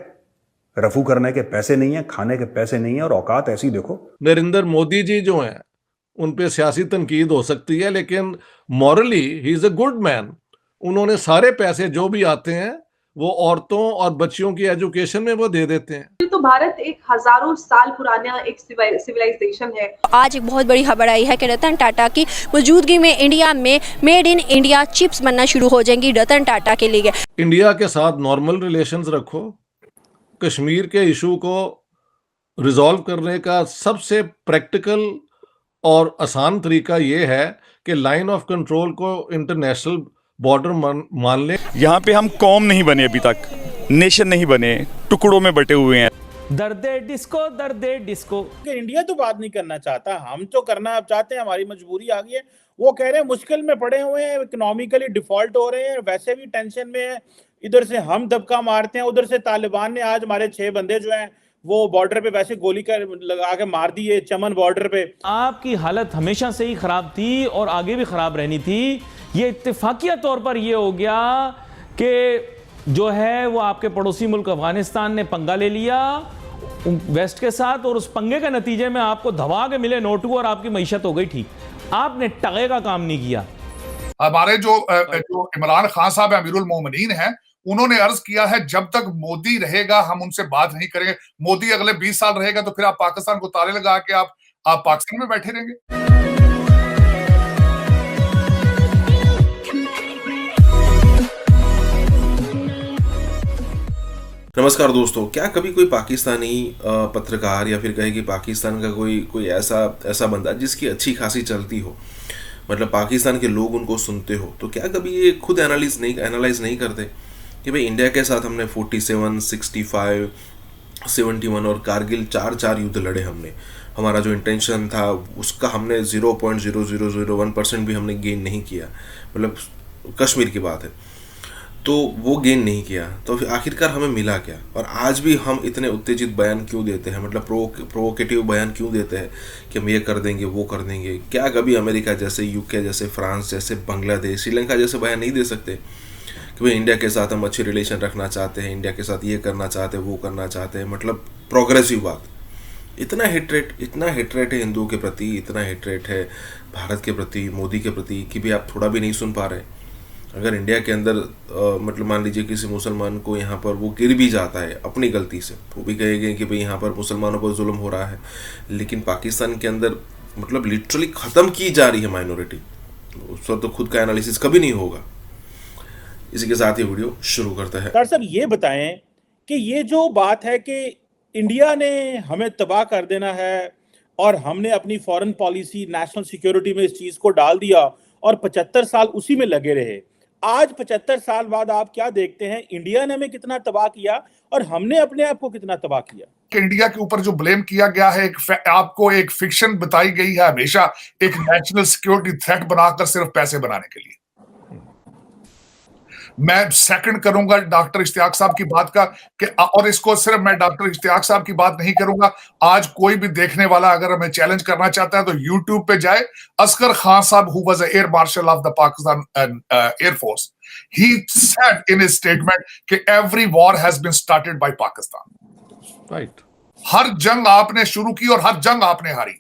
रफू करने के पैसे नहीं है, खाने के पैसे नहीं है, और औकात ऐसी देखो। नरेंद्र मोदी जी जो हैं उन पे सियासी तनकीद हो सकती है, लेकिन morally he is a good man. उन्होंने सारे पैसे जो भी आते हैं वो औरतों और बच्चियों की एजुकेशन में वो दे देते हैं। तो भारत एक हजारों साल पुराना एक सिविलाइजेशन है। आज एक बहुत बड़ी खबर आई है कि रतन टाटा की मौजूदगी में इंडिया में मेड इन इंडिया चिप्स बनना शुरू हो जाएंगी रतन टाटा के लिए। इंडिया के साथ नॉर्मल रिलेशंस रखो। कश्मीर के इशू को रिजॉल्व करने का सबसे प्रैक्टिकल और आसान तरीका ये है कि लाइन ऑफ कंट्रोल को इंटरनेशनल बॉर्डर मान लें। यहाँ पे हम कौम नहीं बने, अभी तक नेशन नहीं बने, टुकड़ों में बटे हुए हैं। दर्दे डिस्को। इंडिया तो बात नहीं करना चाहता, हम तो करना अब चाहते हैं, हमारी मजबूरी आ गई है। वो कह रहे हैं मुश्किल में पड़े हुए हैं, इकोनॉमिकली डिफॉल्ट हो रहे हैं, वैसे भी टेंशन में है। इधर से हम दबका मारते हैं, उधर से तालिबान ने आज हमारे 6 बंदे जो हैं वो बॉर्डर पे वैसे गोली कर लगा के मार दिए, चमन बॉर्डर पे। आपकी हालत हमेशा से ही खराब थी और आगे भी खराब रहनी थी। ये इत्तेफाकिया तौर पर ये हो गया कि जो है वो आपके पड़ोसी मुल्क अफगानिस्तान ने पंगा ले लिया वेस्ट के साथ, और उस पंगे के नतीजे में आपको धवा के मिले नोटू और आपकी मईशत हो गई ठीक। आपने टगे का काम नहीं किया। हमारे जो इमरान खान साहब अमीरुल मोमिनीन हैं, उन्होंने अर्ज किया है जब तक मोदी रहेगा हम उनसे बात नहीं करेंगे। मोदी अगले 20 साल रहेगा तो फिर आप पाकिस्तान को ताले लगा के आप पाकिस्तान में बैठे रहेंगे। नमस्कार दोस्तों, क्या कभी कोई पाकिस्तानी पत्रकार या फिर कहे कि पाकिस्तान का कोई ऐसा बंदा जिसकी अच्छी खासी चलती हो, मतलब पाकिस्तान के लोग उनको सुनते हो, तो क्या कभी ये खुद एनालाइज नहीं करते कि भाई इंडिया के साथ हमने 47, 65, 71 और कारगिल 4 युद्ध लड़े हमने। हमारा जो इंटेंशन था उसका हमने 0.0001% भी हमने गेन नहीं किया, मतलब कश्मीर की बात है। तो वो गेन नहीं किया, तो फिर आखिरकार हमें मिला क्या? और आज भी हम इतने उत्तेजित बयान क्यों देते हैं, मतलब प्रोवोकेटिव बयान क्यों देते हैं कि हम ये कर देंगे वो कर देंगे? क्या कभी अमेरिका जैसे, यूके जैसे, फ्रांस जैसे, बांग्लादेश, श्रीलंका जैसे बयान नहीं दे सकते कि भाई इंडिया के साथ हम अच्छी रिलेशन रखना चाहते हैं, इंडिया के साथ ये करना चाहते हैं, वो करना चाहते हैं, मतलब प्रोग्रेसिव बात? इतना हेट्रेट है हिंदुओं के प्रति, इतना हेट्रेट है भारत के प्रति, मोदी के प्रति, कि भी आप थोड़ा भी नहीं सुन पा रहे। अगर इंडिया के अंदर मतलब मान लीजिए किसी मुसलमान को यहाँ पर वो गिर भी जाता है अपनी गलती से, वो भी कहेंगे कि भाई यहाँ पर मुसलमानों पर जुल्म हो रहा है, लेकिन पाकिस्तान के अंदर मतलब लिटरली ख़त्म की जा रही है माइनॉरिटी, उस पर तो खुद का एनालिसिस कभी नहीं होगा। इसी के साथ ये वीडियो शुरू करता है। सर साहब ये बताएं कि ये जो बात है कि इंडिया ने हमें तबाह कर देना है और हमने अपनी फॉरेन पॉलिसी, नेशनल सिक्योरिटी में इस चीज़ को डाल दिया और 75 साल उसी में लगे रहे, आज 75 साल बाद आप क्या देखते हैं, इंडिया ने हमें कितना तबाह किया और हमने अपने आप को कितना तबाह किया? कि इंडिया के ऊपर जो ब्लेम किया गया है, आपको एक फिक्शन बताई गई है हमेशा, एक नेशनल सिक्योरिटी थ्रेट बनाकर सिर्फ पैसे बनाने के लिए। मैं सेकंड करूंगा डॉक्टर इश्तियाक साहब की बात का कि, और इसको सिर्फ मैं डॉक्टर इश्तियाक साहब की बात नहीं करूंगा, आज कोई भी देखने वाला अगर हमें चैलेंज करना चाहता है तो यूट्यूब पे जाए, असगर खान साहब who was air marshal of the Pakistan air force, he said in his statement कि every war has been started by Pakistan. Right. हर जंग आपने शुरू की और हर जंग आपने हारी।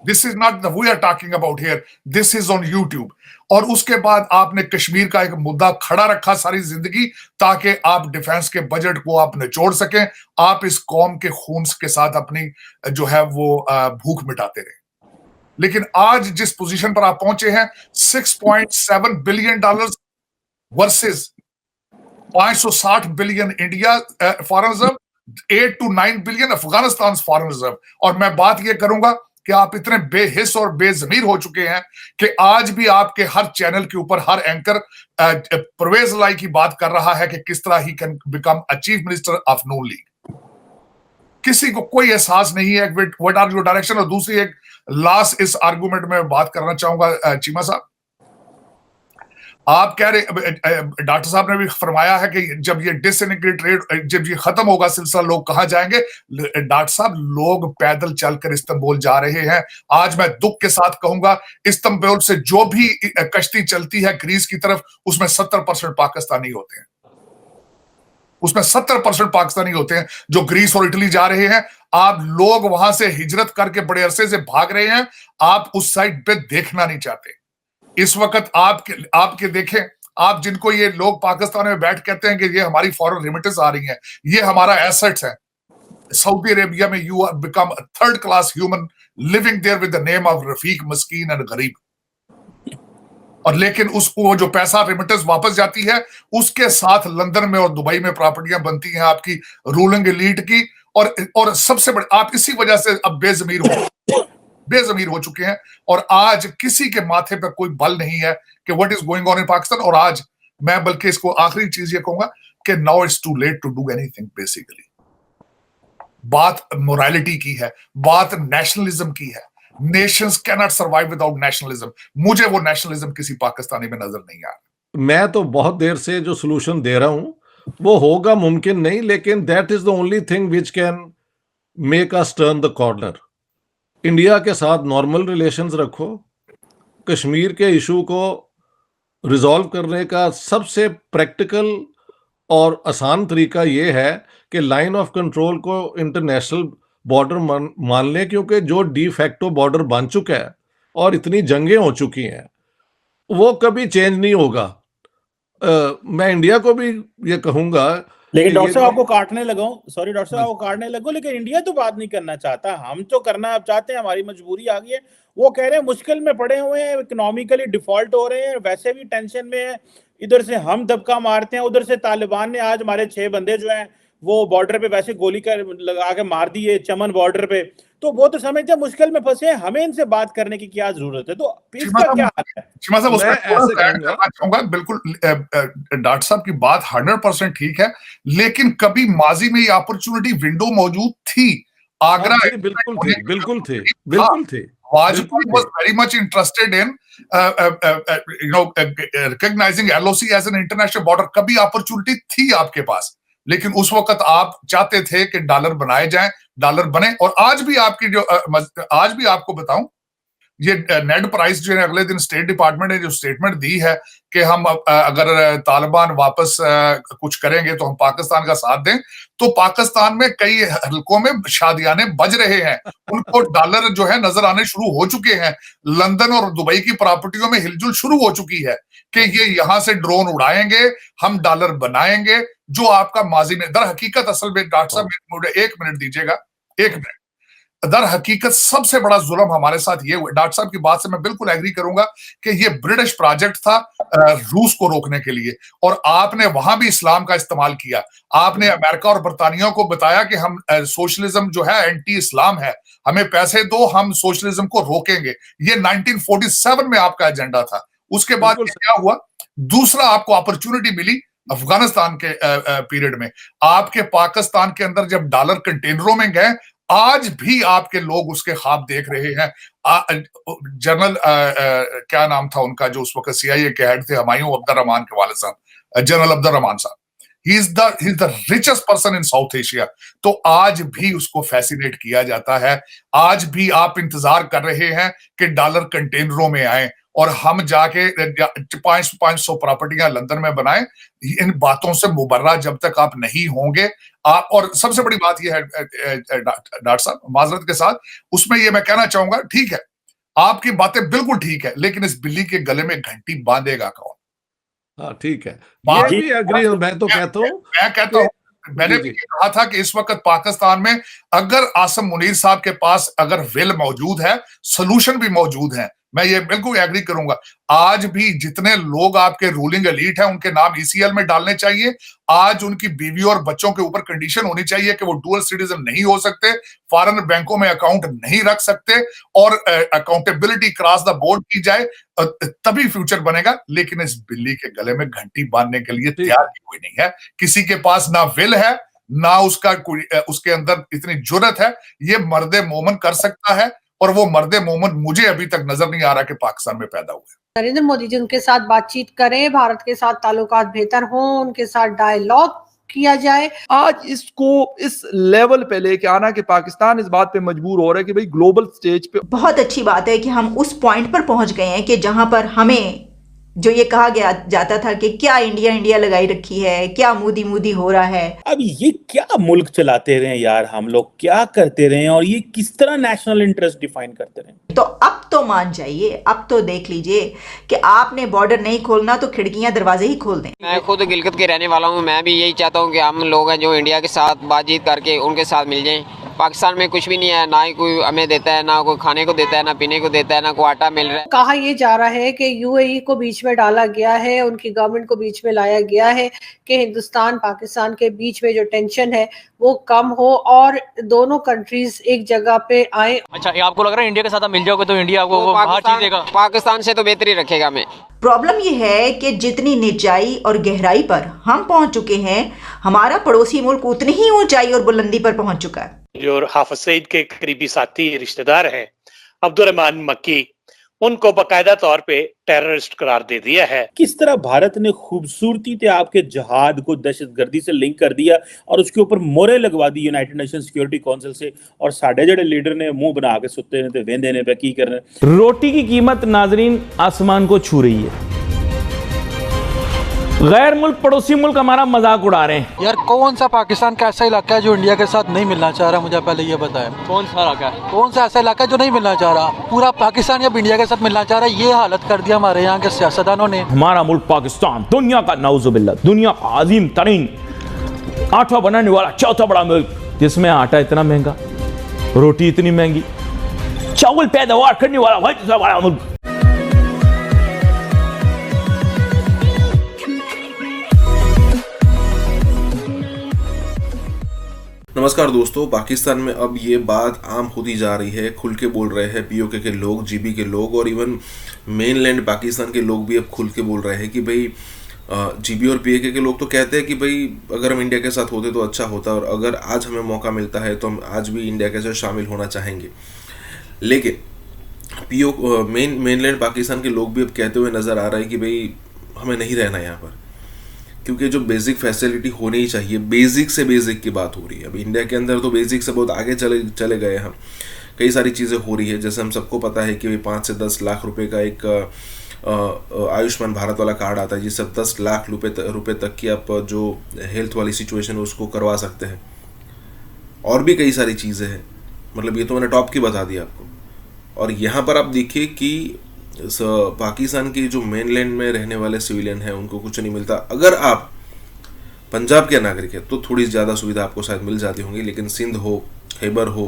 This is not the we are talking about here. This is on YouTube. और उसके बाद आपने कश्मीर का एक मुद्दा खड़ा रखा सारी जिंदगी, ताकि आप डिफेंस के बजट को आप निचोड़ सकें, आप इस कौम के खून के साथ अपनी जो है वो भूख मिटाते रहे। लेकिन आज जिस पोजीशन पर आप पहुंचे हैं, $6.7 billion versus 560 billion India foreign reserve, 8 to 9 billion Afghanistan foreign reserve. और मैं बात यह करूंगा कि आप इतने बेहिस और बेजमीर हो चुके हैं कि आज भी आपके हर चैनल के ऊपर हर एंकर परवेज लाई की बात कर रहा है कि किस तरह he can become a chief minister of Noon league. किसी को कोई एहसास नहीं है व्हाट आर योर डायरेक्शन। और दूसरी एक लास्ट इस आर्गुमेंट में बात करना चाहूंगा चीमा साहब, आप कह रहे, डॉक्टर साहब ने भी फरमाया है कि जब ये डिसइंटीग्रेटेड, जब ये खत्म होगा सिलसिला, लोग कहां जाएंगे? डॉक्टर साहब, लोग पैदल चलकर इस्तांबुल जा रहे हैं। आज मैं दुख के साथ कहूंगा, इस्तांबुल से जो भी कश्ती चलती है ग्रीस की तरफ, उसमें 70% पाकिस्तानी होते हैं, उसमें 70% पाकिस्तानी होते हैं जो ग्रीस और इटली जा रहे हैं। आप लोग वहां से हिजरत करके बड़े अरसे से भाग रहे हैं, आप उस साइड पे देखना नहीं चाहते। इस वक्त आपके देखें, आप जिनको ये लोग पाकिस्तान में बैठ कहते हैं कि ये हमारी फॉरेन रेमिटेंस आ रही है, ये हमारा एसेट्स है। सऊदी अरेबिया में you are become a third class human living there with the name of रफीक, मस्कीन एंड गरीब। और लेकिन उसको जो पैसा रेमिटेंस वापस जाती है, उसके साथ लंदन में और दुबई में प्रॉपर्टियां बनती हैं आपकी रूलिंग एलीट की। और सबसे बड़े, आप इसी वजह से अब बेजमीर हो चुके हैं। और आज किसी के माथे पर कोई बल नहीं है कि what is going on in Pakistan. और आज मैं बल्कि इसको आखिरी चीज ये कहूंगा कि now it's too late to do anything. Basically बात मोरालिटी की है, बात नेशनलिज्म की है। Nations can not survive without nationalism. मुझे वो नेशनलिज्म किसी पाकिस्तानी में नजर नहीं आ रहा। मैं तो बहुत देर से जो सोल्यूशन दे रहा हूं वो होगा मुमकिन नहीं, लेकिन that is the only thing which can make us turn the corner. India के साथ नॉर्मल रिलेशंस रखो, कश्मीर के इशू को रिजॉल्व करने का सबसे प्रैक्टिकल और आसान तरीका ये है कि लाइन ऑफ कंट्रोल को इंटरनेशनल बॉर्डर मान लें, क्योंकि जो डी फैक्टो बॉर्डर बन चुका है और इतनी जंगें हो चुकी हैं, वो कभी चेंज नहीं होगा। मैं इंडिया को भी ये कहूंगा, लेकिन डॉक्टर साहब आपको काटने लगो, सॉरी डॉक्टर साहब आपको काटने लगो, लेकिन इंडिया तो बात नहीं करना चाहता। हम तो करना अब चाहते हैं, हमारी मजबूरी आ गई है। वो कह रहे हैं मुश्किल में पड़े हुए हैं, इकोनॉमिकली डिफॉल्ट हो रहे हैं, वैसे भी टेंशन में है। इधर से हम दबका मारते हैं, उधर से तालिबान ने आज हमारे 6 बंदे जो हैं वो बॉर्डर पे वैसे गोली कर लगा के मार दिए, चमन बॉर्डर पे। तो वो तो समझते हैं मुश्किल में फंसे हैं, हमें इनसे बात करने की क्या जरूरत है? तो इसका क्या हाल है? चिमा साहब, उसमें ऐसे करना चाहूंगा। बिल्कुल डॉक्टर साहब की बात 100% ठीक है, लेकिन कभी माजी में ये अपॉर्चुनिटी विंडो मौजूद थी। आगरा बिल्कुल थे Vajpayee was very much interested in recognizing LOC as an international border. कभी अपॉर्चुनिटी थी आपके पास, लेकिन उस वक्त आप चाहते थे कि डॉलर बनाए जाएं, डॉलर बने। और आज भी आपको बताऊं, ये नेट प्राइस जो है अगले दिन स्टेट डिपार्टमेंट ने जो स्टेटमेंट दी है कि हम अगर तालिबान वापस कुछ करेंगे तो हम पाकिस्तान का साथ दें, तो पाकिस्तान में कई हलकों में शादियाने बज रहे हैं, उनको डॉलर जो है नजर आने शुरू हो चुके हैं। लंदन और दुबई की प्रॉपर्टियों में हिलजुल शुरू हो चुकी है कि ये यहां से ड्रोन उड़ाएंगे, हम डॉलर बनाएंगे, जो आपका माजी में दर हकीकत असल में, डॉक्टर साहब मुझे 1 मिनट दीजिएगा, 1 मिनट। दर हकीकत सबसे बड़ा जुल्म हमारे साथ ये हुआ, डॉक्टर साहब की बात से मैं बिल्कुल एग्री करूंगा कि ये ब्रिटिश प्रोजेक्ट था रूस को रोकने के लिए, और आपने वहां भी इस्लाम का इस्तेमाल किया। आपने अमेरिका और बरतानिया को बताया कि हम सोशलिज्म जो है एंटी इस्लाम है, हमें पैसे दो, हम सोशलिज्म को रोकेंगे। ये 1947 में आपका एजेंडा था। उसके बाद क्या हुआ, दूसरा आपको अपॉर्चुनिटी मिली अफगानिस्तान के पीरियड में। आपके पाकिस्तान के अंदर जब डॉलर कंटेनरों में गए, आज भी आपके लोग उसके ख्वाब देख रहे हैं। जनरल क्या नाम था उनका जो उस वक्त CIA के हेड थे, हुमायूं अब्दुर्रहमान के वालिद साहब, जनरल अब्दुर्रहमान साहब, he is the richest person in south Asia. तो आज भी उसको फैसिनेट किया जाता है। आज भी आप इंतजार कर रहे हैं कि डॉलर कंटेनरों में आए और हम जाके 500 प्रॉपर्टियां लंदन में बनाएं। इन बातों से मुबर्रा जब तक आप नहीं होंगे आप, और सबसे बड़ी बात यह है डॉक्टर साहब, माजरत के साथ, उसमें यह मैं कहना चाहूंगा, ठीक है आपकी बातें बिल्कुल ठीक है, लेकिन इस बिल्ली के गले में घंटी बांधेगा कौन? हाँ ठीक है, ये भी एग्री हूं, मैं तो कहता हूं, मैं कहता हूं, मैंने भी कहा था कि इस वक्त पाकिस्तान में अगर आसम मुनीर साहब के पास अगर विल मौजूद है, सोल्यूशन भी मौजूद है, मैं ये बिल्कुल एग्री करूंगा। आज भी जितने लोग आपके रूलिंग एलीट हैं उनके नाम ECL में डालने चाहिए। आज उनकी बीवी और बच्चों के ऊपर कंडीशन होनी चाहिए कि वो डुअल सिटीजन नहीं हो सकते, फॉरेन बैंकों में अकाउंट नहीं रख सकते, और अकाउंटेबिलिटी क्रॉस द बोर्ड की जाए, तभी फ्यूचर बनेगा। लेकिन इस बिल्ली के गले में घंटी बांधने के लिए तैयार कोई नहीं है। किसी के पास ना विल है, ना उसके अंदर इतनी जुर्रत है। ये मर्दे मोमन कर सकता है, और वो मर्दे मोमन मुझे अभी तक नजर नहीं आ रहा कि पाकिस्तान में पैदा हुए। नरेंद्र मोदी जी उनके साथ बातचीत करें, भारत के साथ ताल्लुकात बेहतर हों, उनके साथ डायलॉग किया जाए। आज इसको इस लेवल पे लेके आना कि पाकिस्तान इस बात पे मजबूर हो रहा है कि भाई ग्लोबल स्टेज पे, बहुत अच्छी बात है कि हम उस पॉइंट पर पहुंच गए हैं कि जहां पर हमें जो ये कहा गया जाता था कि क्या इंडिया इंडिया लगाई रखी है, क्या मोदी मोदी हो रहा है। अब ये क्या मुल्क चलाते रहे यार, हम लोग क्या करते रहे, और ये किस तरह नेशनल इंटरेस्ट डिफाइन करते रहे। तो अब तो मान जाइए, अब तो देख लीजिए कि आपने बॉर्डर नहीं खोलना तो खिड़कियां दरवाजे ही खोल दें। मैं खुद गिलगित के रहने वाला हूँ, मैं भी यही चाहता हूँ कि हम लोग हैं जो इंडिया के साथ बातचीत करके उनके साथ मिल जाएं। पाकिस्तान में कुछ भी नहीं है, ना ही कोई हमें देता है, ना कोई खाने को देता है, ना पीने को देता है, ना कोई आटा मिल रहा है। कहा यह जा रहा है कि UAE को बीच में डाला गया है, उनकी गवर्नमेंट को बीच में लाया गया है कि हिंदुस्तान पाकिस्तान के बीच में जो टेंशन है वो कम हो और दोनों कंट्रीज एक जगह पे आए। अच्छा, ये आपको लग रहा है इंडिया के साथ आप मिल जाओगे तो इंडिया आपको बाहर चीज देगा? पाकिस्तान से तो बेहतरी रखेगा। हमें प्रॉब्लम ये है कि जितनी निचाई और गहराई पर हम पहुंच चुके हैं, हमारा पड़ोसी मुल्क उतनी ही ऊंचाई और बुलंदी पर पहुंच चुका है। जो हाफिज सईद के करीबी साथी रिश्तेदार हैं अब्दुर्रहमान मक्की, उनको बाकायदा तौर पे टेररिस्ट करार दे दिया है। किस तरह भारत ने खूबसूरती से आपके जहाद को दहशतगर्दी से लिंक कर दिया और उसके ऊपर मोहरे लगवा दी यूनाइटेड नेशन सिक्योरिटी काउंसिल से, और साढ़े जड़े लीडर ने मुंह बना के सुते ने वेंदे ने पे की कर रहे। रोटी की कीमत नाजरीन आसमान को छू रही है। गैर मुल्क पड़ोसी मुल्क हमारा मजाक उड़ा रहे हैं। यार कौन सा पाकिस्तान का ऐसा इलाका है जो इंडिया के साथ नहीं मिलना चाह रहा, मुझे पहले ये बताएं। कौन सा इलाका है? कौन सा ऐसा इलाका है जो नहीं मिलना चाह रहा? पूरा पाकिस्तान अब इंडिया के साथ मिलना चाह रहा है। ये हालत कर दिया हमारे यहाँ के सियासतदानों ने। हमारा मुल्क पाकिस्तान दुनिया का नाउजुबिल्लाह, दुनिया का अजीम तरीन आटा बनाने वाला चौथा बड़ा मुल्क, जिसमें आटा इतना महंगा, रोटी इतनी महंगी, चावल पैदावार करने वाला वही दूसरा बड़ा मुल्क। नमस्कार दोस्तों, पाकिस्तान में अब ये बात आम होती जा रही है। खुल के बोल रहे हैं POK के लोग, GB के लोग, और इवन मेनलैंड पाकिस्तान के लोग भी अब खुल के बोल रहे हैं कि भाई जीबी और पीएके के लोग तो कहते हैं कि भाई अगर हम इंडिया के साथ होते तो अच्छा होता, और अगर आज हमें मौका मिलता है तो हम आज भी इंडिया के साथ शामिल होना चाहेंगे। लेकिन मेनलैंड पाकिस्तान के लोग भी अब कहते हुए नज़र आ रहे हैं कि भाई हमें नहीं रहना यहाँ पर, क्योंकि जो बेसिक फैसिलिटी होनी ही चाहिए, बेसिक से बेसिक की बात हो रही है। अब इंडिया के अंदर तो बेसिक से बहुत आगे चले गए हम, कई सारी चीज़ें हो रही है। जैसे हम सबको पता है कि 5 से 10 लाख रुपए का एक आयुष्मान भारत वाला कार्ड आता है, जिससे 10 लाख रुपए तक की आप जो हेल्थ वाली सिचुएशन है उसको करवा सकते हैं। और भी कई सारी चीज़ें हैं, मतलब ये तो मैंने टॉप की बता दी आपको। और यहाँ पर आप देखिए कि पाकिस्तान के जो मेनलैंड में रहने वाले सिविलियन हैं उनको कुछ नहीं मिलता। अगर आप पंजाब के नागरिक हैं तो थोड़ी ज़्यादा सुविधा आपको शायद मिल जाती होंगी, लेकिन सिंध हो, खैबर हो,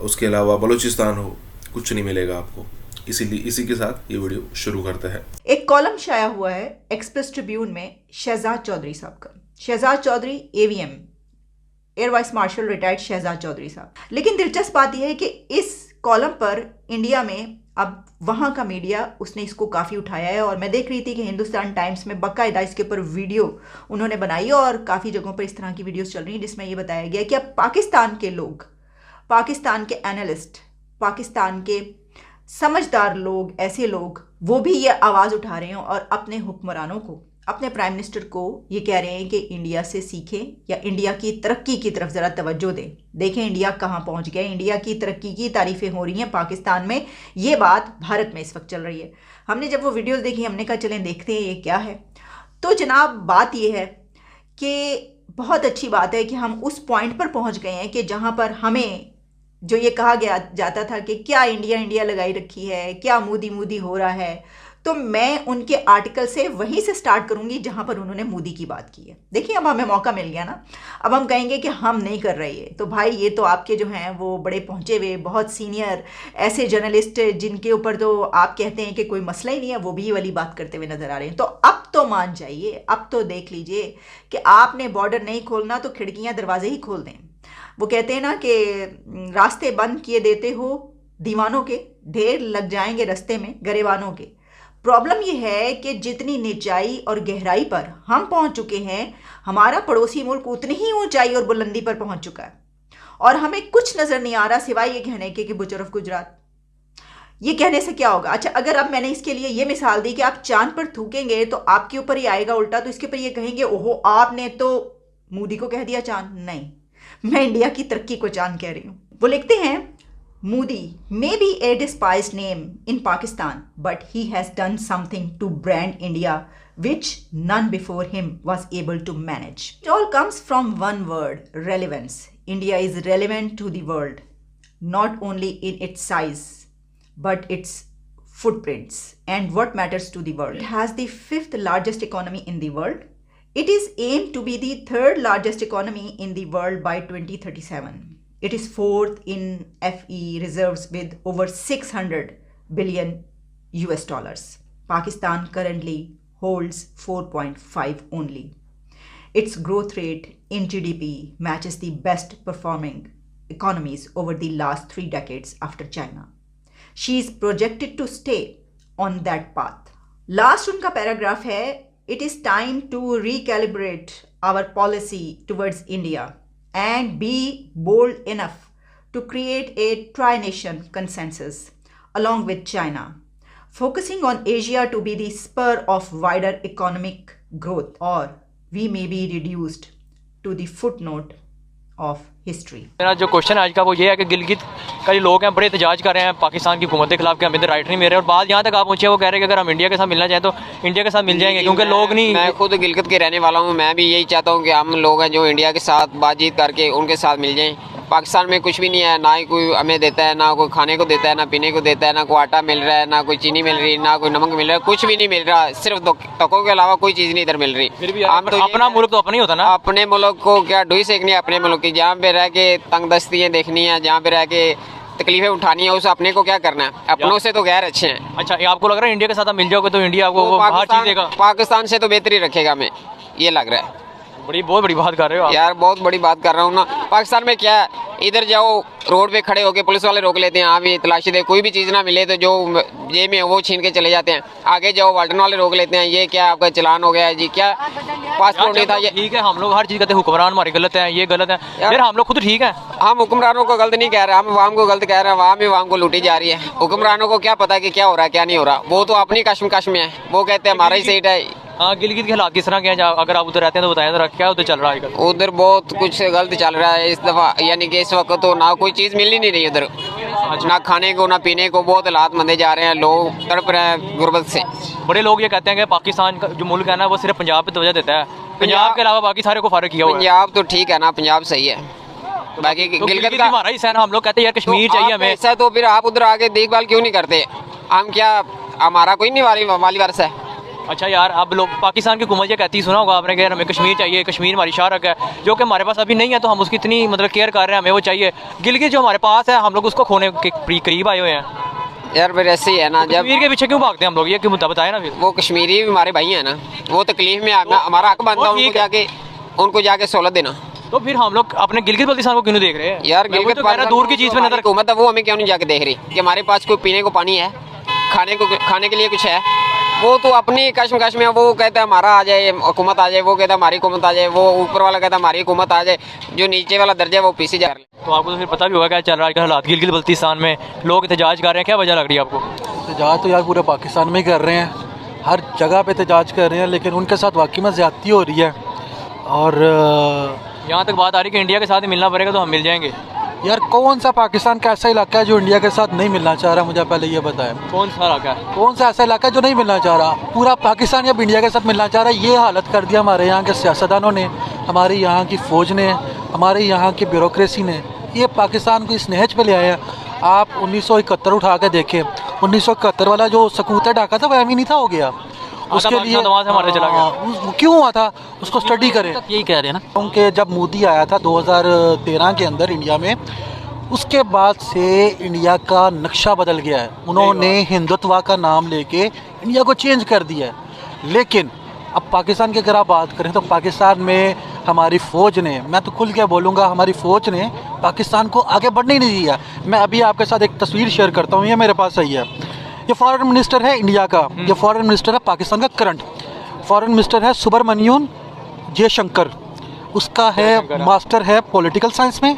उसके अलावा बलूचिस्तान हो, कुछ नहीं मिलेगा आपको। इसी के साथ ये वीडियो शुरू करते हैं। एक कॉलम शाया हुआ है एक्सप्रेस ट्रिब्यून में शहजाद चौधरी साहब का। Shahzad Chaudhry AVM, air vice marshal retired Shahzad Chaudhry sahab. लेकिन दिलचस्प बात यह है कि इस कॉलम पर इंडिया में अब वहाँ का मीडिया उसने इसको काफ़ी उठाया है, और मैं देख रही थी कि हिंदुस्तान टाइम्स में बाकायदा इसके ऊपर वीडियो उन्होंने बनाई, और काफ़ी जगहों पर इस तरह की वीडियोस चल रही हैं जिसमें ये बताया गया कि अब पाकिस्तान के लोग, पाकिस्तान के एनालिस्ट, पाकिस्तान के समझदार लोग, ऐसे लोग, वो भी ये आवाज़ उठा रहे हैं और अपने हुक्मरानों को, अपने प्राइम मिनिस्टर को ये कह रहे हैं कि इंडिया से सीखें या इंडिया की तरक्की की तरफ ज़रा तवज्जो दें। देखें इंडिया कहाँ पहुँच गया। इंडिया की तरक्की की तारीफ़ें हो रही हैं पाकिस्तान में, ये बात भारत में इस वक्त चल रही है। हमने जब वो वीडियोस देखी, हमने कहा चलें देखते हैं ये क्या है। तो जनाब बात ये है कि बहुत अच्छी बात है कि हम उस पॉइंट पर पहुँच गए हैं कि जहाँ पर हमें जो ये कहा गया जाता था कि क्या इंडिया लगाई रखी है, क्या मोदी हो रहा है, तो मैं उनके आर्टिकल से वहीं से स्टार्ट करूंगी जहां पर उन्होंने मोदी की बात की है। देखिए अब हमें मौका मिल गया ना, अब हम कहेंगे कि हम नहीं कर रहे हैं, तो भाई ये तो आपके जो हैं वो बड़े पहुंचे हुए बहुत सीनियर ऐसे जर्नलिस्ट जिनके ऊपर तो आप कहते हैं कि कोई मसला ही नहीं है, वो भी ये वाली बात करते हुए नजर आ रहे हैं। तो अब तो मान जाइए, अब तो देख लीजिए कि आपने बॉर्डर नहीं खोलना तो खिड़कियाँ दरवाजे ही खोल दें। वो कहते हैं ना कि रास्ते बंद किए देते हो दीवानों के, ढेर लग जाएंगे रास्ते में गरेबानों के। प्रॉब्लम यह है कि जितनी निचाई और गहराई पर हम पहुंच चुके हैं, हमारा पड़ोसी मुल्क उतनी ही ऊंचाई और बुलंदी पर पहुंच चुका है, और हमें कुछ नजर नहीं आ रहा सिवाय ये कहने के कि बुचर ऑफ गुजरात। ये कहने से क्या होगा? अच्छा, अगर अब मैंने इसके लिए ये मिसाल दी कि आप चांद पर थूकेंगे तो आपके ऊपर ही आएगा उल्टा, तो इसके ऊपर ये कहेंगे ओहो आपने तो मोदी को कह दिया चांद। नहीं, मैं इंडिया की तरक्की को चांद कह रही हूँ। वो लिखते हैं Modi may be a despised name in Pakistan, but he has done something to brand India which none before him was able to manage. It all comes from one word, relevance. India is relevant to the world, not only in its size, but its footprints and what matters to the world. It has the 5th largest economy in the world. It is aimed to be the 3rd largest economy in the world by 2037. It is 4th in FE reserves with over 600 billion US dollars. Pakistan currently holds 4.5 only. Its growth rate in GDP matches the best performing economies over the last 3 decades after China. She is projected to stay on that path. Last unka paragraph hai, it is time to recalibrate our policy towards India and be bold enough to create a tri-nation consensus along with China, focusing on Asia to be the spur of wider economic growth, or we may be reduced to the footnote of history. मेरा जो question आज का वो ये है कि गिलगित का जो लोग हैं बड़े एहतजाज कर रहे हैं पाकिस्तान की हुकूमत के खिलाफ कि हमें तो राइट नहीं मिल रहे, और बात यहाँ तक आप पहुँचे वो कह रहे हैं कि अगर हम इंडिया के साथ मिलना चाहें तो इंडिया के साथ मिल जाएंगे, क्योंकि लोग नहीं। मैं खुद गिलगित के रहने वाला हूँ, मैं भी यही चाहता हूँ कि हम लोग हैं जो इंडिया के साथ बातचीत करके उनके साथ मिल जाएं। पाकिस्तान में कुछ भी नहीं है, ना ही कोई हमें देता है, ना कोई खाने को देता है, ना पीने को देता है, ना कोई आटा मिल रहा है, ना कोई चीनी मिल रही है, ना कोई नमक मिल रहा है, कुछ भी नहीं मिल रहा। सिर्फ तकों के अलावा कोई चीज़ नहीं इधर मिल रही। फिर भी अपना मुल्क तो अपना ही होता ना। अपने मुल्क को क्या ढूई सेकनी है अपने मुल्क की, जहाँ पे रह के तंगदस्तियाँ देखनी है, जहाँ पे रह के तकलीफें उठानी है, उस अपने को क्या करना है? अपनों से तो गैर अच्छे हैं। अच्छा, ये आपको लग रहा है इंडिया के साथ आप मिल जाओगे तो इंडिया आपको बाहर चीज़ देगा? पाकिस्तान से तो बेहतरी रखेगा, हमें ये लग रहा है। बहुत बड़ी बात कर रहे हो आप। यार बहुत बड़ी बात कर रहा हूँ ना। पाकिस्तान में क्या है, इधर जाओ रोड पे खड़े होके पुलिस वाले रोक लेते हैं, हाँ भी तलाशी दे, कोई भी चीज़ ना मिले तो जो जेब में वो छीन के चले जाते हैं। आगे जाओ वाल्टन वाले रोक लेते हैं, ये क्या आपका चलान हो गया है जी, क्या पासपोर्ट नहीं था ये। ठीक है, हम लोग हर चीज़ कहते हैं हुक्मरान हमारे गलत हैं, ये गलत है यार, हम लोग खुद ठीक है। हम हुक्मरानों को गलत नहीं कह रहे, हम अवाम को गलत कह रहे हैं, अवाम ही अवाम को लूटी जा रही है। हुक्मरानों को क्या पता कि क्या हो रहा है क्या नहीं हो रहा, वो तो अपनी कश्मकश में है, वो कहते हैं हमारा ही सीट है। हाँ, गिलगित के हालात किस तरह के हैं, अगर आप उधर रहते हैं तो बताएं जरा, क्या उधर चल रहा है? उधर बहुत कुछ गलत चल रहा है इस दफ़ा, यानी कि इस वक्त तो ना कोई चीज़ मिल ही नहीं रही उधर, ना खाने को ना पीने को, बहुत हालात मंदे जा रहे हैं, लोग तड़प रहे हैं गुर्बत से। बड़े लोग ये कहते हैं कि पाकिस्तान का जो मुल्क है ना वो सिर्फ पंजाब पे तवज्जो देता है, पंजाब के अलावा बाकी सारे को फारग किया हुआ है। पंजाब तो ठीक है ना, पंजाब सही है, बाकी तो गिलगित का हमारा ही सहना, हम लोग कहते हैं यार कश्मीर चाहिए हमें। ऐसा तो फिर आप उधर आके देखभाल क्यों नहीं करते? हम क्या, हमारा कोई नहीं वाली वर्ष है? अच्छा यार, अब लोग पाकिस्तान की हुकूमत ये कहती है, सुना होगा आपने, कि हमें कश्मीर चाहिए, कश्मीर हमारी शारक है, जो कि हमारे पास अभी नहीं है, तो हम उसकी इतनी मतलब केयर कर रहे हैं, हमें वो चाहिए। गिलगित जो हमारे पास है, हम लोग उसको खोने के करीब आए हुए हैं यार। फिर ऐसे ही है ना, जब कश्मीर के पीछे क्यों भागते हैं हम लोग, ये क्यों बताए ना। फिर वो कश्मीरी भी हमारे भाई हैं ना, वो तकलीफ में हमारा हक बनता है उनको जाके सहूलत देना। तो फिर हम लोग अपने गिलगित बल्तिस्तान को क्यों नहीं देख रहे हैं यार? गिलगित दूर की चीज़ पे नजर, हुकूमत है, वो हमें क्यों नहीं जाके देख रही कि हमारे पास कोई पीने को पानी है, खाने के लिए कुछ है? वो तो अपनी कश्मकश में, वो कहता है हमारा आ जाए, हुकूमत आ जाए, वो कहता है हमारी हुकूमत आ जाए, वो ऊपर वाला कहता है हमारी हुकूमत आ जाए, जो नीचे वाला दर्जा है वो पीछे जा रहा है। तो आपको तो फिर पता भी होगा क्या चल रहा है हालात गिलगित बल्तिस्तान में, लोग एहतजाज कर रहे हैं, क्या वजह लग रही है आपको? एहतजाज तो यार पूरे पाकिस्तान में ही कर रहे हैं, हर जगह पे एहतजाज कर रहे हैं, लेकिन उनके साथ वाकई में ज़्यादती हो रही है। और यहाँ तक बात आ रही है कि इंडिया के साथ ही मिलना पड़ेगा तो हम मिल जाएंगे। यार कौन सा पाकिस्तान का ऐसा इलाका है जो इंडिया के साथ नहीं मिलना चाह रहा, मुझे पहले ये बताएं। कौन सा इलाका है? कौन सा ऐसा इलाका है जो नहीं मिलना चाह रहा? पूरा पाकिस्तान अब इंडिया के साथ मिलना चाह रहा है। ये हालत कर दिया हमारे यहाँ के सियासतदानों ने, हमारे यहाँ की फ़ौज ने, हमारे यहाँ की ब्यूरोक्रेसी ने, ये पाकिस्तान को इस नहज पे ले आए हैं। आप 1971 उठा के देखें, 1971 वाला जो सकूत ढाका था वो अभी नहीं था, हो गया। उसके लिए हमारे चला गया, क्यों हुआ था उसको स्टडी करें। यही कह रहे हैं ना, क्योंकि जब मोदी आया था 2013 के अंदर इंडिया में, उसके बाद से इंडिया का नक्शा बदल गया है। उन्होंने हिंदुत्व का नाम लेके इंडिया को चेंज कर दिया है। लेकिन अब पाकिस्तान की अगर आप बात करें तो पाकिस्तान में हमारी फ़ौज ने, मैं तो खुल के बोलूँगा, हमारी फ़ौज ने पाकिस्तान को आगे बढ़ने ही नहीं दिया। मैं अभी आपके साथ एक तस्वीर शेयर करता हूँ, ये मेरे पास सही है। ये फॉरेन मिनिस्टर है इंडिया का, ये फॉरेन मिनिस्टर है पाकिस्तान का, करंट फॉरेन मिनिस्टर है सुब्रमण्यम जयशंकर। उसका है मास्टर है पॉलिटिकल साइंस में,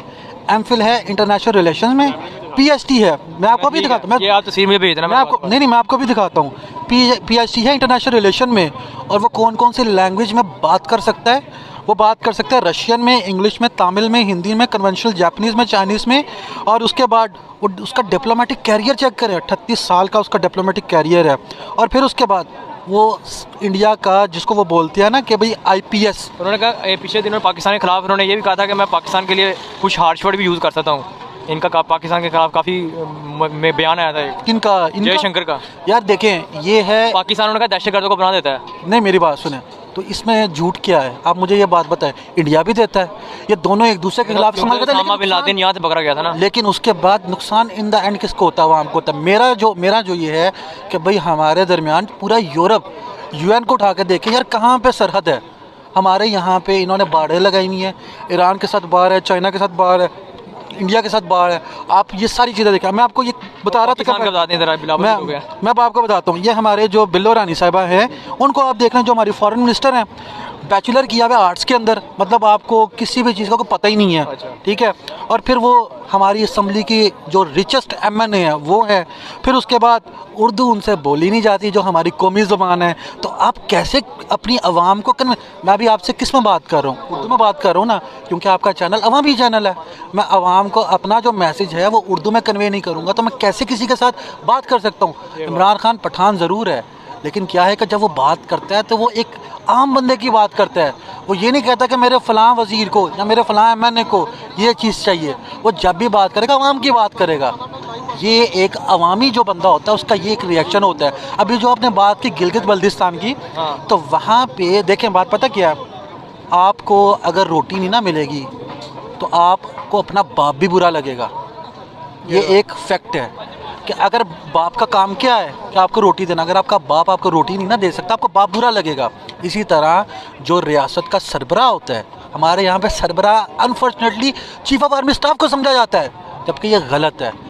एमफिल है इंटरनेशनल रिलेशंस में, पीएचडी है। मैं आपको भी दिखाता हूँ, ये आप तस्वीर में भेज देना, मैं आपको नहीं, मैं आपको भी दिखाता हूँ। पीएचडी है इंटरनेशनल रिलेशन में, और वो कौन कौन सी लैंग्वेज में बात कर सकता है। वो बात कर सकता है रशियन में, इंग्लिश में, तमिल में, हिंदी में, कन्वेंशनल जापानीज़ में, चाइनीज़ में। और उसके बाद वो उसका डिप्लोमेटिक कैरियर चेक करें, 38 साल का उसका डिप्लोमेटिक कैरियर है। और फिर उसके बाद वो इंडिया का, जिसको वो बोलते हैं ना कि भाई आईपीएस, उन्होंने कहा पिछले दिनों पाकिस्तान के खिलाफ उन्होंने ये भी कहा था कि मैं पाकिस्तान के लिए कुछ हार्श वर्ड भी यूज़ कर सकता हूँ। इनका पाकिस्तान के खिलाफ काफ़ी में बयान आया था किनका, जयशंकर का। यार देखें, ये है पाकिस्तान, उन्होंने कहा दहशतगर्दों को बना देता है। नहीं, मेरी बात सुने, तो इसमें झूठ क्या है? आप मुझे ये बात बताएं। इंडिया भी देता है, ये दोनों एक दूसरे के खिलाफ इस्तेमाल करते हैं, यहाँ से पकड़ा गया था ना। लेकिन उसके बाद नुकसान इन द एंड किसको होता है? आवाम को होता है। मेरा जो ये है कि भाई हमारे दरमियान पूरा यूरोप, यूएन को उठा के देखें यार, कहाँ पे सरहद है हमारे यहाँ पे। इन्होंने बाढ़ें लगाई हुई हैं, ईरान के साथ बाढ़ है, चाइना के साथ बाढ़ है, इंडिया के साथ बाढ़ है। आप ये सारी चीज़ें देखें। मैं आपको ये बता रहा था, मैं आपको बताता हूँ। ये हमारे जो बिल्लो रानी साहिबा हैं, उनको आप देख रहे हैं, जो हमारी फॉरेन मिनिस्टर हैं, बैचलर किया हुआ आर्ट्स के अंदर, मतलब आपको किसी भी चीज़ का कोई पता ही नहीं है, ठीक है। और फिर वो हमारी असम्बली की जो रिचेस्ट एमएनए है वो है। फिर उसके बाद उर्दू उनसे बोली नहीं जाती, जो हमारी कौमी ज़बान है। तो आप कैसे अपनी आवाम को मैं भी आपसे किस में बात कर रहा हूँ? उर्दू में बात कर रहा हूँ ना, क्योंकि आपका चैनल अवामी चैनल है। मैं आवाम को अपना जो मैसेज है वो उर्दू में कन्वे नहीं करूँगा तो मैं कैसे किसी के साथ बात कर सकता हूँ? इमरान खान पठान ज़रूर है, लेकिन क्या है कि जब वो बात करता है तो वो एक आम बंदे की बात करता है। वो ये नहीं कहता कि मेरे फ़लाँ वज़ीर को या मेरे फ़लाँ एमएनए को ये चीज़ चाहिए। वो जब भी बात करेगा आवाम की बात करेगा। ये एक अवामी जो बंदा होता है उसका ये एक रिएक्शन होता है। अभी जो आपने बात की गिलगित बल्तिस्तान की, तो वहाँ पे देखें, बात पता क्या है, आपको अगर रोटी नहीं ना मिलेगी तो आपको अपना बाप भी बुरा लगेगा। ये एक फैक्ट है, कि अगर बाप का काम क्या है कि आपको रोटी देना, अगर आपका बाप आपको रोटी नहीं ना दे सकता, आपको बाप बुरा लगेगा। इसी तरह जो रियासत का सरबराह होता है, हमारे यहाँ पे सरबराह unfortunately chief of army staff को समझा जाता है, जबकि ये गलत है।